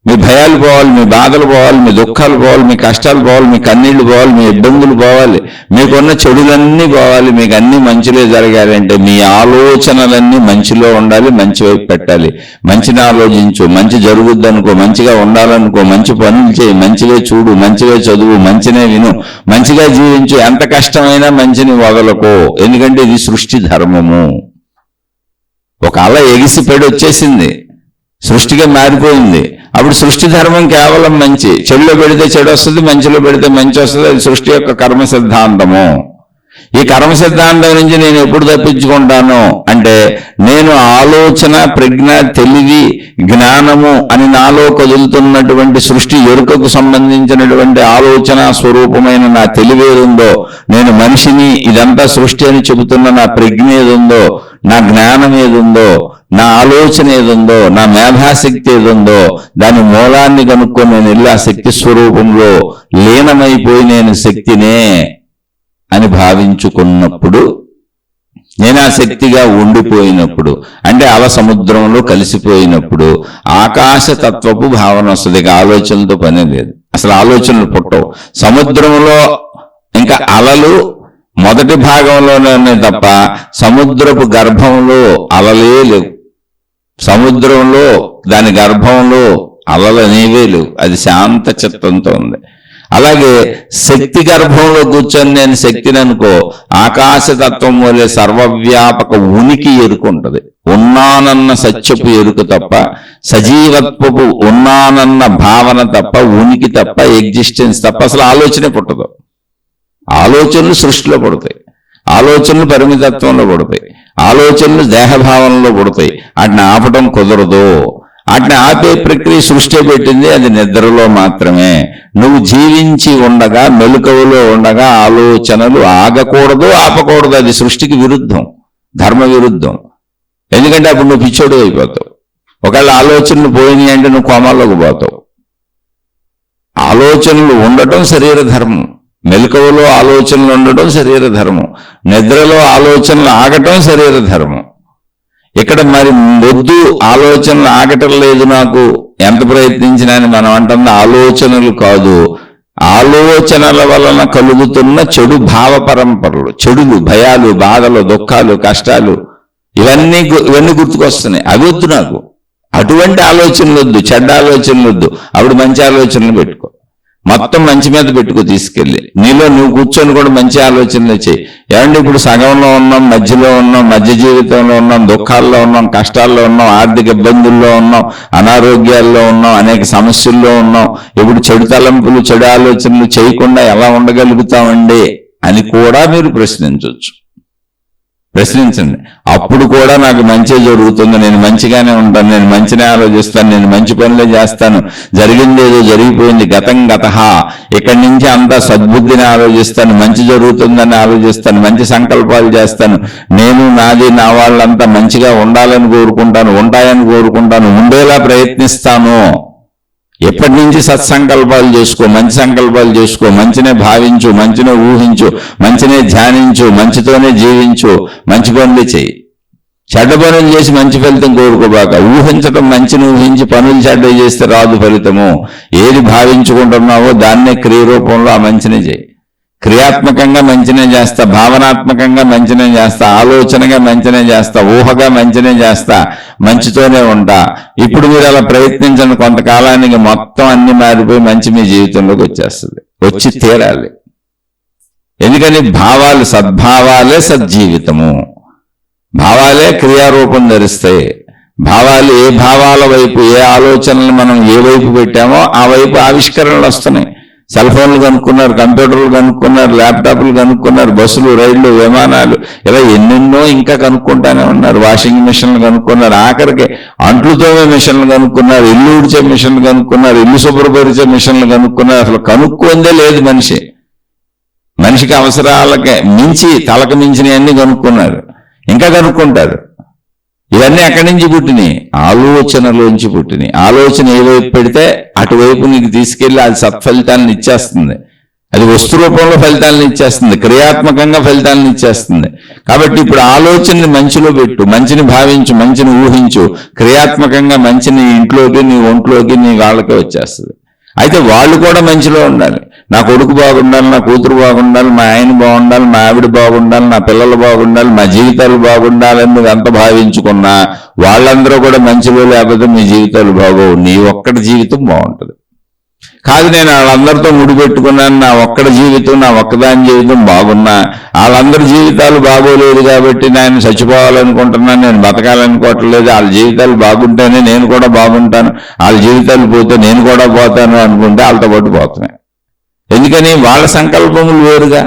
మీ భయాలు పోవాలి, మీ బాధలు పోవాలి, మీ దుఃఖాలు పోవాలి, మీ కష్టాలు పోవాలి, మీ కన్నీళ్లు పోవాలి, మీ ఇబ్బందులు పోవాలి, మీకున్న చెడులన్నీ పోవాలి, మీకు అన్ని మంచిలో జరగాలి అంటే మీ ఆలోచనలన్నీ మంచిలో ఉండాలి, మంచి వైపు పెట్టాలి. మంచిని ఆలోచించు, మంచి జరుగుద్ది అనుకో, మంచిగా ఉండాలనుకో, మంచి పనులు చేయి, మంచిగా చూడు, మంచిగా చదువు, మంచినే విను, మంచిగా జీవించు. ఎంత కష్టమైనా మంచిని వదలకు, ఎందుకంటే ఇది సృష్టి ధర్మము. ఒక అల ఎగిసిపడి వచ్చేసింది, సృష్టిగా మారిపోయింది. అప్పుడు సృష్టి ధర్మం కేవలం మంచి. చెడులో పెడితే చెడు వస్తుంది, మంచిలో పెడితే మంచి వస్తుంది. అది సృష్టి యొక్క కర్మ సిద్ధాంతము. ఈ కర్మ సిద్ధాంతం నుంచి నేను ఎప్పుడు తప్పించుకుంటాను అంటే, నేను ఆలోచన, ప్రజ్ఞ, తెలివి, జ్ఞానము అని నాలో కదులుతున్నటువంటి సృష్టి ఎరుకకు సంబంధించినటువంటి ఆలోచన స్వరూపమైన నా తెలివి ఏదుందో, నేను మనిషిని, ఇదంతా సృష్టి అని చెబుతున్న నా ప్రజ్ఞ ఏదుందో, నా జ్ఞానం ఏదుందో, నా ఆలోచన ఏదుందో, నా మేధాశక్తి ఏదుందో, దాని మూలాన్ని కనుక్కొని నేను వెళ్ళి ఆ శక్తి స్వరూపంలో లీనమైపోయి నేను శక్తినే అని భావించుకున్నప్పుడు, నేను ఆ శక్తిగా ఉండిపోయినప్పుడు, అంటే అల సముద్రంలో కలిసిపోయినప్పుడు ఆకాశతత్వపు భావన వస్తుంది. ఇక ఆలోచనలతో పని లేదు, అసలు ఆలోచనలు పుట్టవు. సముద్రంలో ఇంకా అలలు మొదటి భాగంలోనే తప్ప సముద్రపు గర్భంలో అలలే లేవు. సముద్రంలో దాని గర్భంలో అలలు అనేవే లేవు, అది శాంత చిత్తంతో ఉంది. అలాగే శక్తి గర్భంలో కూర్చొని నేను శక్తిని అనుకో, ఆకాశతత్వం వలె సర్వవ్యాపక ఉనికి ఎరుకుంటది. ఉన్నానన్న సత్యపు ఎరుక తప్ప, సజీవత్వపు ఉన్నానన్న భావన తప్ప, ఉనికి తప్ప, ఎగ్జిస్టెన్స్ తప్ప అసలు ఆలోచనే పుట్టదు. ఆలోచనలు సృష్టిలో పడతాయి, ఆలోచనలు పరిమితత్వంలో పడతాయి, ఆలోచనలు దేహభావనలో పడతాయి. వాటిని ఆపటం కుదరదు. వాటిని ఆపే ప్రక్రియ సృష్టి పెట్టింది, అది నిద్రలో మాత్రమే. నువ్వు జీవించి ఉండగా, మెలకువలో ఉండగా ఆలోచనలు ఆగకూడదు, ఆపకూడదు. అది సృష్టికి విరుద్ధం, ధర్మ విరుద్ధం. ఎందుకంటే అప్పుడు నువ్వు పిచ్చోడు అయిపోతావు. ఒకవేళ ఆలోచనలు పోయినాయి అంటే నువ్వు కోమాల్లోకి పోతావు. ఆలోచనలు ఉండటం శరీర ధర్మం, మెలకువలో ఆలోచనలు ఉండటం శరీర ధర్మం, నిద్రలో ఆలోచనలు ఆగటం శరీర ధర్మం. ఇక్కడ మరి వద్దు, ఆలోచనలు ఆగటం లేదు, నాకు ఎంత ప్రయత్నించినా అని మనం అంటుంది ఆలోచనలు కాదు, ఆలోచనల వలన కలుగుతున్న చెడు భావ పరంపరలు, చెడులు, భయాలు, బాధలు, దుఃఖాలు, కష్టాలు, ఇవన్నీ గుర్తుకొస్తున్నాయి. అవి వద్దు నాకు. అటువంటి ఆలోచనలు వద్దు, చెడ్డ ఆలోచనలు వద్దు. అప్పుడు మంచి ఆలోచనలు పెట్టుకో, మొత్తం మంచి మీద పెట్టుకో తీసుకెళ్ళి. నీలో నువ్వు కూర్చొని కూడా మంచి ఆలోచనలు వచ్చాయి. ఏమంటే ఇప్పుడు సగంలో ఉన్నాం, మధ్యలో ఉన్నాం, మధ్య జీవితంలో ఉన్నాం, దుఃఖాల్లో ఉన్నాం, కష్టాల్లో ఉన్నాం, ఆర్థిక ఇబ్బందుల్లో ఉన్నాం, అనారోగ్యాల్లో ఉన్నాం, అనేక సమస్యల్లో ఉన్నాం. ఇప్పుడు చెడు తలంపులు, చెడు ఆలోచనలు చేయకుండా ఎలా ఉండగలుగుతామండి అని కూడా మీరు ప్రశ్నించవచ్చు. ప్రశ్నించండి. అప్పుడు కూడా నాకు మంచి జరుగుతుంది, నేను మంచిగానే ఉంటాను, నేను మంచినే ఆలోచిస్తాను, నేను మంచి పనులే చేస్తాను, జరిగింది ఏదో జరిగిపోయింది, గతం గతః, ఇక్కడి నుంచి అంతా సద్బుద్ధిని ఆలోచిస్తాను, మంచి జరుగుతుందని ఆలోచిస్తాను, మంచి సంకల్పాలు చేస్తాను, నేను నాది నా వాళ్ళంతా మంచిగా ఉండాలని కోరుకుంటాను, ఉంటాయని కోరుకుంటాను, ఉండేలా ప్రయత్నిస్తాను. ఎప్పటి నుంచి సత్సంకల్పాలు చేసుకో, మంచి సంకల్పాలు చేసుకో, మంచినే భావించు, మంచినే ఊహించు, మంచినే ధ్యానించు, మంచితోనే జీవించు, మంచి పనులు చేయి. చెడ్డ పనులు చేసి మంచి ఫలితం కోరుకోబాక. ఊహించటం మంచిని ఊహించి పనులు చెడ్డ చేస్తే రాదు ఫలితము. ఏది భావించుకుంటున్నావో దాన్నే క్రియ రూపంలో ఆ మంచినే చేయి. క్రియాత్మకంగా మంచినే చేస్తా, భావనాత్మకంగా మంచినే చేస్తా, ఆలోచనగా మంచినే చేస్తా, ఊహగా మంచినే చేస్తా, మంచితోనే ఉంటా. ఇప్పుడు మీరు అలా ప్రయత్నించండి, కొంతకాలానికి మొత్తం అన్ని మారిపోయి మంచి మీ జీవితంలోకి వచ్చేస్తుంది, వచ్చి తీరాలి. ఎందుకని భావాలు, సద్భావాలే సజ్జీవితము, భావాలే క్రియారూపం ధరిస్తాయి. భావాలు ఏ భావాల వైపు, ఏ ఆలోచనలు మనం ఏ వైపు పెట్టామో ఆ వైపు ఆవిష్కరణలు వస్తున్నాయి. సెల్ ఫోన్లు కనుక్కున్నారు, కంప్యూటర్లు కనుక్కున్నారు, ల్యాప్టాప్లు కనుక్కున్నారు, బస్సులు, రైళ్లు, విమానాలు, ఇలా ఎన్నెన్నో ఇంకా కనుక్కుంటానే ఉన్నారు. వాషింగ్ మిషన్లు కనుక్కున్నారు, ఆఖరికి అంట్లు తోమే మిషన్లు కనుక్కున్నారు, ఇల్లు ఊడ్చే మిషన్లు కనుక్కున్నారు, ఇల్లు శుభ్రపరిచే మిషన్లు కనుక్కున్నారు. అసలు కనుక్కుందే లేదు మనిషికి అవసరాలకే మించి, తలకు మించినవన్నీ కనుక్కున్నారు, ఇంకా కనుక్కుంటారు. ఇవన్నీ ఎక్కడి నుంచి పుట్టినాయి? ఆలోచనలోంచి పుట్టినాయి. ఆలోచన ఏ వైపు పెడితే అటువైపు నీకు తీసుకెళ్లి అది సత్ఫలితాలను ఇచ్చేస్తుంది. అది వస్తు రూపంలో ఫలితాలను ఇచ్చేస్తుంది, క్రియాత్మకంగా ఫలితాలను ఇచ్చేస్తుంది. కాబట్టి ఇప్పుడు ఆలోచనని మంచిలో పెట్టు, మంచిని భావించు, మంచిని ఊహించు, క్రియాత్మకంగా మంచిని ఇంట్లోకి, నీ ఒంట్లోకి, నీ వాళ్ళకే వచ్చేస్తుంది. అయితే వాళ్ళు కూడా మంచిలో ఉండాలి. నా కొడుకు బాగుండాలి, నా కూతురు బాగుండాలి, మా ఆయన బాగుండాలి, మా ఆవిడ బాగుండాలి, నా పిల్లలు బాగుండాలి, మా జీవితాలు బాగుండాలని నువ్వు ఎంత భావించుకున్నా వాళ్ళందరూ కూడా మంచిలో లేకపోతే మీ జీవితాలు బాగోవు, నీ ఒక్కడి జీవితం బాగుంటుంది. కాదు నేను వాళ్ళందరితో ముడిపెట్టుకున్నాను, నా ఒక్కడి జీవితం, నా ఒక్కదాని జీవితం బాగున్నా వాళ్ళందరి జీవితాలు బాగోలేదు కాబట్టి నేను చచ్చిపోవాలనుకుంటున్నాను, నేను బతకాలనుకోవట్లేదు, వాళ్ళ జీవితాలు బాగుంటేనే నేను కూడా బాగుంటాను, వాళ్ళ జీవితాలు పోతే నేను కూడా పోతాను అనుకుంటే వాళ్ళతో పాటు పోతున్నాయి. ఎందుకని? వాళ్ళ సంకల్పములు వేరుగా.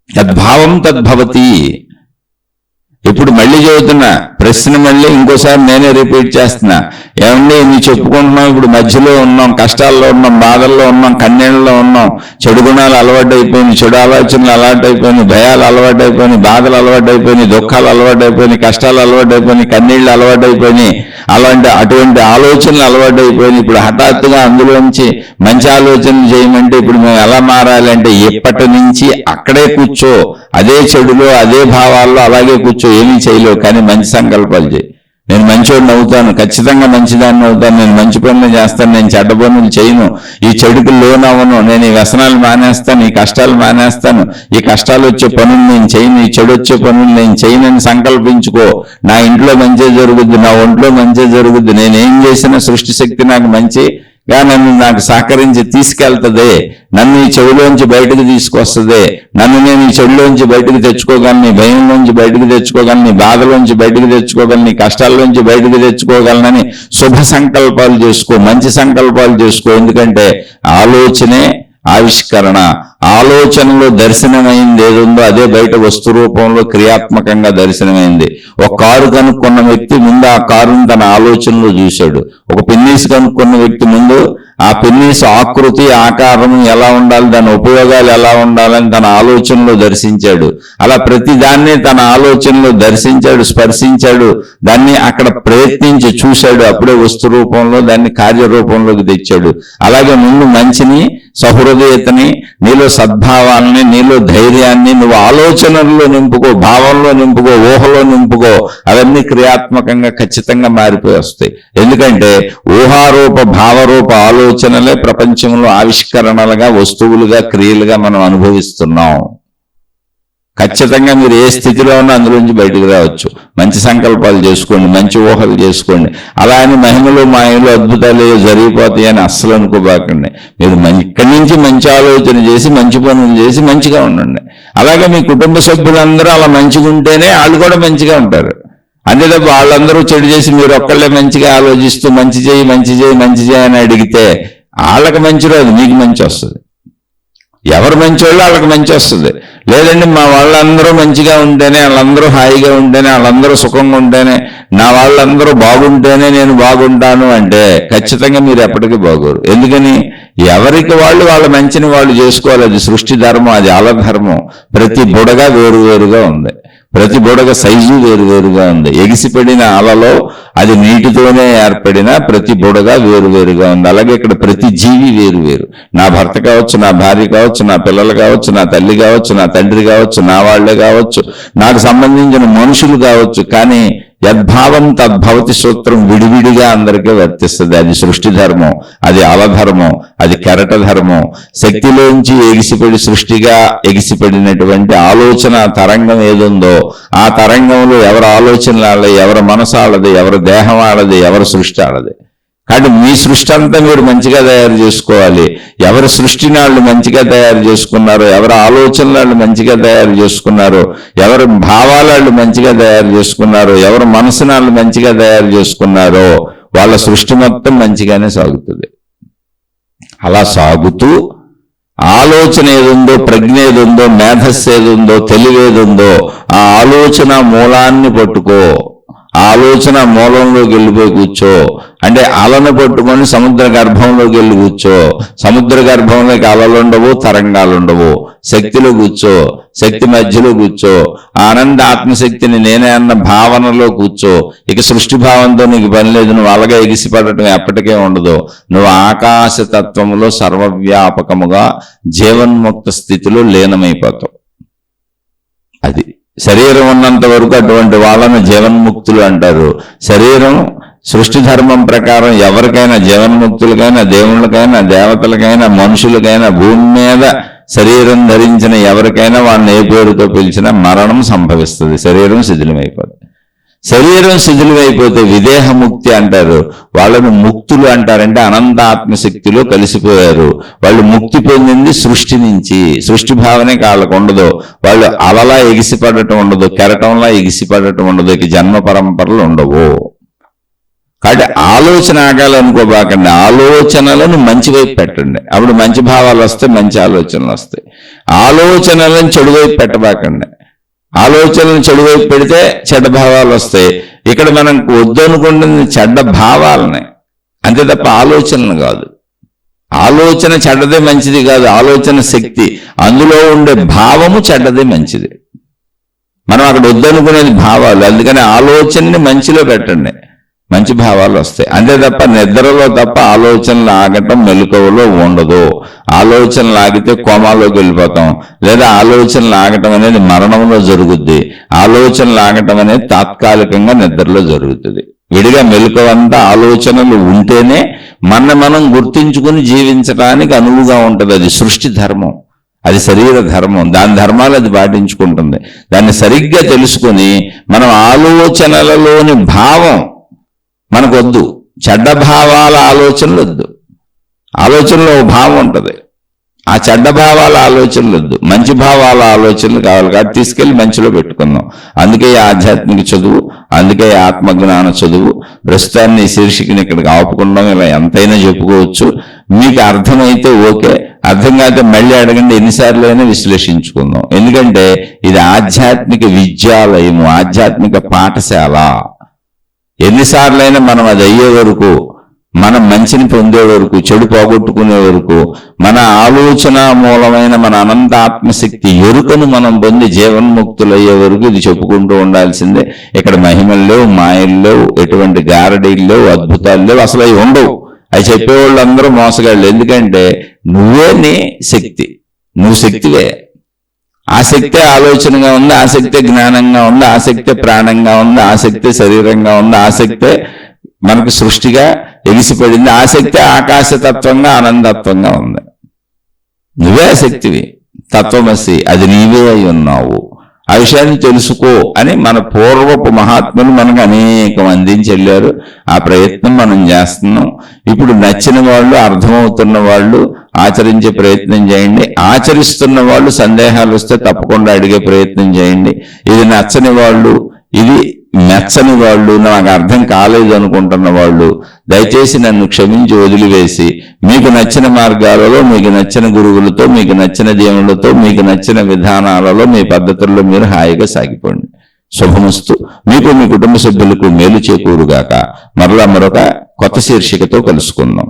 తద్భావం తద్భవతి. ఇప్పుడు మళ్ళీ చెబుతున్నా ప్రశ్న, మళ్ళీ ఇంకోసారి నేనే రిపీట్ చేస్తున్నా. ఏమండి నువ్వు చెప్పుకుంటున్నాం, ఇప్పుడు మధ్యలో ఉన్నాం, కష్టాల్లో ఉన్నాం, బాధల్లో ఉన్నాం, కన్నీళ్ళలో ఉన్నాం, చెడు గుణాలు అలవాటు అయిపోయినాయి, చెడు ఆలోచనలు అలవాటు అయిపోయినాయి, భయాలు అలవాటు అయిపోయినాయి, బాధలు అలవాటు అయిపోయినాయి, దుఃఖాలు అలవాటు అయిపోయినాయి, కష్టాలు అలవాటు అయిపోయినాయి, కన్నీళ్లు అలవాటు అయిపోయినాయి, అటువంటి ఆలోచనలు అలవాటు అయిపోయినాయి. ఇప్పుడు హఠాత్తుగా అందులోంచి మంచి ఆలోచనలు చేయమంటే ఇప్పుడు మేము ఎలా మారాలి అంటే, ఎప్పటి నుంచి అక్కడే కూర్చో, అదే చెడులో, అదే భావాల్లో అలాగే కూర్చో, ఏమీ చేయలేవు. కానీ మంచి సంకల్పాలు చేయి. నేను మంచివాడిని అవుతాను, ఖచ్చితంగా మంచిదాన్ని అవుతాను, నేను మంచి పనులు చేస్తాను, నేను చెడ్డ పనులు చేయను, ఈ చెడుకు లోనవ్వను, నేను ఈ వ్యసనాలు మానేస్తాను, ఈ కష్టాలు మానేస్తాను, ఈ కష్టాలు వచ్చే పనులు నేను చేయను, ఈ చెడు వచ్చే పనులు నేను చేయనని సంకల్పించుకో. నా ఇంట్లో మంచి జరుగుద్ది, నా ఒంట్లో మంచి జరుగుద్ది, నేనేం చేసినా సృష్టి శక్తి నాకు మంచిగా నన్ను నాకు సహకరించి తీసుకెళ్తుంది, నన్ను ఈ చెడులోంచి బయటకు తీసుకొస్తుంది, నన్ను నేను ఈ చెడులోంచి బయటకు తెచ్చుకోగలను, నీ భయంలోంచి బయటకు తెచ్చుకోగలను, నీ బాధలోంచి బయటకు తెచ్చుకోగలను, నీ కష్టాల్లోంచి బయటకు తెచ్చుకోగలనని శుభ సంకల్పాలు చేసుకో, మంచి సంకల్పాలు చేసుకో. ఎందుకంటే ఆలోచనే ఆవిష్కరణ. ఆలోచనలో దర్శనమైంది ఏదుందో అదే బయట వస్తు రూపంలో క్రియాత్మకంగా దర్శనమైంది. ఒక కారు కనుక్కున్న వ్యక్తి ముందు ఆ కారును తన ఆలోచనలో చూశాడు. ఒక పెన్నీస్ కనుక్కున్న వ్యక్తి ముందు ఆ పెన్నీస్ ఆకృతి, ఆకారం ఎలా ఉండాలి, దాని ఉపయోగాలు ఎలా ఉండాలని తన ఆలోచనలో దర్శించాడు. అలా ప్రతి దాన్ని తన ఆలోచనలో దర్శించాడు, స్పర్శించాడు, దాన్ని అక్కడ ప్రయత్నించి చూశాడు. అప్పుడే వస్తు రూపంలో దాన్ని కార్యరూపంలోకి తెచ్చాడు. అలాగే ముందు మంచిని, సహృదయతని, నీలో సద్భావాలని, నీలో ధైర్యాన్ని నువ్వు ఆలోచనల్లో నింపుకో, భావంలో నింపుకో, ఊహలో నింపుకో. అవన్నీ క్రియాత్మకంగా ఖచ్చితంగా మారిపోయి వస్తాయి. ఎందుకంటే ఊహారూప, భావరూప ఆలోచనలే ప్రపంచంలో ఆవిష్కరణలుగా, వస్తువులుగా, క్రియలుగా మనం అనుభవిస్తున్నాం. ఖచ్చితంగా మీరు ఏ స్థితిలో ఉన్నా అందులోంచి బయటకు రావచ్చు. మంచి సంకల్పాలు చేసుకోండి, మంచి ఊహలు చేసుకోండి. అలా అని మహిమలు, మాయలు, అద్భుతాలు జరిగిపోతాయని అస్సలు అనుకోబాకండి. మీరు ఇక్కడి నుంచి మంచి ఆలోచన చేసి, మంచి పనులు చేసి మంచిగా ఉండండి. అలాగే మీ కుటుంబ సభ్యులందరూ అలా మంచిగా ఉంటేనే వాళ్ళు కూడా మంచిగా ఉంటారు. అంతే తప్ప వాళ్ళందరూ చెడు చేసి మీరు ఒక్కళ్ళే మంచిగా ఆలోచిస్తూ మంచి చేయి, మంచి చేయి, మంచి చేయి అని అడిగితే వాళ్ళకి మంచి రాదు, మీకు మంచి వస్తుంది. ఎవరు మంచి వాళ్ళు వాళ్ళకి మంచి వస్తుంది. లేదండి మా వాళ్ళందరూ మంచిగా ఉంటేనే, వాళ్ళందరూ హాయిగా ఉంటేనే, వాళ్ళందరూ సుఖంగా ఉంటేనే, నా వాళ్ళందరూ బాగుంటేనే నేను బాగుంటాను అంటే ఖచ్చితంగా మీరు ఎప్పటికీ బాగోరు. ఎందుకని? ఎవరికి వాళ్ళు వాళ్ళ మంచిని వాళ్ళు చేసుకోవాలి. అది సృష్టి ధర్మం, అది అలధర్మం. ప్రతి బుడగా వేరువేరుగా ఉంది, ప్రతి బుడగ సైజు వేరువేరుగా ఉంది. ఎగిసిపడిన అలలో అది నీటితోనే ఏర్పడిన ప్రతి బుడగ వేరువేరుగా ఉంది. అలాగే ఇక్కడ ప్రతి జీవి వేరువేరు. నా భర్త కావచ్చు, నా భార్య కావచ్చు, నా పిల్లలు కావచ్చు, నా తల్లి కావచ్చు, నా తండ్రి కావచ్చు, నా వాళ్లే కావచ్చు, నాకు సంబంధించిన మనుషులు కావచ్చు. కానీ యద్భావం తద్భవతి సూత్రం విడివిడిగా అందరికీ వర్తిస్తుంది. అది సృష్టి ధర్మం, అది అవధర్మం, అది కెరట ధర్మం. శక్తిలోంచి ఎగిసిపడి సృష్టిగా ఎగిసిపడినటువంటి ఆలోచన తరంగం ఏదుందో ఆ తరంగంలో ఎవరి ఆలోచనలు ఆడది, ఎవరి మనసు ఆడది, ఎవరి దేహం ఆడది, ఎవరి సృష్టి ఆడది. కాబట్టి మీ సృష్టి అంతా మీరు మంచిగా తయారు చేసుకోవాలి. ఎవరి సృష్టిని వాళ్ళు మంచిగా తయారు చేసుకున్నారో, ఎవరి ఆలోచనలు వాళ్ళు మంచిగా తయారు చేసుకున్నారో, ఎవరి భావాలు వాళ్ళు మంచిగా తయారు చేసుకున్నారో, ఎవరి మనసుని వాళ్ళు మంచిగా తయారు చేసుకున్నారో వాళ్ళ సృష్టి మొత్తం మంచిగానే సాగుతుంది. అలా సాగుతూ ఆలోచన ఏదుందో, ప్రజ్ఞ ఏదుందో, మేధస్సు ఏదుందో, తెలివేదుందో ఆ ఆలోచన మూలాన్ని పట్టుకో. ఆలోచన మూలంలోకి వెళ్ళిపోయి కూర్చో. అంటే అలను పట్టుకొని సముద్ర గర్భంలోకి వెళ్ళి కూర్చో. సముద్ర గర్భంలోకి అలలు ఉండవు, తరంగాలు ఉండవు. శక్తిలో కూర్చో, శక్తి మధ్యలో కూర్చో. ఆనంద ఆత్మశక్తిని నేనే అన్న భావనలో కూర్చో. ఇక సృష్టి భావంతో నీకు పని లేదు. నువ్వు అలాగే ఎగిసిపడటం ఎప్పటికే ఉండదు. నువ్వు ఆకాశతత్వములో సర్వవ్యాపకముగా జీవన్ముక్త స్థితిలో లీనమైపోతావు. అది శరీరం ఉన్నంత వరకు అటువంటి వాళ్ళను జీవన్ముక్తులు అంటారు. శరీరం సృష్టి ధర్మం ప్రకారం ఎవరికైనా, జీవన్ముక్తులకైనా, దేవుళ్ళకైనా, దేవతలకైనా, మనుషులకైనా, భూమి మీద శరీరం ధరించిన ఎవరికైనా వాళ్ళని ఏ పేరుతో పిలిచినా మరణం సంభవిస్తుంది. శరీరం శిథిలమైపోతుంది. శరీరం శిథిలమైపోతే విదేహముక్తి అంటారు. వాళ్ళను ముక్తులు అంటారంటే అనంత ఆత్మశక్తిలో కలిసిపోయారు. వాళ్ళు ముక్తి పొందింది సృష్టి నుంచి. సృష్టి భావనే వాళ్ళకు ఉండదు. వాళ్ళు అలలా ఎగిసిపడటం ఉండదు, కెరటంలా ఎగిసిపడటం ఉండదు. ఇక జన్మ పరంపరలు ఉండవు. కాబట్టి ఆలోచన ఆగాలనుకోబాకండి. ఆలోచనలను మంచి వైపు పెట్టండి. అప్పుడు మంచి భావాలు వస్తాయి, మంచి ఆలోచనలు వస్తాయి. ఆలోచనలను చెడు వైపు పెట్టబాకండి. ఆలోచనలను చెడు వైపు పెడితే చెడ్డ భావాలు వస్తాయి. ఇక్కడ మనం వద్దనుకుంటుంది చెడ్డ భావాలనే, అంతే తప్ప ఆలోచనలు కాదు. ఆలోచన చెడ్డదే మంచిది కాదు. ఆలోచన శక్తి, అందులో ఉండే భావము చెడ్డదే మంచిది. మనం అక్కడ వద్దనుకునేది భావాలు. అందుకని ఆలోచనని మంచిలో పెట్టండి, మంచి భావాలు వస్తాయి. అంతే తప్ప నిద్రలో తప్ప ఆలోచనలు ఆగటం మెలకువలో ఉండదు. ఆలోచనలు ఆగితే కోమాలోకి వెళ్ళిపోతాం, లేదా ఆలోచనలు ఆగటం అనేది మరణంలో జరుగుద్ది. ఆలోచనలు ఆగటం అనేది తాత్కాలికంగా నిద్రలో జరుగుతుంది. విడిగా మెలకువంతా ఆలోచనలు ఉంటేనే మనం గుర్తించుకుని జీవించడానికి అనువుగా ఉంటుంది. అది సృష్టి ధర్మం, అది శరీర ధర్మం. దాని ధర్మాలు అది పాటించుకుంటుంది. దాన్ని సరిగ్గా తెలుసుకుని మనం ఆలోచనలలోని భావం మనకొద్దు. చెడ్డ భావాల ఆలోచనలు వద్దు. ఆలోచనలో భావం ఉంటుంది. ఆ చెడ్డ భావాల ఆలోచనలు వద్దు, మంచి భావాల ఆలోచనలు కావాలి. కాబట్టి తీసుకెళ్లి మంచిలో పెట్టుకుందాం. అందుకే ఆధ్యాత్మిక చదువు, అందుకే ఆత్మజ్ఞాన చదువు. ప్రస్తుతాన్ని శీర్షికని ఇక్కడికి ఆపుకుందాం. ఇలా ఎంతైనా చెప్పుకోవచ్చు. మీకు అర్థమైతే ఓకే, అర్థం కాకపోతే మళ్ళీ అడగండి. ఎన్నిసార్లు అయినా విశ్లేషించుకుందాం. ఎందుకంటే ఇది ఆధ్యాత్మిక విద్యాలయము, ఆధ్యాత్మిక పాఠశాల. ఎన్నిసార్లైనా మనం అది అయ్యే వరకు, మనం మంచిని పొందే వరకు, చెడు పోగొట్టుకునే వరకు, మన ఆలోచన మూలమైన మన అనంత ఆత్మశక్తి ఎరుకను మనం పొంది జీవన్ముక్తులయ్యే వరకు ఇది చెప్పుకుంటూ ఉండాల్సిందే. ఇక్కడ మహిమలు లేవు, మాయలు లేవు, ఎటువంటి గారడీలు లేవు, అద్భుతాలు లేవు. అసలు అవి ఉండవు. అవి చెప్పేవాళ్ళందరూ మోసగాళ్ళు. ఎందుకంటే నువ్వే నీ శక్తి, నువ్వు శక్తివే. ఆసక్తే ఆలోచనగా ఉంది, ఆసక్తే జ్ఞానంగా ఉంది, ఆసక్తే ప్రాణంగా ఉంది, ఆసక్తే శరీరంగా ఉంది, ఆసక్తే మనకు సృష్టిగా ఎగిసిపడింది, ఆసక్తే ఆకాశతత్వంగా ఆనందత్వంగా ఉంది. నువ్వే శక్తివి, తత్వమసి, అది నీవే అయి ఉన్నావు. ఆ విషయాన్ని తెలుసుకో అని మన పూర్వపు మహాత్ములు మనకు అనేకం అందించి వెళ్ళారు. ఆ ప్రయత్నం మనం చేస్తున్నాం. ఇప్పుడు నచ్చిన వాళ్ళు, అర్థమవుతున్న వాళ్ళు ఆచరించే ప్రయత్నం చేయండి. ఆచరిస్తున్న వాళ్ళు సందేహాలు వస్తే తప్పకుండా అడిగే ప్రయత్నం చేయండి. ఇది నచ్చని వాళ్ళు, ఇది మెచ్చని వాళ్ళు, నాకు అర్థం కాలేదు అనుకుంటున్న వాళ్ళు దయచేసి నన్ను క్షమించి వదిలివేసి మీకు నచ్చిన మార్గాలలో, మీకు నచ్చిన గురువులతో, మీకు నచ్చిన దేవుళ్ళతో, మీకు నచ్చిన విధానాలలో, మీ పద్ధతుల్లో మీరు హాయిగా సాగిపోండి. శుభమస్తు. మీకు మీ కుటుంబ సభ్యులకు మేలు చేకూరుగాక. మరలా మరొక కొత్త శీర్షికతో కలుసుకుందాం.